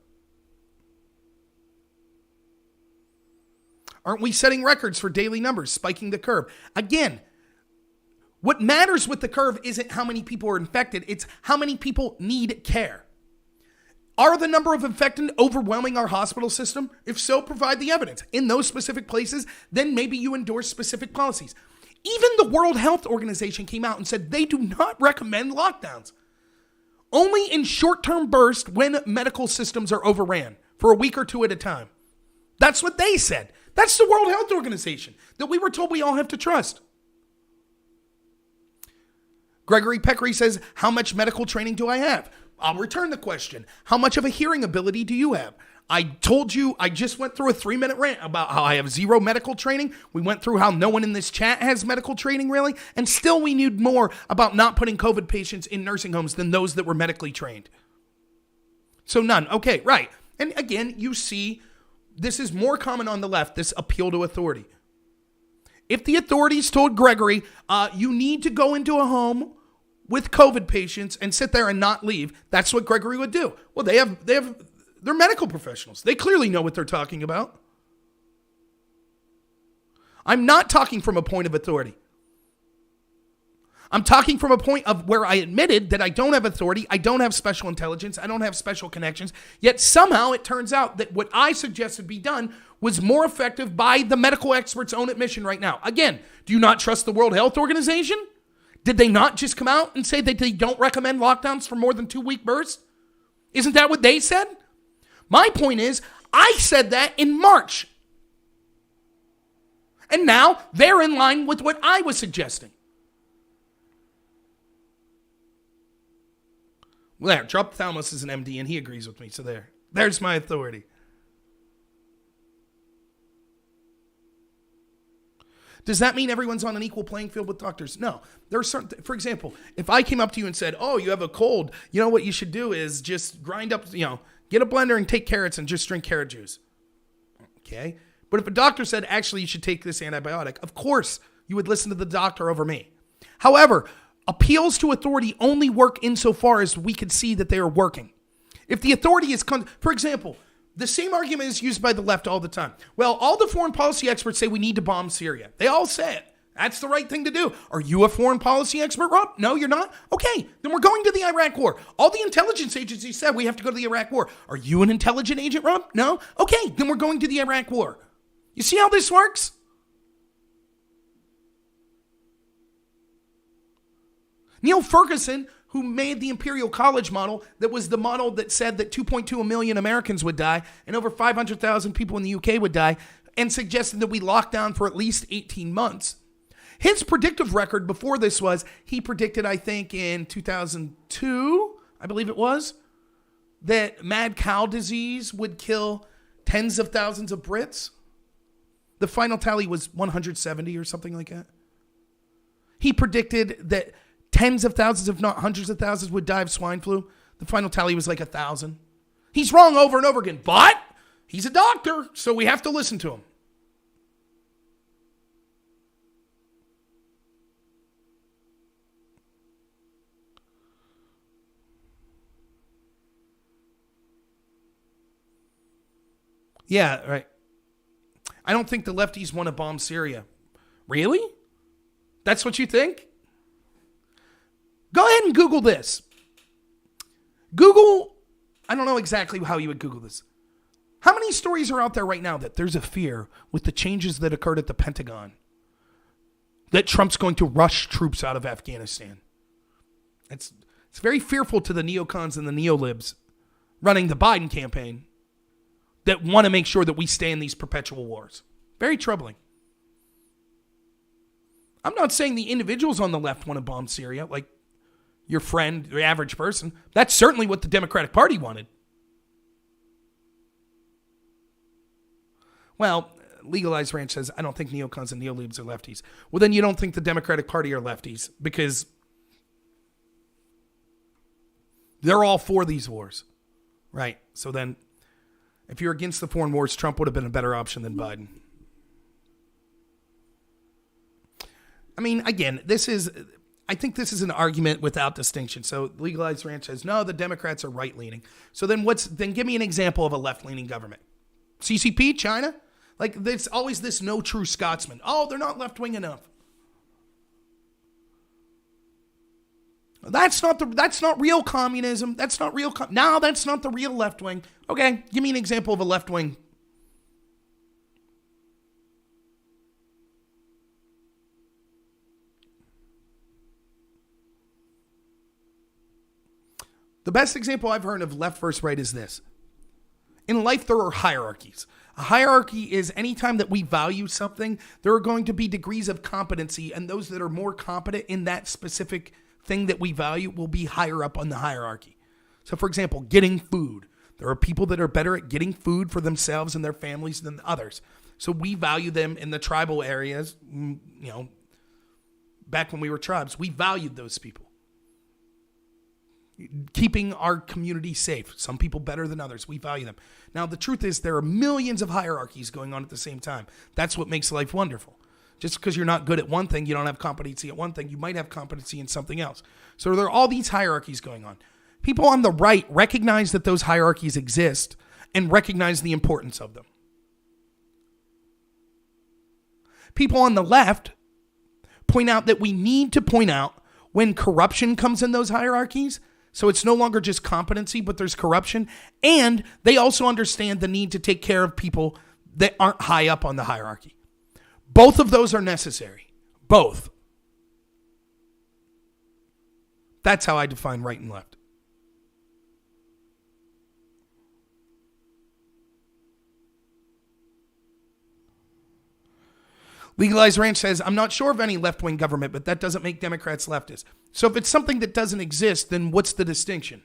Aren't we setting records for daily numbers, spiking the curve? Again, what matters with the curve isn't how many people are infected, it's how many people need care. Are the number of infected overwhelming our hospital system? If so, provide the evidence. In those specific places, then maybe you endorse specific policies. Even the World Health Organization came out and said they do not recommend lockdowns. Only in short-term bursts when medical systems are overran for a week or two at a time. That's what they said. That's the World Health Organization that we were told we all have to trust. Gregory Peckery says, how much medical training do I have? I'll return the question. How much of a hearing ability do you have? I told you, I just went through a 3-minute rant about how I have zero medical training. We went through how no one in this chat has medical training, really. And still we need more about not putting COVID patients in nursing homes than those that were medically trained. So none. Okay, right. And again, you see, this is more common on the left, this appeal to authority. If the authorities told Gregory, you need to go into a home with COVID patients and sit there and not leave, that's what Gregory would do. Well, they're medical professionals. They clearly know what they're talking about. I'm not talking from a point of authority. I'm talking from a point of where I admitted that I don't have authority, I don't have special intelligence, I don't have special connections, yet somehow it turns out that what I suggested be done was more effective by the medical experts' own admission right now. Again, do you not trust the World Health Organization? Did they not just come out and say that they don't recommend lockdowns for more than 2-week bursts? Isn't that what they said? My point is, I said that in March. And now they're in line with what I was suggesting. Well, there, Drop Thalamus is an MD and he agrees with me, so there's my authority. Does that mean everyone's on an equal playing field with doctors? No. There are certain, for example, if I came up to you and said, oh, you have a cold, you know what you should do is just grind up, get a blender and take carrots and just drink carrot juice. Okay? But if a doctor said, actually, you should take this antibiotic, of course, you would listen to the doctor over me. However, appeals to authority only work insofar as we could see that they are working. If the authority is, for example, the same argument is used by the left all the time. Well, all the foreign policy experts say we need to bomb Syria. They all say it. That's the right thing to do. Are you a foreign policy expert, Rob? No, you're not? Okay, then we're going to the Iraq war. All the intelligence agencies said we have to go to the Iraq war. Are you an intelligent agent, Rob? No? Okay, then we're going to the Iraq war. You see how this works? Neil Ferguson, who made the Imperial College model, that was the model that said that 2.2 million Americans would die and over 500,000 people in the UK would die, and suggested that we lock down for at least 18 months. His predictive record before this was, he predicted, I think in 2002, I believe it was, that mad cow disease would kill tens of thousands of Brits. The final tally was 170 or something like that. He predicted that tens of thousands, if not hundreds of thousands, would die of swine flu. The final tally was like 1,000. He's wrong over and over again, but he's a doctor, so we have to listen to him. Yeah, right. I don't think the lefties want to bomb Syria. Really? That's what you think? Go ahead and Google this. Google, I don't know exactly how you would Google this. How many stories are out there right now that there's a fear with the changes that occurred at the Pentagon that Trump's going to rush troops out of Afghanistan? It's very fearful to the neocons and the neolibs running the Biden campaign that want to make sure that we stay in these perpetual wars. Very troubling. I'm not saying the individuals on the left want to bomb Syria, like your friend, the average person. That's certainly what the Democratic Party wanted. Well, Legalized Ranch says, I don't think neocons and neolibs are lefties. Well, then you don't think the Democratic Party are lefties, because they're all for these wars. Right. So then, if you're against the foreign wars, Trump would have been a better option than Biden. I mean, again, I think this is an argument without distinction. So Legalized Ranch says, no, the Democrats are right-leaning. So then give me an example of a left-leaning government. CCP, China? Like, there's always this no true Scotsman. Oh, they're not left-wing enough. That's not real communism. That's not real. No, that's not the real left wing. Okay, give me an example of a left wing. The best example I've heard of left versus right is this. In life, there are hierarchies. A hierarchy is anytime that we value something, there are going to be degrees of competency, and those that are more competent in that specific thing that we value will be higher up on the hierarchy. So, for example, getting food. There are people that are better at getting food for themselves and their families than others. So we value them in the tribal areas. Back when we were tribes, we valued those people. Keeping our community safe. Some people better than others. We value them. Now, the truth is there are millions of hierarchies going on at the same time. That's what makes life wonderful. Just because you're not good at one thing, you don't have competency at one thing, you might have competency in something else. So there are all these hierarchies going on. People on the right recognize that those hierarchies exist and recognize the importance of them. People on the left point out that we need to point out when corruption comes in those hierarchies. So it's no longer just competency, but there's corruption. And they also understand the need to take care of people that aren't high up on the hierarchy. Both of those are necessary. Both. That's how I define right and left. Legalized Ranch says, I'm not sure of any left-wing government, but that doesn't make Democrats leftist. So if it's something that doesn't exist, then what's the distinction?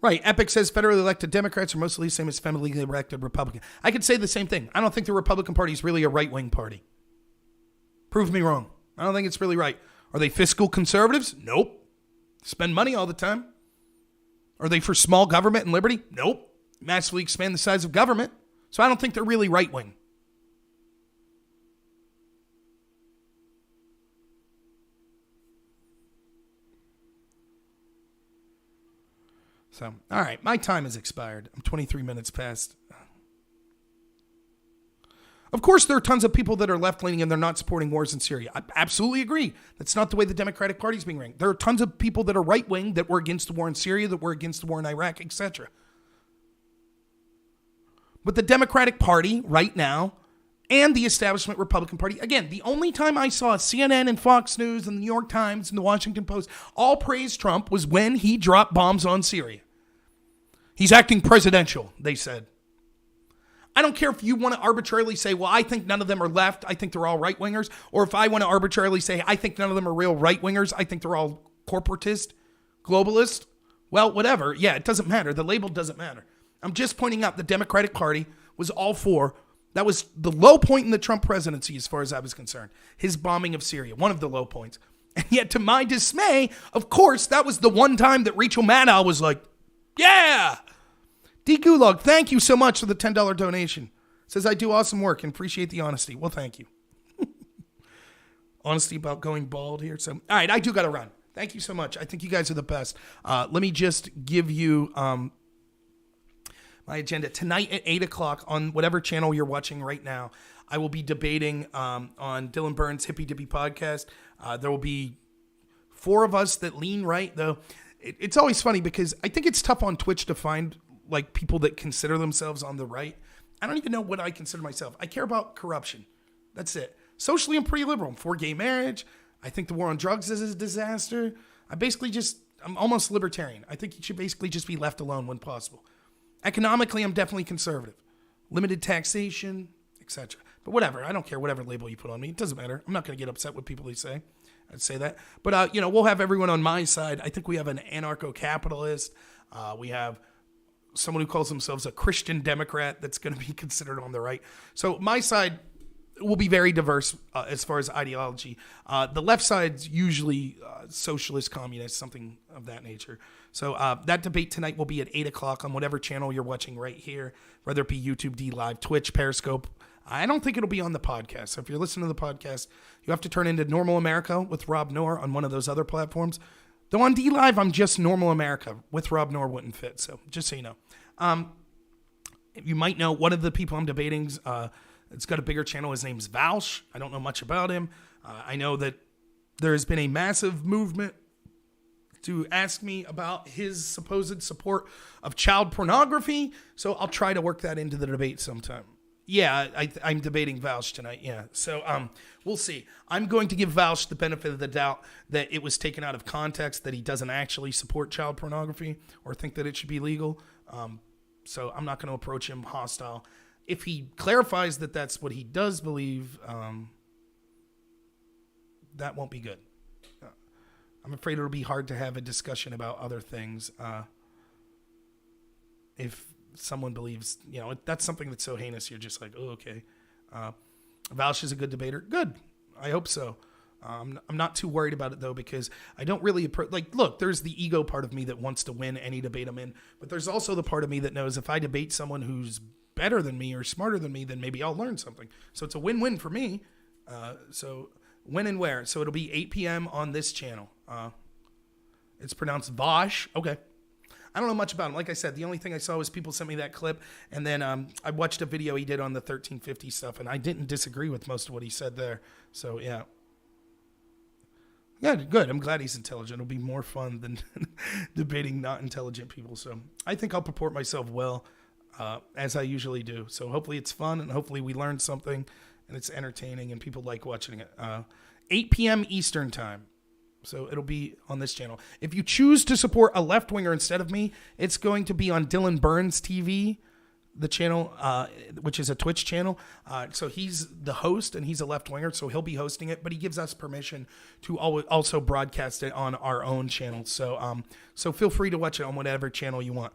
Right. Epic says federally elected Democrats are mostly the same as federally elected Republicans. I could say the same thing. I don't think the Republican Party is really a right-wing party. Prove me wrong. I don't think it's really right. Are they fiscal conservatives? Nope. Spend money all the time. Are they for small government and liberty? Nope. Massively expand the size of government. So I don't think they're really right-wing. So, all right, my time has expired. I'm 23 minutes past. Of course, there are tons of people that are left-leaning and they're not supporting wars in Syria. I absolutely agree. That's not the way the Democratic Party is being ran. There are tons of people that are right-wing that were against the war in Syria, that were against the war in Iraq, etc. But the Democratic Party right now and the establishment Republican Party, again, the only time I saw CNN and Fox News and the New York Times and the Washington Post all praise Trump was when he dropped bombs on Syria. He's acting presidential, they said. I don't care if you want to arbitrarily say, well, I think none of them are left. I think they're all right-wingers. Or if I want to arbitrarily say, I think none of them are real right-wingers. I think they're all corporatist, globalist. Well, whatever. Yeah, it doesn't matter. The label doesn't matter. I'm just pointing out the Democratic Party was all for. That was the low point in the Trump presidency as far as I was concerned. His bombing of Syria, one of the low points. And yet, to my dismay, of course, that was the one time that Rachel Maddow was like, yeah. D. Gulag, thank you so much for the $10 donation. Says, I do awesome work and appreciate the honesty. Well, thank you. Honesty about going bald here. So, all right, I do got to run. Thank you so much. I think you guys are the best. Let me just give you my agenda. Tonight at 8 o'clock on whatever channel you're watching right now, I will be debating on Dylan Burns' Hippy Dippy podcast. There will be 4 of us that lean right, though. It's always funny because I think it's tough on Twitch to find like people that consider themselves on the right. I don't even know what I consider myself. I care about corruption. That's it. Socially, I'm pretty liberal. I'm for gay marriage. I think the war on drugs is a disaster. I'm almost libertarian. I think you should basically just be left alone when possible. Economically, I'm definitely conservative. Limited taxation, etc. But whatever. I don't care whatever label you put on me. It doesn't matter. I'm not going to get upset with people who say. I'd say that. But, we'll have everyone on my side. I think we have an anarcho-capitalist. We have someone who calls themselves a Christian Democrat that's going to be considered on the right. So my side will be very diverse as far as ideology. The left side's usually socialist, communist, something of that nature. So that debate tonight will be at 8 o'clock on whatever channel you're watching right here, whether it be YouTube, D Live, Twitch, Periscope. I don't think it'll be on the podcast. So if you're listening to the podcast, you have to turn into Normal America with Rob Noor on one of those other platforms. Though on D Live, I'm just Normal America. With Rob Noor wouldn't fit. So just so you know. You might know one of the people I'm debating. It's got a bigger channel. His name's Vaush. I don't know much about him. I know that there's been a massive movement to ask me about his supposed support of child pornography. So I'll try to work that into the debate sometime. Yeah, I'm debating Vaush tonight. Yeah. So we'll see. I'm going to give Vaush the benefit of the doubt that it was taken out of context, that he doesn't actually support child pornography or think that it should be legal. So I'm not going to approach him hostile. If he clarifies that that's what he does believe, that won't be good. I'm afraid it'll be hard to have a discussion about other things if someone believes, that's something that's so heinous. You're just like, oh, okay. Vaush is a good debater. Good. I hope so. I'm not too worried about it, though, because I don't really look, there's the ego part of me that wants to win any debate I'm in, but there's also the part of me that knows if I debate someone who's better than me or smarter than me, then maybe I'll learn something. So it's a win-win for me. So when and where? So it'll be 8 p.m. on this channel. It's pronounced Vaush. Okay. I don't know much about him. Like I said, the only thing I saw was people sent me that clip, and then I watched a video he did on the 1350 stuff, and I didn't disagree with most of what he said there. So, yeah. Yeah, good. I'm glad he's intelligent. It'll be more fun than debating not intelligent people. So I think I'll purport myself well, as I usually do. So hopefully it's fun, and hopefully we learn something, and it's entertaining, and people like watching it. 8 p.m. Eastern time. So it'll be on this channel. If you choose to support a left-winger instead of me, it's going to be on Dylan Burns TV, the channel, which is a Twitch channel. So he's the host, and he's a left-winger, so he'll be hosting it. But he gives us permission to also broadcast it on our own channel. So so feel free to watch it on whatever channel you want.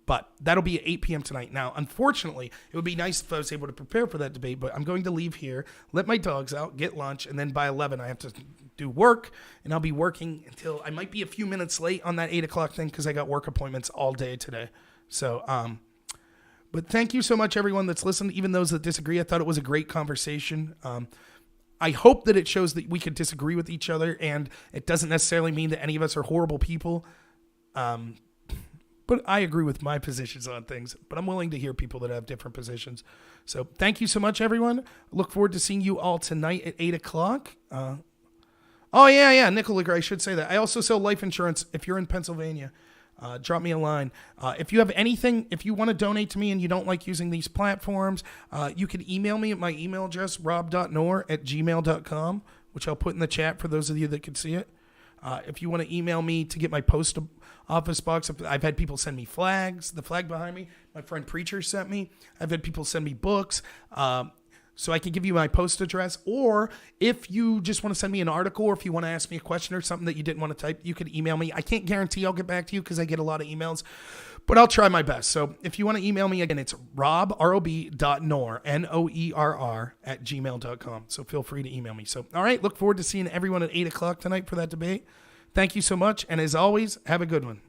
But that'll be at 8 p.m. tonight. Now, unfortunately, it would be nice if I was able to prepare for that debate, but I'm going to leave here, let my dogs out, get lunch, and then by 11 I have to do work, and I'll be working until I might be a few minutes late on that 8 o'clock thing because I got work appointments all day today. So, but thank you so much, everyone that's listened, even those that disagree. I thought it was a great conversation. I hope that it shows that we could disagree with each other, and it doesn't necessarily mean that any of us are horrible people. But but I agree with my positions on things. But I'm willing to hear people that have different positions. So thank you so much, everyone. Look forward to seeing you all tonight at 8 o'clock. Oh, yeah, Nickel Liquor, I should say that. I also sell life insurance if you're in Pennsylvania. Drop me a line. If you have anything, if you want to donate to me and you don't like using these platforms, you can email me at my email address, rob.noor@gmail.com, which I'll put in the chat for those of you that can see it. If you want to email me to get my post office box, I've had people send me flags, the flag behind me, my friend Preacher sent me. I've had people send me books. So I can give you my post address, or if you just want to send me an article, or if you want to ask me a question or something that you didn't want to type, you can email me. I can't guarantee I'll get back to you because I get a lot of emails, but I'll try my best. So if you want to email me again, it's rob.noor, Noerr @gmail.com. So feel free to email me. So, all right, look forward to seeing everyone at 8 o'clock tonight for that debate. Thank you so much. And as always, have a good one.